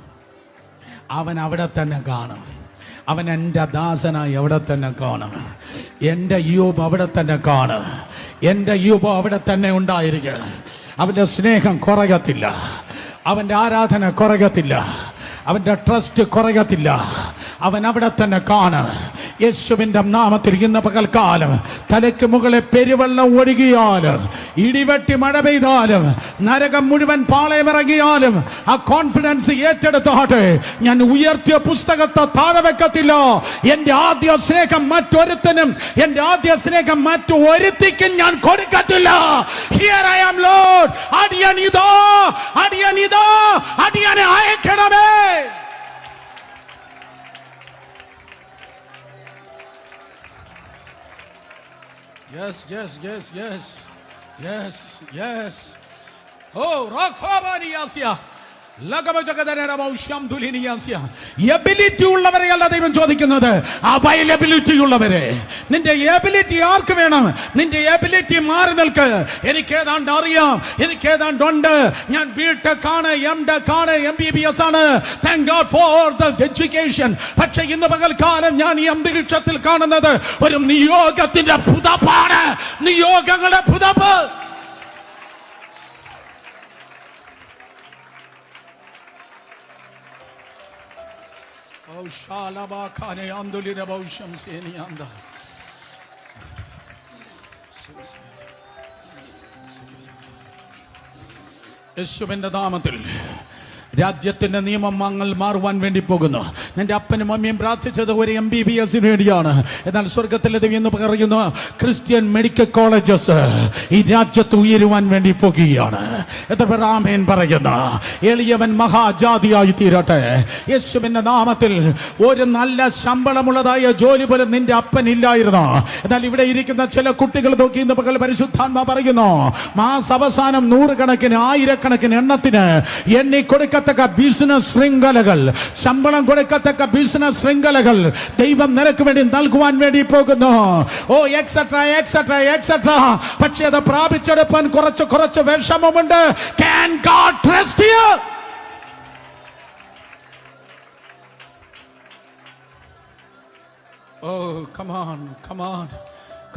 അവൻ അവിടെ തന്നെ കാണും. അവൻ എൻ്റെ ദാസനായി അവിടെ തന്നെ കാണും. എൻ്റെ യോബ് അവിടെ തന്നെ കാണും. എൻ്റെ യോബ് അവിടെ തന്നെ ഉണ്ടായിരിക്കും. അവൻ്റെ സ്നേഹം കുറയത്തില്ല, അവൻ്റെ ആരാധന കുറയത്തില്ല, അവൻ്റെ ട്രസ്റ്റ് കുറയത്തില്ല. അവൻ അവിടെ തന്നെ കാണും. യേശുവിൻ്റെ നാമത്തിൽ ഇന്ന് പകൽക്കാലം തലയ്ക്ക് മുകളിൽ പെരുവെള്ളം ഒഴുകിയാലും, ഇടിവെട്ടി മഴ പെയ്താലും, നരകം മുഴുവൻ പാളയമിറങ്ങിയാലും, ആ കോൺഫിഡൻസ് ഏറ്റെടുത്തോട്ടെ. ഞാൻ ഉയർത്തിയ പുസ്തകത്തെ താഴെ വെക്കത്തില്ല. എൻ്റെ ആദ്യ സ്നേഹം മറ്റൊരുത്തനും, എൻ്റെ ആദ്യ സ്നേഹം മറ്റൊരുത്തിക്കും ഞാൻ കൊടുക്കത്തില്ല. Here I am Lord. അടിയനിതാ, അടിയനിതാ, അടിയനെ അയക്കണമേ. Yes, yes, yes, yes, yes, yes. Oh, Rakhabaniyasia. Ability ഉള്ളവരെയല്ല ദൈവം ചോദിക്കുന്നത്, അവൈലബിലിറ്റി ഉള്ളവരെ. നിന്റെ എബിലിറ്റി ആർക്ക് വേണം? നിന്റെ എബിലിറ്റി മാറി നിൽക്ക്. എനിക്ക് ഏതാണ്ട് അറിയാം, എനിക്ക് ഏതാണ്ട് ഉണ്ട്. ഞാൻ ബിടെക് ആണ്, എംടെക് ആണ്, MBBS ആണ്. Thank God for the education. പക്ഷെ ഇന്ന് പകൽക്കാലം ഞാൻ ഈ അന്തരീക്ഷത്തിൽ കാണുന്നത് ഒരു നിയോഗത്തിന്റെ പുതപ്പാണ്. നിയോഗങ്ങളുടെ പുതപ്പ്. യേശുവിന്റെ നാമത്തിൽ രാജ്യത്തിന്റെ നിയമം മാറുവാൻ വേണ്ടി പോകുന്നു. നിന്റെ അപ്പനും അമ്മയും പ്രാർത്ഥിച്ചത് ഒരു MBBS വേണ്ടിയാണ്. എന്നാൽ സ്വർഗത്തിലെ ദൈവം എന്ന് പറയുന്നു, ക്രിസ്ത്യൻ മെഡിക്കൽ കോളേജസ് ഈ രാജ്യത്ത് ഉയരുവാൻ വേണ്ടി പോകുകയാണ്. എത്ര പേർ ആമേൻ പറയുന്നു? എളിയവൻ മഹാജാതിയായി തീരട്ടെ യേശുവിന്റെ നാമത്തിൽ. ഒരു നല്ല ശമ്പളമുള്ളതായ ജോലി പോലും നിന്റെ അപ്പൻ ഇല്ലായിരുന്നു. എന്നാൽ ഇവിടെ ഇരിക്കുന്ന ചില കുട്ടികൾ നോക്കി ഇന്ന് പകൽ പരിശുദ്ധാത്മാ പറയുന്നു, മാസാവസാനം 100 കണക്കിന് 1000 എണ്ണത്തിന് എണ്ണി കൊടുക്ക ബിസിനസ് ശൃംഖലകൾ, ശമ്പളം കൊടുക്കത്തക്ക ബിസിനസ് ശൃംഖലകൾ ദൈവം നിനക്ക് വേണ്ടി നൽകുവാൻ വേണ്ടി പോകുന്നു. ഓ എക്സെട്രാ എക്സെട്രാ എക്സെട്രാ. പക്ഷേ അത് പ്രാപിച്ചെടുപ്പാൻ കുറച്ച് വിഷമമുണ്ട്. Can God trust you? Oh, come on, come on.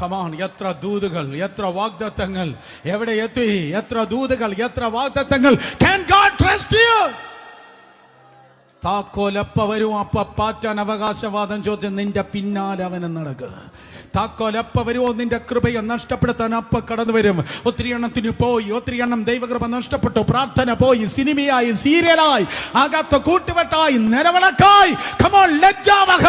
Come on. എത്ര ദൂതുകൾ, എത്ര വാഗ്ദത്തങ്ങൾ, എവിടെ എത്തി? എത്ര ദൂതുകൾ, എത്ര വാഗ്ദത്തങ്ങൾ. Can God trust you? താക്കോലപ്പ വരും അപ്പ പാറ്റാൻ അവകാശവാദം ചോദിച്ച് നിന്റെ പിന്നാലെ അവന് നടക്കുക. താക്കോലപ്പ വരുമോ? നിന്റെ കൃപയെ നഷ്ടപ്പെടുത്താൻ അപ്പ കടന്നു വരും. ഒത്തിരി എണ്ണത്തിന് പോയി, ഒത്തിരി എണ്ണം ദൈവകൃപ നഷ്ടപ്പെട്ടു. പ്രാർത്ഥന പോയി, സിനിമയായി, സീരിയലായി, അകത്ത കൂട്ടുവെട്ടായി, നിലവിളക്കായി. ലജ്ജാവഹ.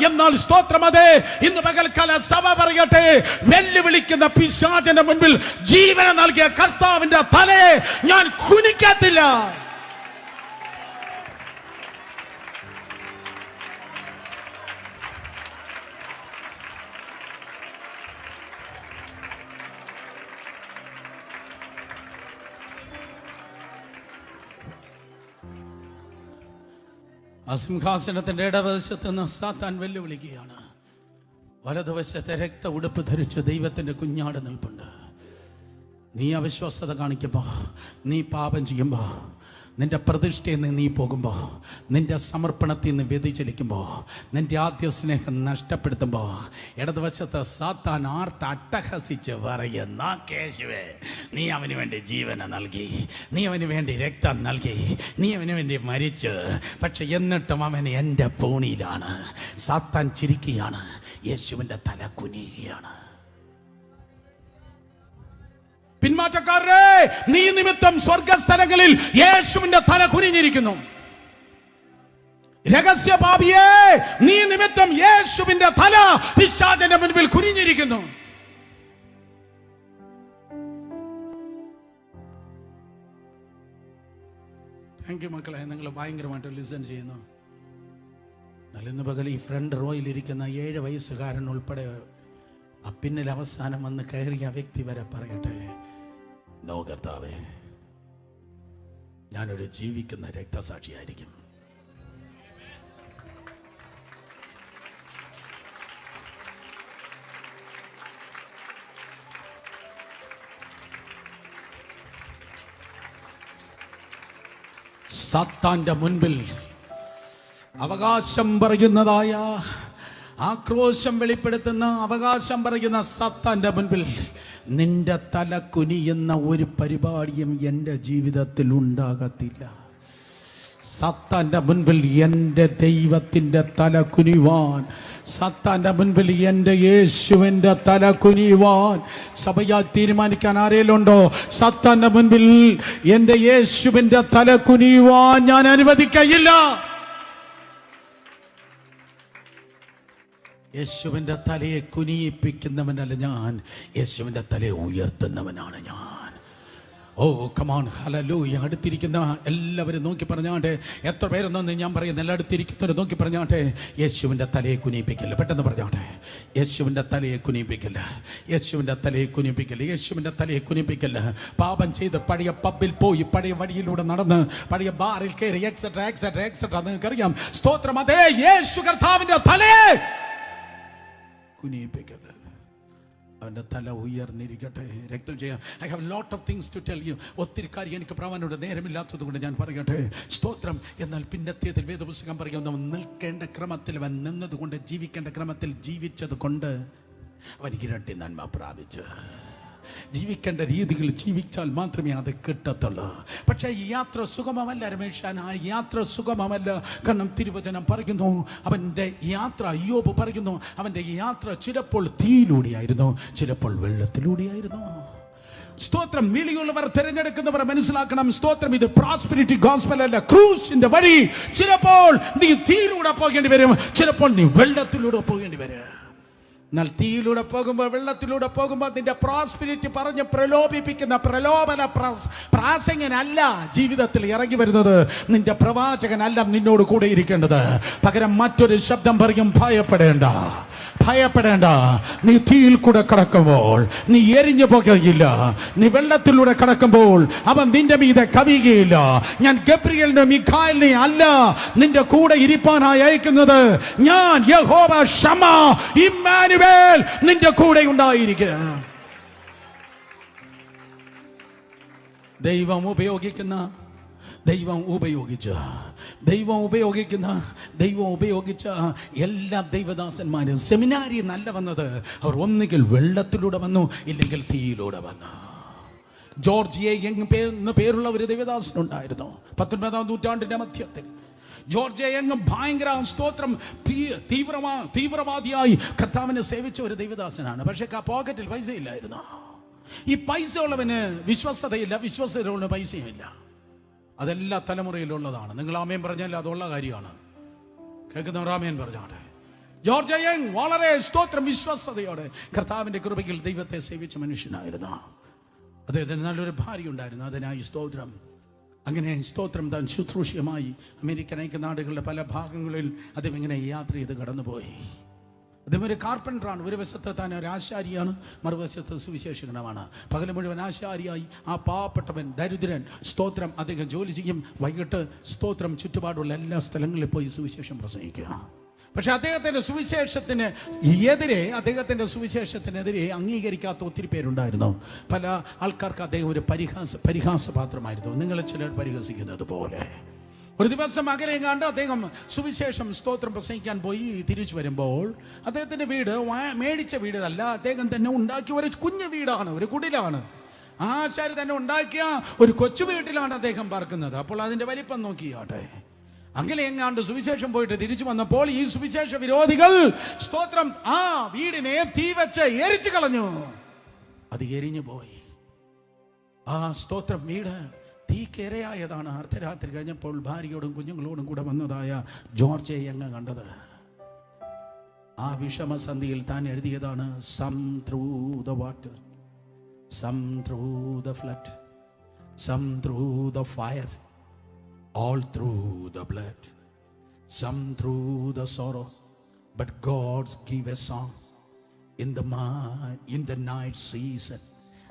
എന്നാൽ സ്തോത്രം, അതെ ഇന്ന് പകൽക്കാല സഭ പറയട്ടെ, വെല്ലുവിളിക്കുന്ന പിശാചിന്റെ മുൻപിൽ ജീവന നൽകിയ കർത്താവിന്റെ തലയെ ഞാൻ കുനിക്കത്തില്ല. ആ സിംഹാസനത്തിന്റെ ഇടവശത്ത് നിന്ന് സാത്താൻ വെല്ലുവിളിക്കുകയാണ്. വലതുവശത്തെ രക്ത ഉടുപ്പ് ധരിച്ച് ദൈവത്തിൻ്റെ കുഞ്ഞാട് നിൽപ്പുണ്ട്. നീ അവിശ്വസ്തത കാണിക്കുമ്പോൾ, നീ പാപം ചെയ്യുമ്പോൾ, നിന്റെ പ്രതിഷ്ഠയിൽ നിന്ന് നീ പോകുമ്പോൾ, നിന്റെ സമർപ്പണത്തിൽ നിന്ന് വ്യതിചലിക്കുമ്പോൾ, നിന്റെ ആദ്യ സ്നേഹം നഷ്ടപ്പെടുത്തുമ്പോൾ, ഇടതുവശത്ത് സാത്താൻ ആർത്ത് അട്ടഹസിച്ച് പറയുന്ന കേശുവേ, നീ അവന് വേണ്ടി ജീവന നൽകി, നീ അവന് വേണ്ടി രക്തം നൽകി, നീ അവന് വേണ്ടി മരിച്ച്, പക്ഷെ എന്നിട്ടും അവൻ എൻ്റെ പൂണിയിലാണ്. സാത്താൻ ചിരിക്കുകയാണ്, യേശുവിൻ്റെ തല കുനിയുകയാണ്. പിന്മാറ്റക്കാരേ, നീ നിമിത്തം സ്വർഗസ്ഥലങ്ങളിൽ യേശുവിന്റെ തല കുനിഞ്ഞിരിക്കുന്നു. രഹസ്യ പാപിയേ, നീ നിമിത്തം യേശുവിന്റെ തല പിശാചിന്റെ മുൻപിൽ കുനിഞ്ഞിരിക്കുന്നു. താങ്ക് യു മക്കളെ, നിങ്ങൾ ഭയങ്കരമായിട്ട് ലിസൺ ചെയ്യുന്നു. ഇന്ന് പകൽ ഈ ഫ്രണ്ട് റോയിൽ ഇരിക്കുന്ന 7 വയസ്സുകാരൻ ഉൾപ്പെടെ ആ പിന്നിൽ അവസാനം വന്ന് കയറിയ വ്യക്തി വരെ പറയട്ടെ, നോ കർത്താവേ, ഞാനൊരു ജീവിക്കുന്ന രക്തസാക്ഷിയായിരിക്കും. സാത്താന്റെ മുൻപിൽ അവകാശം പറയുന്നതായ, ആക്രോശം വെളിപ്പെടുത്തുന്ന, അവകാശം പറയുന്ന സാത്താന്റെ മുൻപിൽ നിന്റെ തല കുനിയുന്ന ഒരു പരിപാടിയും എൻ്റെ ജീവിതത്തിൽ ഉണ്ടാകത്തില്ല. സാത്താന്റെ മുൻപിൽ എൻ്റെ ദൈവത്തിൻ്റെ തല കുനിവാൻ, സാത്താന്റെ മുൻപിൽ എൻ്റെ യേശുവിൻ്റെ തല കുനിവാൻ സഭയാൽ തീരുമാനിക്കാൻ ആരെങ്കിലും ഉണ്ടോ? സാത്താന്റെ മുൻപിൽ എൻ്റെ യേശുവിൻ്റെ തല കുനിവാൻ ഞാൻ അനുവദിക്കയില്ല. യേശുവിൻ്റെ തലയെ കുനിയിപ്പിക്കുന്നവനല്ല ഞാൻ, യേശുവിൻ്റെ തലയെ ഉയർത്തുന്നവനാണ് ഞാൻ. ഓ കമോൺ, ഹല്ലേലൂയ. അടുത്തിരിക്കുന്ന എല്ലാവരും നോക്കി പറഞ്ഞാട്ടെ. എത്ര പേരൊന്നും ഞാൻ പറയുന്ന എല്ലാ അടുത്തിരിക്കുന്നവരും നോക്കി പറഞ്ഞാട്ടെ, യേശുവിൻ്റെ തലയെ കുനിയിപ്പിക്കില്ല. പെട്ടെന്ന് പറഞ്ഞാട്ടെ, യേശുവിൻ്റെ തലയെ കുനിയിപ്പിക്കില്ല, യേശുവിൻ്റെ തലയെ കുനിയിപ്പിക്കില്ല, യേശുവിൻ്റെ തലയെ കുനിയിപ്പിക്കില്ല. പാപം ചെയ്ത് പഴയ പബ്ബിൽ പോയി, പഴയ വഴിയിലൂടെ നടന്ന്, പഴയ ബാറിൽ കയറി, എക്സെട്രാ എക്സെട്രാ എക്സെട്രാ, നിങ്ങൾക്കറിയാം. സ്തോത്രം. അതേ യേശു കർത്താവിൻ്റെ തലയെ കുനിയിപ്പിക്കല്ല. അവൻ്റെ തല ഉയർന്നിരിക്കട്ടെ. രക്തം ചെയ്യാം. I have lot of things to tell you. ഒത്തിരി കാര്യം എനിക്ക് പറയാനുണ്ട്, നേരമില്ലാത്തത് കൊണ്ട് ഞാൻ പറയട്ടെ. സ്തോത്രം. എന്നാൽ പിന്നത്തേതിൽ വേദപുസ്തകം പറയുന്നു, നിൽക്കേണ്ട ക്രമത്തിൽ അവൻ നിന്നതുകൊണ്ട്, ജീവിക്കേണ്ട ക്രമത്തിൽ ജീവിച്ചത് കൊണ്ട് അവൻ ഇരട്ടി നന്മ പ്രാപിച്ചു. ജീവിക്കേണ്ട രീതികൾ ജീവിച്ചാൽ മാത്രമേ അത് കിട്ടത്തുള്ളൂ. പക്ഷേ ഈ യാത്ര സുഗമമല്ല രമേശാൻ, ആ യാത്ര സുഗമമല്ല. കാരണം തിരുവചനം പറയുന്നു, അവൻ്റെ യാത്ര, അയ്യോബ് പറയുന്നു, അവൻ്റെ യാത്ര ചിലപ്പോൾ തീയിലൂടെയായിരുന്നു, ചിലപ്പോൾ വെള്ളത്തിലൂടെയായിരുന്നു. സ്തോത്രം. വിളിയുള്ളവർ തിരഞ്ഞെടുക്കുന്നവർ മനസ്സിലാക്കണം. സ്തോത്രം. ഇത് പ്രോസ്പെരിറ്റി ഗോസ്പൽ അല്ല, ക്രൂസിന്റെ വഴി. ചിലപ്പോൾ നീ തീയിലൂടെ പോകേണ്ടി വരും, ചിലപ്പോൾ നീ വെള്ളത്തിലൂടെ പോകേണ്ടി വരും. എന്നാൽ തീയിലൂടെ പോകുമ്പോൾ, വെള്ളത്തിലൂടെ പോകുമ്പോൾ നിന്റെ പ്രോസ്പെരിറ്റി പറഞ്ഞ് പ്രലോഭിപ്പിക്കുന്ന പ്രലോഭന പ്രാസംഗനല്ല ജീവിതത്തിൽ ഇറങ്ങി വരുന്നത്. നിന്റെ പ്രവാചകനല്ല നിന്നോട് കൂടെ ഇരിക്കേണ്ടത്. പകരം മറ്റൊരു ശബ്ദം പറയും, ഭയപ്പെടേണ്ട, ഭയപ്പെടേണ്ട. നീ തീയിൽ കൂടെ കടക്കുമ്പോൾ നീ എരിഞ്ഞു പോകുകയില്ല. നീ വെള്ളത്തിലൂടെ കടക്കുമ്പോൾ അവൻ നിന്റെ മീതെ കവിയുകയില്ല. ഞാൻ ഗബ്രിയേലിനെ മിഖായേലിനെ അല്ല നിന്റെ കൂടെ ഇരിപ്പാനായി അയക്കുന്നത്. ഞാൻ യഹോവ ശമ്മ, ഇമ്മാനുവേൽ, നിന്റെ കൂടെ ഉണ്ടായിരിക്കുക. ദൈവം ഉപയോഗിച്ച എല്ലാ ദൈവദാസന്മാരും സെമിനാരി നല്ല വന്നത്, അവർ ഒന്നുകിൽ വെള്ളത്തിലൂടെ വന്നു, ഇല്ലെങ്കിൽ തീയിലൂടെ വന്നു. ജോർജിയെ എന്ന് പേരുള്ള ഒരു ദൈവദാസനുണ്ടായിരുന്നു 19-ാം നൂറ്റാണ്ടിന്റെ മധ്യത്തിൽ. ജോർജിയ എങ്ങും ഭയങ്കര സ്തോത്രം തീവ്രവാദിയായി കർത്താവിനെ സേവിച്ച ഒരു ദൈവദാസനാണ്. പക്ഷേ പോക്കറ്റിൽ പൈസ ഇല്ലായിരുന്നു. ഈ പൈസ ഉള്ളവന് വിശ്വസ്തതയില്ല, വിശ്വസ്തതയുള്ള പൈസയുമില്ല. അതെല്ലാ തലമുറയിലുള്ളതാണ്. നിങ്ങൾ ആമേൻ പറഞ്ഞാൽ അതുള്ള കാര്യമാണ്. കേൾക്കുന്നവർ ആമേൻ പറഞ്ഞാട്ടെ. ജോർജ് യങ് വളരെ സ്തോത്രം വിശ്വസ്തയോടെ കർത്താവിന്റെ കൃപയിൽ ദൈവത്തെ സേവിച്ച മനുഷ്യനായിരുന്നു. അദ്ദേഹത്തിന് നല്ലൊരു ഭാര്യ ഉണ്ടായിരുന്നു. അതിനായി സ്തോത്രം. അങ്ങനെ സ്തോത്രം താൻ ശുശ്രൂഷയുമായി അമേരിക്കൻ ഐക്യനാടുകളുടെ പല ഭാഗങ്ങളിൽ അദ്ദേഹം ഇങ്ങനെ യാത്ര ചെയ്ത് കടന്നുപോയി. അദ്ദേഹം ഒരു കാർപ്പൻ്ററാണ്. ഒരു വശത്ത് താൻ ഒരു ആശാരിയാണ്, മറുവശത്ത് സുവിശേഷകനുമാണ്. പകൽ മുഴുവൻ ആശാരിയായി ആ പാവപ്പെട്ടവൻ, ദരിദ്രൻ സ്തോത്രം അദ്ദേഹം ജോലി ചെയ്യും. വൈകിട്ട് സ്തോത്രം ചുറ്റുപാടുള്ള എല്ലാ സ്ഥലങ്ങളിൽ പോയി സുവിശേഷം പ്രസംഗിക്കുക. പക്ഷെ അദ്ദേഹത്തിന്റെ സുവിശേഷത്തിനെതിരെ അംഗീകരിക്കാത്ത ഒത്തിരി പേരുണ്ടായിരുന്നു. പല ആൾക്കാർക്ക് അദ്ദേഹം ഒരു പരിഹാസപാത്രമായിരുന്നു. നിങ്ങൾ ചിലർ പരിഹസിക്കുന്നത് പോലെ. ഒരു ദിവസം അകലെങ്ങാണ്ട് അദ്ദേഹം സുവിശേഷം സ്തോത്രം പ്രസംഗിക്കാൻ പോയി തിരിച്ചു വരുമ്പോൾ അദ്ദേഹത്തിന്റെ വീട് മേടിച്ച വീടല്ല, അദ്ദേഹം തന്നെ ഉണ്ടാക്കിയ ഒരു കുഞ്ഞു വീടാണ്, ഒരു കുടിലാണ്. ആശാരി തന്നെ ഉണ്ടാക്കിയ ഒരു കൊച്ചു വീട്ടിലാണ് അദ്ദേഹം പാർക്കുന്നത്. അപ്പോൾ അതിന്റെ വലിപ്പം നോക്കിയാട്ടെ. അങ്ങനെ എങ്ങാണ്ട് സുവിശേഷം പോയിട്ട് തിരിച്ചു വന്നപ്പോൾ ഈ സുവിശേഷ വിരോധികൾ സ്തോത്രം ആ വീടിനെ തീ വെച്ച് എരിച്ചു കളഞ്ഞു. അത് എരിഞ്ഞു പോയി. ആ സ്തോത്രം വീട് തീക്കിരയായതാണ്. അർദ്ധരാത്രി കഴിഞ്ഞപ്പോൾ ഭാര്യയോടും കുഞ്ഞുങ്ങളോടും കൂടെ വന്നതായ ജോർജ് എങ്ങ കണ്ടത്. ആ വിഷമസന്ധിയിൽ താൻ എഴുതിയതാണ്, some through the water, some through the flood, some through the fire, all through the blood, some through the sorrow, but God's give a song in the night season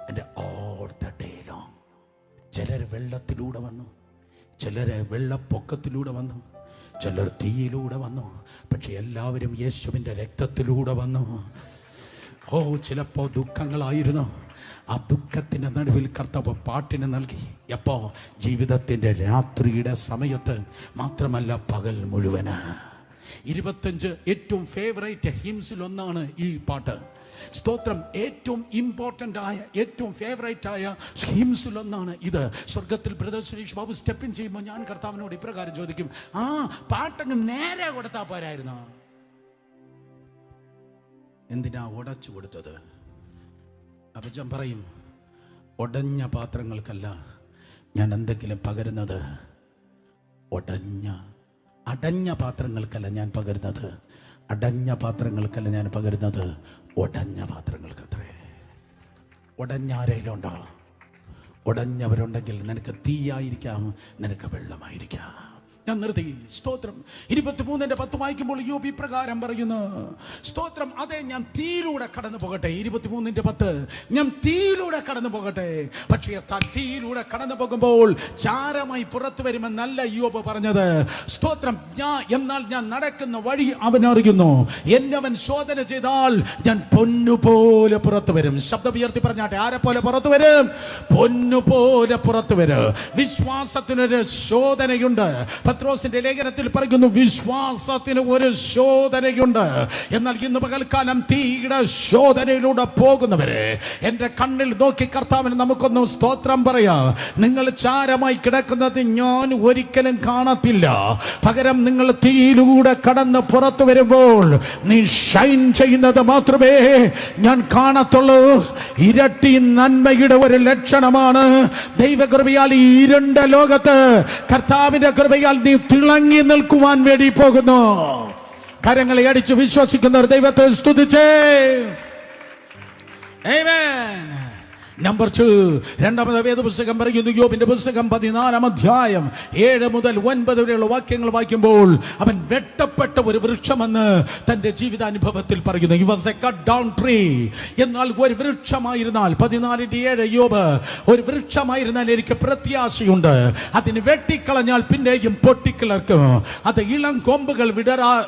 and all the day long. ചിലർ വെള്ളത്തിലൂടെ വന്നു, ചിലർ വെള്ളപ്പൊക്കത്തിലൂടെ വന്നു, ചിലർ തീയിലൂടെ വന്നു, പക്ഷെ എല്ലാവരും യേശുവിൻ്റെ രക്തത്തിലൂടെ വന്നു. ചിലപ്പോൾ ദുഃഖങ്ങളായിരുന്നു. ആ ദുഃഖത്തിന്റെ നടുവിൽ കർത്താവ് പാട്ടിന് നൽകി. എപ്പോ? ജീവിതത്തിന്റെ രാത്രിയുടെ സമയത്ത്, മാത്രമല്ല പകൽ മുഴുവന്. 25 ഏറ്റവും ഫേവറേറ്റ് ഹിംസിൽ ഒന്നാണ് ഈ പാട്ട്. സ്തോത്രം. ഏറ്റവും ഇമ്പോർട്ടൻ്റ് ആയ, ഏറ്റവും ഫേവറേറ്റ് ആയ ഹിംസിൽ ഒന്നാണ് ഇത്. സ്വർഗത്തിൽ ബ്രദർ സുരേഷ് ബാബു സ്റ്റെപ്പിൻ ചെയ്യുമ്പോൾ ഞാൻ കർത്താവിനോട് ഇപ്രകാരം ചോദിക്കും, ആ പാട്ടങ്ങ് നേരെ കൊടുത്താൽ പോരായിരുന്നോ? എന്തിനാ ഉടച്ചു കൊടുത്തത്? അപ്പച്ചൻ പറയും, ഉടഞ്ഞ പാത്രങ്ങൾക്കല്ല ഞാൻ എന്തെങ്കിലും പകരുന്നത്, അടഞ്ഞ പാത്രങ്ങൾക്കല്ല ഞാൻ പകരുന്നത്, അടഞ്ഞ പാത്രങ്ങൾക്കല്ല ഞാൻ പകരുന്നത്, ഉടഞ്ഞ പാത്രങ്ങൾക്കത്രേ. ഉടഞ്ഞ ആരെങ്കിലും ഉണ്ടോ? ഉടഞ്ഞവരുണ്ടെങ്കിൽ നിനക്ക് തീയായിരിക്കാം, നിനക്ക് വെള്ളമായിരിക്കാം. ഞാൻ നിർത്തി. സ്തോത്രം. 23:10 വായിക്കുമ്പോൾ യോബ് ഇപ്രകാരം പറയുന്നു, സ്തോത്രം, അതെ ഞാൻ തീയിലൂടെ കടന്നു പോകട്ടെ. 23:10 ഞാൻ തീയിലൂടെ കടന്നു പോകട്ടെ. പക്ഷേ താൻ തീയിലൂടെ കടന്നു പോകുമ്പോൾ ചാരമായി പുറത്തു വരുമെന്നല്ല യോബ് പറഞ്ഞത്. സ്തോത്രം. എന്നാൽ ഞാൻ നടക്കുന്ന വഴി അവൻ അറിയുന്നു. എന്നെ അവൻ ശോധന ചെയ്താൽ ഞാൻ പൊന്നുപോലെ പുറത്തു വരും. ശബ്ദം ഉയർത്തി പറഞ്ഞാട്ടെ, ആരെ പോലെ പുറത്തു വരും? പൊന്നുപോലെ പുറത്തു വരും. വിശ്വാസത്തിനൊരു ശോധനയുണ്ട്. പത്രോസിന്റെ ലേഖനത്തിൽ പറയുന്നു, വിശ്വാസത്തിന് ഒരു ശോധനയുണ്ട്. എന്നാൽ ഇന്ന് പകൽക്കാലം തീയുടെ ശോധനയിലൂടെ പോകുന്നവരെ എന്റെ കണ്ണിൽ നോക്കി കർത്താവിന് നമുക്കൊന്ന് സ്തോത്രം പറയാം. നിങ്ങൾ ചാരമായി കിടക്കുന്നത് ഞാൻ ഒരിക്കലും കാണത്തില്ല. പകരം നിങ്ങൾ തീയിലൂടെ കടന്ന് പുറത്തു വരുമ്പോൾ നീ ഷൈൻ ചെയ്യുന്നത് മാത്രമേ ഞാൻ കാണത്തുള്ളൂ. ഇരട്ടി നന്മയുടെ ഒരു ലക്ഷണമാണ്. ദൈവകൃപയാൽ ഈ ഇരുണ്ട ലോകത്ത് കർത്താവിന്റെ കൃപയാൽ നീ തിളങ്ങി നിൽക്കുവാൻ വേണ്ടി പോകുന്നു. കരങ്ങളെ അടിച്ച് വിശ്വസിക്കുന്നവർ ദൈവത്തെ സ്തുതിച്ചേ. ആമേൻ. നമ്പർ 2, രണ്ടാമത്തെ വേദപുസ്തകം പറയുന്നു, യോബിന്റെ പുസ്തകം 14-ാം അധ്യായം 7 മുതൽ 9 വരെയുള്ള വാക്യങ്ങൾ വായിക്കുമ്പോൾ അവൻ വെട്ടപ്പെട്ട ഒരു വൃക്ഷമെന്ന് തന്റെ ജീവിതാനുഭവത്തിൽ പറയുന്നു. He was a cut down tree. എന്നാൽ ഒരു വൃക്ഷമായിരുന്നാൽ, 14:7 യോബ്, ഒരു വൃക്ഷമായിരുന്നാൽ എനിക്ക് പ്രത്യാശയുണ്ട്. അതിന് വെട്ടിക്കളഞ്ഞാൽ പിന്നെയും പൊട്ടിക്കിളർക്കും. അത് ഇളം കൊമ്പുകൾ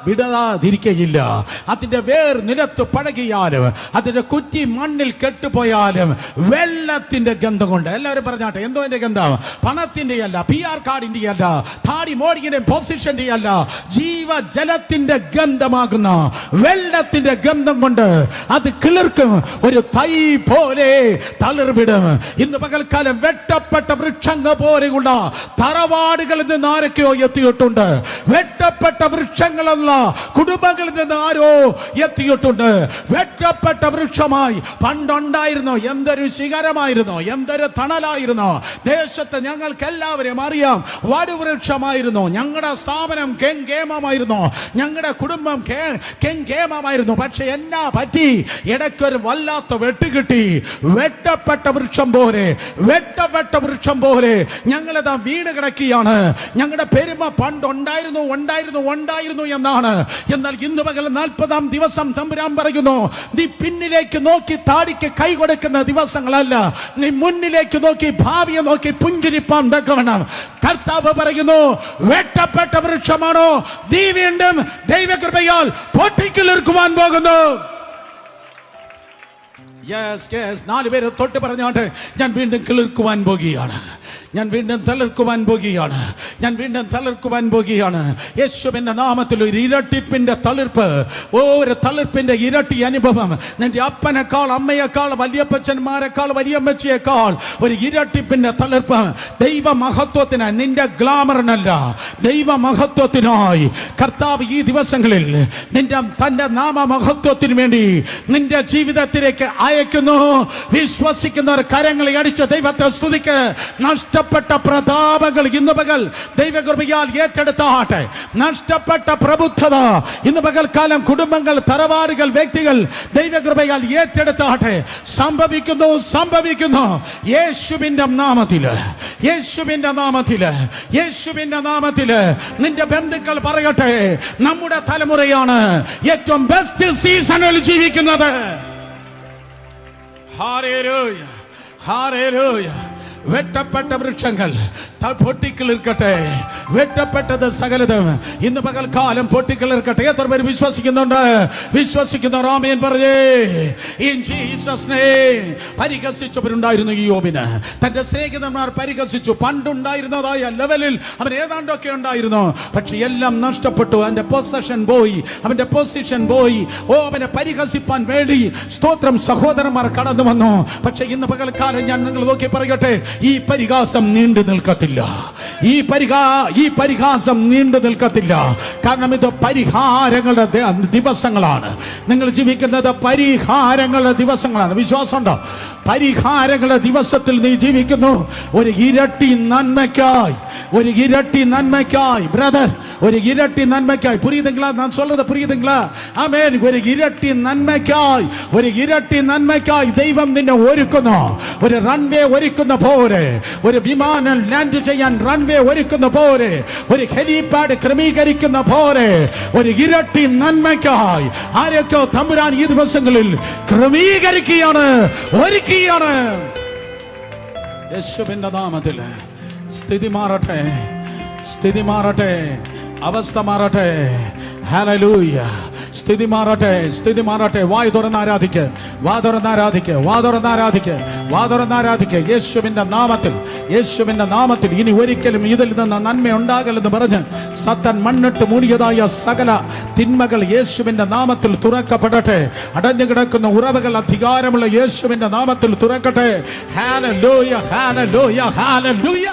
വിടരാതിരിക്കയില്ല. അതിന്റെ വേർ നിലത്ത് പഴകിയാലും അതിന്റെ കുറ്റി മണ്ണിൽ കെട്ടുപോയാലും വെള്ളത്തിന്റെ ഗന്ധം കൊണ്ട്. എല്ലാവരും പറഞ്ഞാട്ടെ, എന്തോ എന്റെ ഗന്ധം? പണത്തിന്റെ അല്ല, PR കാർഡിന്റെ അല്ല, താടി മോടിയുടെ പൊസിഷന്റെ അല്ല, ജീവജലത്തിന്റെ ഗന്ധമാകുന്ന വെള്ളത്തിന്റെ ഗന്ധം കൊണ്ട് അത് കിളിർക്കും. ഒരു തൈ പോലെ തളിർവിടും. ഇന്ന് പകൽക്കാലം വെട്ടപ്പെട്ട വൃക്ഷങ്ങൾ പോലെയുള്ള തറവാടുകളിൽ നിന്ന് ആരൊക്കെയോ എത്തിയിട്ടുണ്ട്. വെട്ടപ്പെട്ട വൃക്ഷങ്ങളല്ല, കുടുംബങ്ങളിൽ നിന്ന് ആരോ എത്തിയിട്ടുണ്ട്. വെട്ടപ്പെട്ട വൃക്ഷമായി പണ്ടുണ്ടായിരുന്നു. എന്തൊരു ശിഖരമായിരുന്നു, എന്തൊരു തണലായിരുന്നു. ദേശത്ത് ഞങ്ങൾക്ക് എല്ലാവരും അറിയാം, വടുവൃക്ഷമായിരുന്നു. ഞങ്ങളുടെ സ്ഥാപനം കെങ്കേമമായിരുന്നു, ഞങ്ങളുടെ കുടുംബം കെങ്കേമമായിരുന്നു. പക്ഷെ എന്നാ പറ്റി? ഇടയ്ക്കൊരു വല്ലാത്ത വെട്ടുകിട്ടി. വെട്ടപ്പെട്ട വൃക്ഷം പോലെ ഞങ്ങളതാ വീട് കിടക്കുകയാണ്. ഞങ്ങളുടെ പെരുമ പണ്ടുണ്ടായിരുന്നു എന്നാണ്. എന്നാൽ ഇന്ന് പകൽ 40-ാം ദിവസം തമ്പുരാൻ പറയുന്നു, നീ പിന്നിലേക്ക് നോക്കി താടിക്ക് കൈ കൊടുക്കുന്ന ദിവസങ്ങളല്ല. നോക്കിയല്ല, നീ മുന്നിലേക്ക് നോക്കി ഭാവിയെ നോക്കി പുഞ്ചിരിപ്പാൻ തക്കവണ്ണം കർത്താവ് പറയുന്നു, വെട്ടപ്പെട്ട വൃക്ഷമാണോ നീ വീണ്ടും ദൈവകൃപയാൽ പൊട്ടിക്കിളിർക്കുവാൻ പോകുന്നു. നാല് പേര് തൊട്ട് പറഞ്ഞാട്ട്, ഞാൻ വീണ്ടും കിളിർക്കുവാൻ പോകുകയാണ്, ഞാൻ വീണ്ടും തളിർക്കുവാൻ പോകുകയാണ്, ഞാൻ വീണ്ടും തളിർക്കുവാൻ പോകുകയാണ്. യേശുവിന്റെ നാമത്തിൽ ഒരു ഇരട്ടിപ്പിന്റെ തളിർപ്പ്, ഒരു തളിർപ്പിന്റെ ഇരട്ടി അനുഭവം. നിന്റെ അപ്പനേക്കാൾ, അമ്മയേക്കാൾ, വലിയപ്പച്ചന്മാരെക്കാൾ, വലിയമ്മച്ചിയേക്കാൾ ഒരു ഇരട്ടിപ്പിന്റെ തളിർപ്പ്. ദൈവ മഹത്വത്തിനായി, നിന്റെ ഗ്ലാമറിനല്ല, ദൈവ മഹത്വത്തിനായി കർത്താവ് ഈ ദിവസങ്ങളിൽ തന്റെ നാമമഹത്വത്തിന് വേണ്ടി നിന്റെ ജീവിതത്തിലേക്ക് അയക്കുന്നു. വിശ്വസിക്കുന്നവർ കരങ്ങളെ അടിച്ച് ദൈവത്തെ സ്തുതിക്ക്. നഷ്ടപ്പെട്ട പ്രതാപങ്ങൾ ഇന്ന് പകൽ ദൈവകൃപയാൽ ഏറ്റെടുത്താട്ടെ. നഷ്ടപ്പെട്ട പ്രബുദ്ധത ഇന്ന് പകൽക്കാലം കുടുംബങ്ങൾ, തറവാടുകൾ, വ്യക്തികൾ ദൈവകൃപയാൽ ഏറ്റെടുത്താട്ടെ. സംഭവിക്കുന്നു, സംഭവിക്കുന്നു. യേശുവിന്റെ നാമത്തില്, യേശുവിന്റെ നാമത്തില്, യേശുവിന്റെ നാമത്തില് നിന്റെ ബന്ധുക്കൾ പറയട്ടെ, നമ്മുടെ തലമുറയാണ് ഏറ്റവും ബെസ്റ്റ് സീസണിൽ ജീവിക്കുന്നത്. Hallelujah, hallelujah. വെട്ടപ്പെട്ട വൃക്ഷങ്ങൾ പൊട്ടിക്കിളിർക്കട്ടെ. വെട്ടപ്പെട്ടത് സകലതും ഇന്ന് പകൽക്കാലം പൊട്ടിക്കിളിർക്കട്ടെ. എത്ര പേര് വിശ്വസിക്കുന്നുണ്ട്? വിശ്വസിക്കുന്നവർ ആമേൻ പറഞ്ഞേ. In Jesus name. പരിഹസിച്ചവരുണ്ടായിരുന്നു യോബിന്. തന്റെ സ്നേഹിതന്മാർ പരിഹസിച്ചു. പണ്ടുണ്ടായിരുന്നതായ ലെവലിൽ അവൻ ഏതാണ്ടൊക്കെ ഉണ്ടായിരുന്നു, പക്ഷെ എല്ലാം നഷ്ടപ്പെട്ടു. അവന്റെ പൊസഷൻ പോയി, അവന്റെ പൊസിഷൻ പോയി. അവനെ പരിഹസിപ്പാൻ വേണ്ടി സ്തോത്രം സഹോദരന്മാർ കടന്നു വന്നു. പക്ഷെ ഇന്ന് പകൽക്കാലം ഞാൻ നിങ്ങൾ നോക്കി പറയട്ടെ, ഈ പരിഹാസം നീണ്ടു നിൽക്കത്തില്ല. ഈ പരിഹാസം നീണ്ടു നിൽക്കത്തില്ല. കാരണം ഇത് പരിഹാരങ്ങളുടെ ദിവസങ്ങളാണ്. നിങ്ങൾ ജീവിക്കുന്നത് പരിഹാരങ്ങളുടെ ദിവസങ്ങളാണ്. വിശ്വാസമുണ്ടോ? പരിഹാരങ്ങളുടെ ദിവസത്തിൽ നീ ജീവിക്കുന്നു. ഒരു ഇരട്ടി നന്മയ്ക്കായി, ഒരു ഇരട്ടി നന്മയ്ക്കായി ബ്രദർ, ഒരു ഇരട്ടി നന്മയ്ക്കായി. புரியுதுங்களா நான் சொல்றது? புரியுதுங்களா? ആമേൻ. ഒരു ഇരട്ടി നന്മയ്ക്കായി, ഒരു ഇരട്ടി നന്മയ്ക്കായി ദൈവം നിന്നെ ഒരുക്കുന്നു. ഒരു റൺവേ ഒരുക്കുന്ന പോലെ, ഒരു വിമാനം ലാൻഡ് ചെയ്യാൻ റൺവേ ഒരുക്കുന്ന പോലെ, ഒരു ഹെലിപാഡ് ക്രമീകരിക്കുന്ന പോലെ ഒരു ഇരട്ടി നന്മയ്ക്കായി ആരൊക്കെ തമ്പുരാൻ ഈ ദിവസങ്ങളിൽ ക്രമീകരിക്കുകയാണ്, ഒരുക്കുകയാണ്. യേശുവിന്റെ നാമത്തിൽ സ്ഥിതി മാറട്ടെ, സ്ഥിതി മാറട്ടെ, അവസ്ഥ മാറട്ടെ. ഹല്ലേലൂയ. സ്ഥിതി മാറട്ടെ, സ്ഥിതി മാറട്ടെ. വായ് തുറന്ന് ആരാധിക്ക്, വാ തുറന്ന് ആരാധിക്ക്, വാ തുറന്ന് ആരാധിക്ക്, വാ തുറന്ന് ആരാധിക്ക്. യേശുവിന്റെ നാമത്തിൽ, യേശുവിന്റെ നാമത്തിൽ ഇനി ഒരിക്കലും ഇതിൽ നിന്ന് നന്മ ഉണ്ടാകലെന്ന് പറഞ്ഞ് സത്താൻ മണ്ണിട്ട് മൂടിയതായ സകല തിന്മകൾ യേശുവിന്റെ നാമത്തിൽ തുറക്കപ്പെടട്ടെ. അടഞ്ഞു കിടക്കുന്ന ഉറവുകൾ അധികാരമുള്ള യേശുവിന്റെ നാമത്തിൽ തുറക്കട്ടെ. Hallelujah, hallelujah, hallelujah.